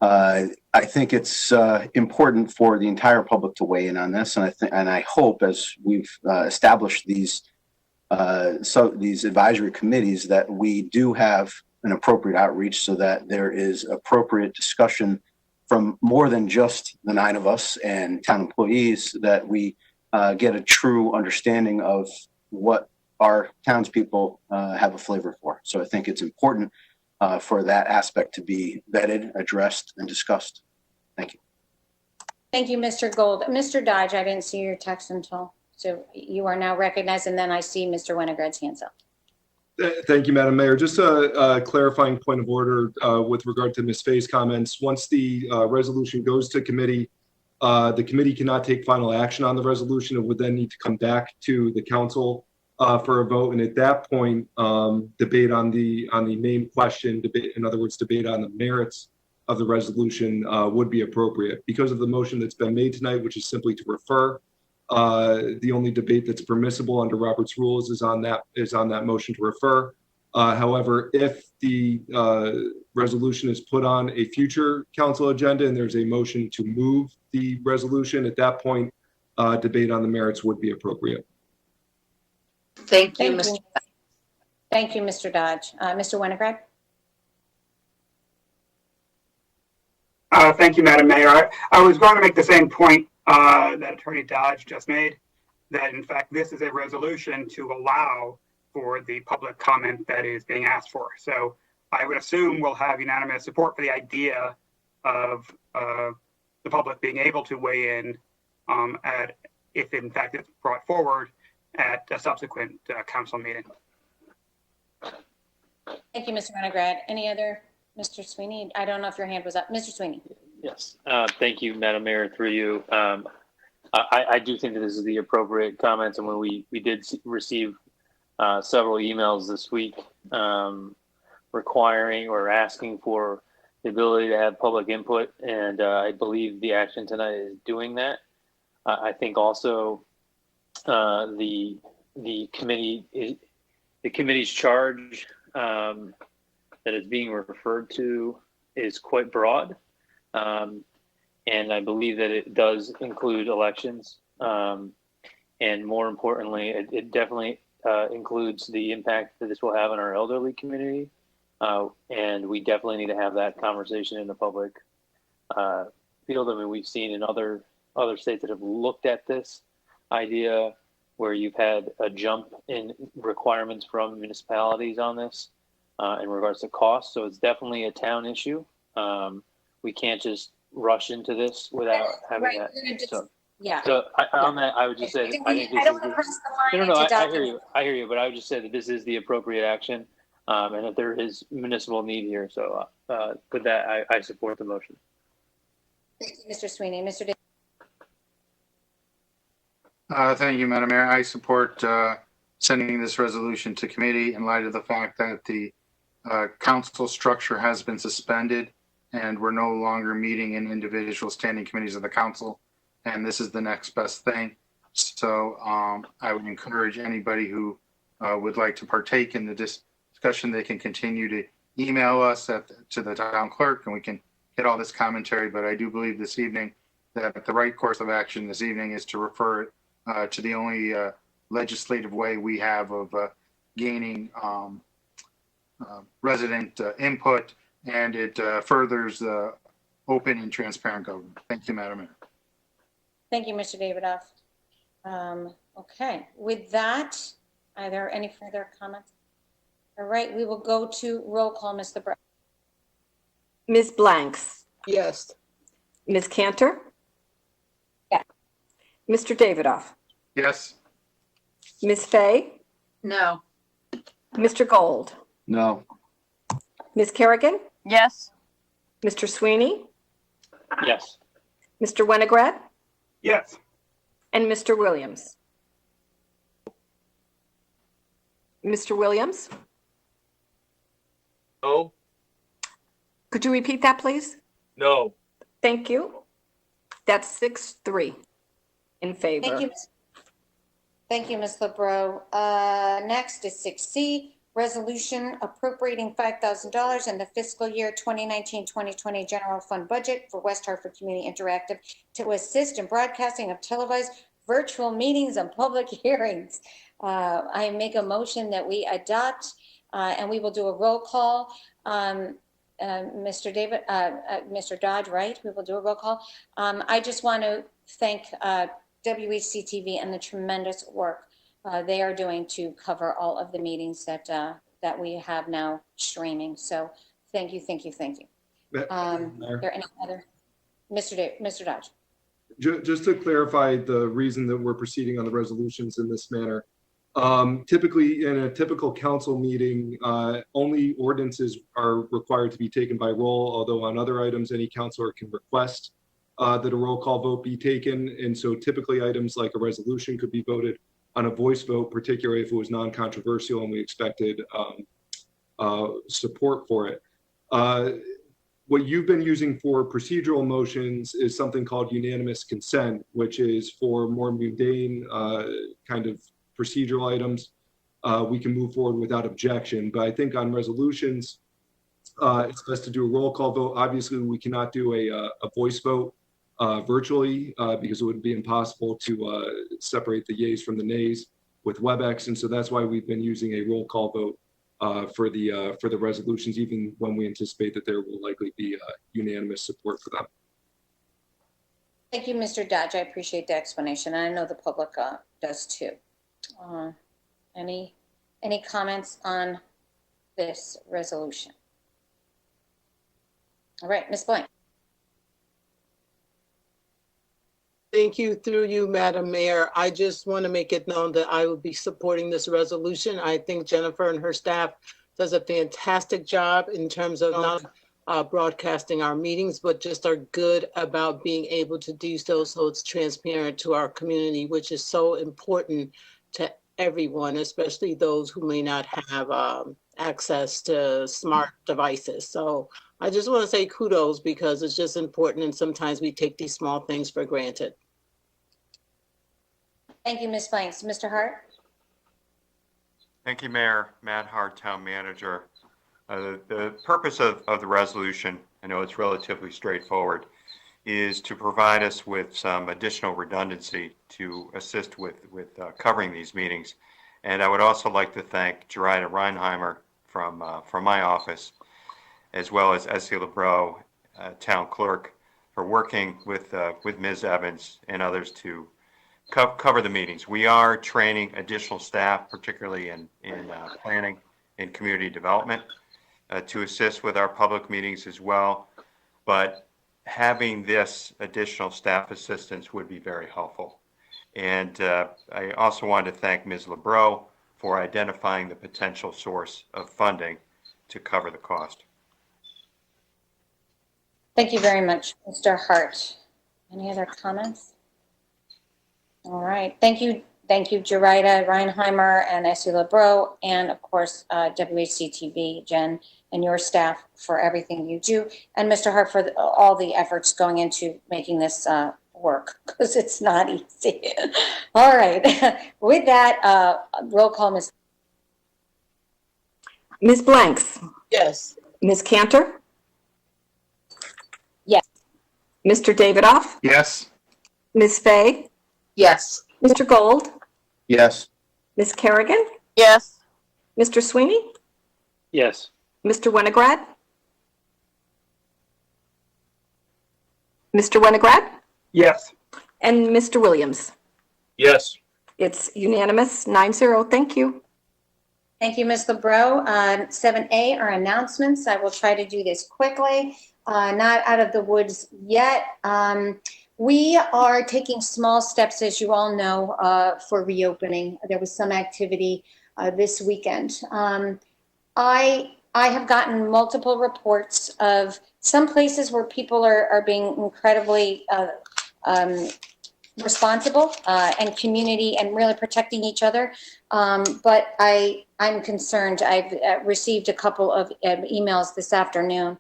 I think it's important for the entire public to weigh in on this, and I hope as we've established these advisory committees that we do have an appropriate outreach so that there is appropriate discussion from more than just the 9 of us and town employees, that we get a true understanding of what our townspeople have a flavor for. So I think it's important for that aspect to be vetted, addressed, and discussed. Thank you. Thank you, Mr. Gold. Mr. Dodge, I didn't see your text until, so you are now recognized, and then I see Mr. Winograd's hands up. Thank you, Madam Mayor. Just a clarifying point of order with regard to Ms. Fay's comments. Once the resolution goes to committee, the committee cannot take final action on the resolution. It would then need to come back to the council for a vote. And at that point, debate on the main question, in other words, debate on the merits of the resolution would be appropriate. Because of the motion that's been made tonight, which is simply to refer, the only debate that's permissible under Robert's rules is on that motion to refer. However, if the resolution is put on a future council agenda and there's a motion to move the resolution, at that point, debate on the merits would be appropriate. Thank you, Mr. Thank you, Mr. Dodge. Mr. Winograd? Thank you, Madam Mayor. I was going to make the same point that Attorney Dodge just made. that in fact this is a resolution to allow for the public comment that is being asked for. So I would assume we'll have unanimous support for the idea of the public being able to weigh in if in fact it's brought forward at a subsequent council meeting. Thank you, Mr. Winograd. Any other, Mr. Sweeney? I don't know if your hand was up. Mr. Sweeney. Yes. Thank you, Madam Mayor, through you. I do think that this is the appropriate comments, and when we did receive several emails this week requiring or asking for the ability to have public input, and I believe the action tonight is doing that. I think also the committee's charge that is being referred to is quite broad, and I believe that it does include elections, and more importantly, it definitely includes the impact that this will have on our elderly community, and we definitely need to have that conversation in the public field. I mean, we've seen in other states that have looked at this idea where you've had a jump in requirements from municipalities on this in regards to cost. So it's definitely a town issue. We can't just rush into this without having that. Yeah. So on that, I would just say, I think I don't want to cross the line no, into I hear you. I hear you, but I would just say that this is the appropriate action, and that there is municipal need here. So with that, I support the motion. Thank you, Mr. Sweeney. Mr. Davis. Thank you, Madam Mayor. I support sending this resolution to committee in light of the fact that the council structure has been suspended and we're no longer meeting in individual standing committees of the council. And this is the next best thing. So I would encourage anybody who would like to partake in the discussion, they can continue to email us to the town clerk and we can get all this commentary. But I do believe this evening that the right course of action this evening is to refer it to the only legislative way we have of gaining resident input, and it furthers the open and transparent government. Thank you, Madam Mayor. Thank you, Mr. Davidoff. Okay, with that, are there any further comments? All right, we will go to roll call, Ms. LeBron. Ms. Blanks. Yes. Ms. Cantor. Yes. Mr. Davidoff. Yes. Ms. Fay. No. Mr. Gold. No. Ms. Kerrigan. Yes. Mr. Sweeney. Yes. Mr. Winograd. Yes. And Mr. Williams. Mr. Williams, No. could you repeat that, please? No. Thank you. That's 6-3 in favor. Thank you. Thank you, Ms. LeBron. Next is 6C, resolution appropriating $5,000 in the fiscal year 2019-2020 general fund budget for West Hartford Community Interactive to assist in broadcasting of televised virtual meetings and public hearings. I make a motion that we adopt, and we will do a roll call. Mr. Dodge, right? We will do a roll call. I just want to thank WHCTV and the tremendous work they are doing to cover all of the meetings that we have now streaming. So thank you, thank you, thank you. Are there any other? Mr. Dodge. Just to clarify the reason that we're proceeding on the resolutions in this manner. Typically, in a typical council meeting, only ordinances are required to be taken by roll, although on other items, any councilor can request that a roll call vote be taken. And so typically items like a resolution could be voted on a voice vote, particularly if it was non-controversial and we expected support for it. What you've been using for procedural motions is something called unanimous consent, which is for more mundane kind of procedural items. We can move forward without objection. But I think on resolutions, it's best to do a roll call vote. Obviously, we cannot do a voice vote virtually because it would be impossible to separate the yays from the nays with WebEx. And so that's why we've been using a roll call vote for the resolutions, even when we anticipate that there will likely be unanimous support for them. Thank you, Mr. Dodge. I appreciate the explanation. I know the public does too. Any comments on this resolution? All right, Ms. Blank. Thank you, through you, Madam Mayor. I just want to make it known that I will be supporting this resolution. I think Jennifer and her staff does a fantastic job in terms of not broadcasting our meetings, but just are good about being able to do so it's transparent to our community, which is so important to everyone, especially those who may not have access to smart devices. So I just want to say kudos because it's just important and sometimes we take these small things for granted. Thank you, Ms. Blanks. Mr. Hart? Thank you, Mayor. Matt Hart, Town Manager. The purpose of the resolution, I know it's relatively straightforward, is to provide us with some additional redundancy to assist with covering these meetings. And I would also like to thank Jerida Reinheimer from my office, as well as Essie LeBreau, Town Clerk, for working with Ms. Evans and others to cover the meetings. We are training additional staff, particularly in planning and community development, to assist with our public meetings as well. But having this additional staff assistance would be very helpful. And I also wanted to thank Ms. LeBreau for identifying the potential source of funding to cover the cost. Thank you very much, Mr. Hart. Any other comments? All right. Thank you, Jerida Reinheimer and Essie LeBreau, and of course, WHCTV, Jen, and your staff for everything you do, and Mr. Hart for all the efforts going into making this work, because it's not easy. All right. With that, roll call, Ms. Blanks? Yes. Ms. Cantor? Yes. Mr. Davidoff? Yes. Ms. Fay? Yes. Mr. Gold? Yes. Ms. Kerrigan? Yes. Mr. Sweeney? Yes. Mr. Winograd? Mr. Winograd? Yes. And Mr. Williams? Yes. It's unanimous, 9-0. Thank you. Thank you, Ms. LeBreau. 7A are announcements. I will try to do this quickly. Not out of the woods yet. We are taking small steps, as you all know, for reopening. There was some activity this weekend. I have gotten multiple reports of some places where people are being incredibly responsible and community and really protecting each other. But I'm concerned. I've received a couple of emails this afternoon,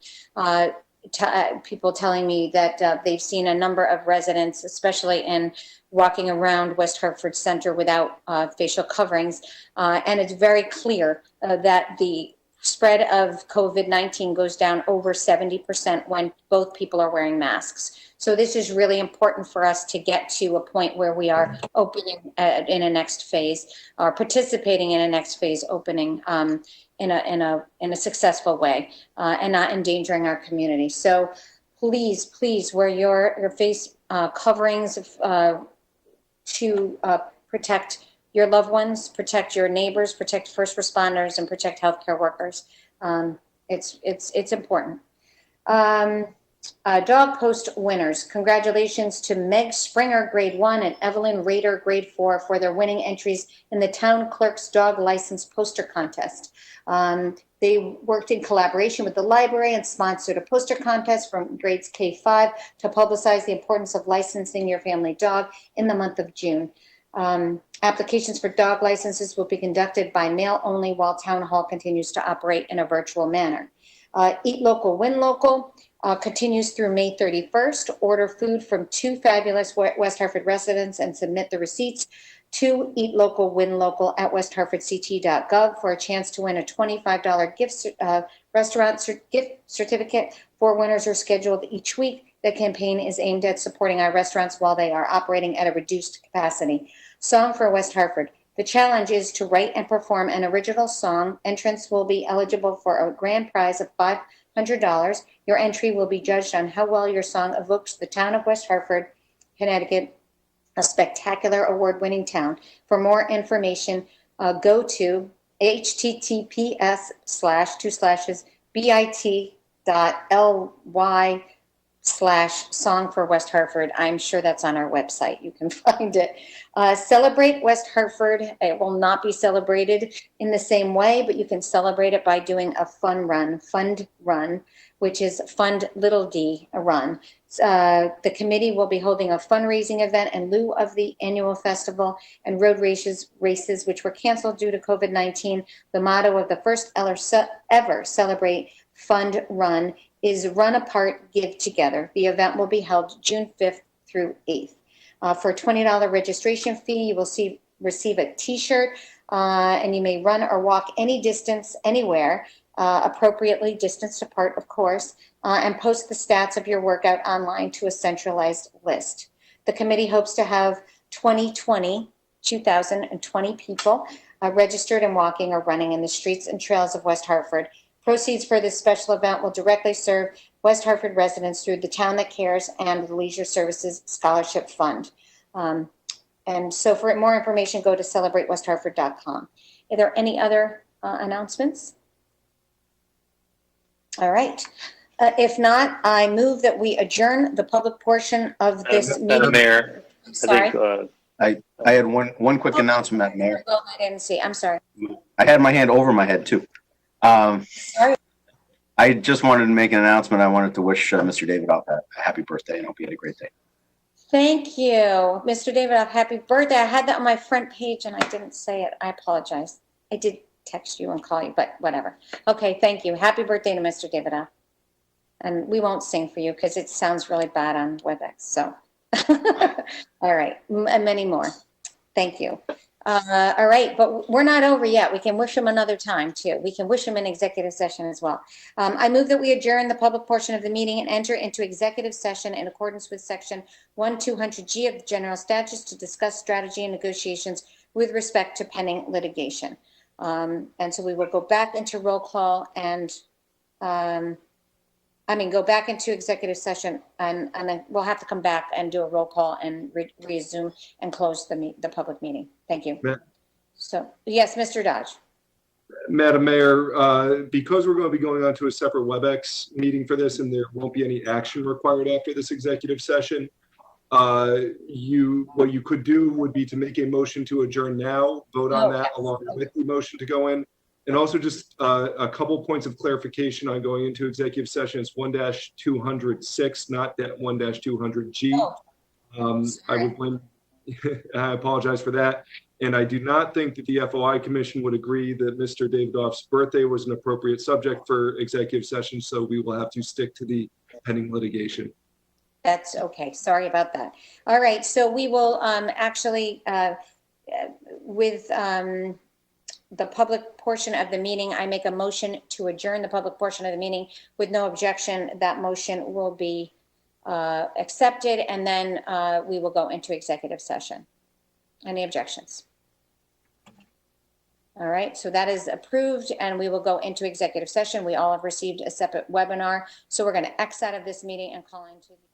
people telling me that they've seen a number of residents, especially in walking around West Hartford Center without facial coverings. And it's very clear that the spread of COVID-19 goes down over 70% when both people are wearing masks. So this is really important for us to get to a point where we are opening in a next phase, or participating in a next phase opening in a successful way, and not endangering our community. So please wear your face coverings to protect your loved ones, protect your neighbors, protect first responders, and protect healthcare workers. It's important. Dog post winners. Congratulations to Meg Springer, grade 1, and Evelyn Rader, grade 4, for their winning entries in the Town Clerk's Dog License Poster Contest. They worked in collaboration with the library and sponsored a poster contest from grades K-5 to publicize the importance of licensing your family dog in the month of June. Applications for dog licenses will be conducted by mail only while Town Hall continues to operate in a virtual manner. Eat Local, Win Local continues through May 31st. Order food from 2 fabulous West Hartford residents and submit the receipts to Eat Local, Win Local at westhartfordct.gov for a chance to win a $25 restaurant gift certificate. 4 winners are scheduled each week. The campaign is aimed at supporting our restaurants while they are operating at a reduced capacity. Song for West Hartford. The challenge is to write and perform an original song. Entrants will be eligible for a grand prize of $500. Your entry will be judged on how well your song evokes the town of West Hartford Connecticut, a spectacular award-winning town. For more information, go to https://bit.ly/Song for West Hartford. I'm sure that's on our website. You can find it. Celebrate West Hartford. It will not be celebrated in the same way, but you can celebrate it by doing a fund run, which is Fund Little D Run. The committee will be holding a fundraising event in lieu of the annual festival and road races, which were canceled due to COVID-19. The motto of the first ever Celebrate Fund Run is Run Apart, Give Together. The event will be held June 5th through 8th. For a $20 registration fee, you will receive a t-shirt, and you may run or walk any distance, anywhere, appropriately distanced apart, of course, and post the stats of your workout online to a centralized list. The committee hopes to have 2,020 people registered and walking or running in the streets and trails of West Hartford. Proceeds for this special event will directly serve West Hartford residents through the Town That Cares and the Leisure Services Scholarship Fund. And so for more information, go to celebratewesthartford.com. Are there any other announcements? All right. If not, I move that we adjourn the public portion of this meeting. Madam Mayor, Sorry. I had one quick announcement, Madam Mayor. Well, I didn't see. I'm sorry. I had my hand over my head too. I just wanted to make an announcement. I wanted to wish Mr. Davidoff a happy birthday and hope he had a great day. Thank you, Mr. Davidoff. Happy birthday. I had that on my front page and I didn't say it. I apologize. I did text you and call you, but whatever. Okay, thank you. Happy birthday to Mr. Davidoff. And we won't sing for you because it sounds really bad on WebEx. So, all right, and many more. Thank you. All right, but we're not over yet. We can wish him another time too. We can wish him an executive session as well. I move that we adjourn the public portion of the meeting and enter into executive session in accordance with section 1200G of the general statutes to discuss strategy and negotiations with respect to pending litigation. And so we will go back into roll call and, go back into executive session and then we'll have to come back and do a roll call and resume and close the public meeting. Thank you. So, yes, Mr. Dodge. Madam Mayor, because we're going to be going on to a separate WebEx meeting for this and there won't be any action required after this executive session, what you could do would be to make a motion to adjourn now, vote on that along with the motion to go in. And also just a couple points of clarification on going into executive session. It's 1-206, not that 1-200G. I apologize for that. And I do not think that the FOI Commission would agree that Mr. Davidoff's birthday was an appropriate subject for executive session, so we will have to stick to the pending litigation. That's okay. Sorry about that. All right, so we will actually, with the public portion of the meeting, I make a motion to adjourn the public portion of the meeting with no objection. That motion will be accepted, and then we will go into executive session. Any objections? All right, so that is approved, and we will go into executive session. We all have received a separate webinar, so we're going to X out of this meeting and call into the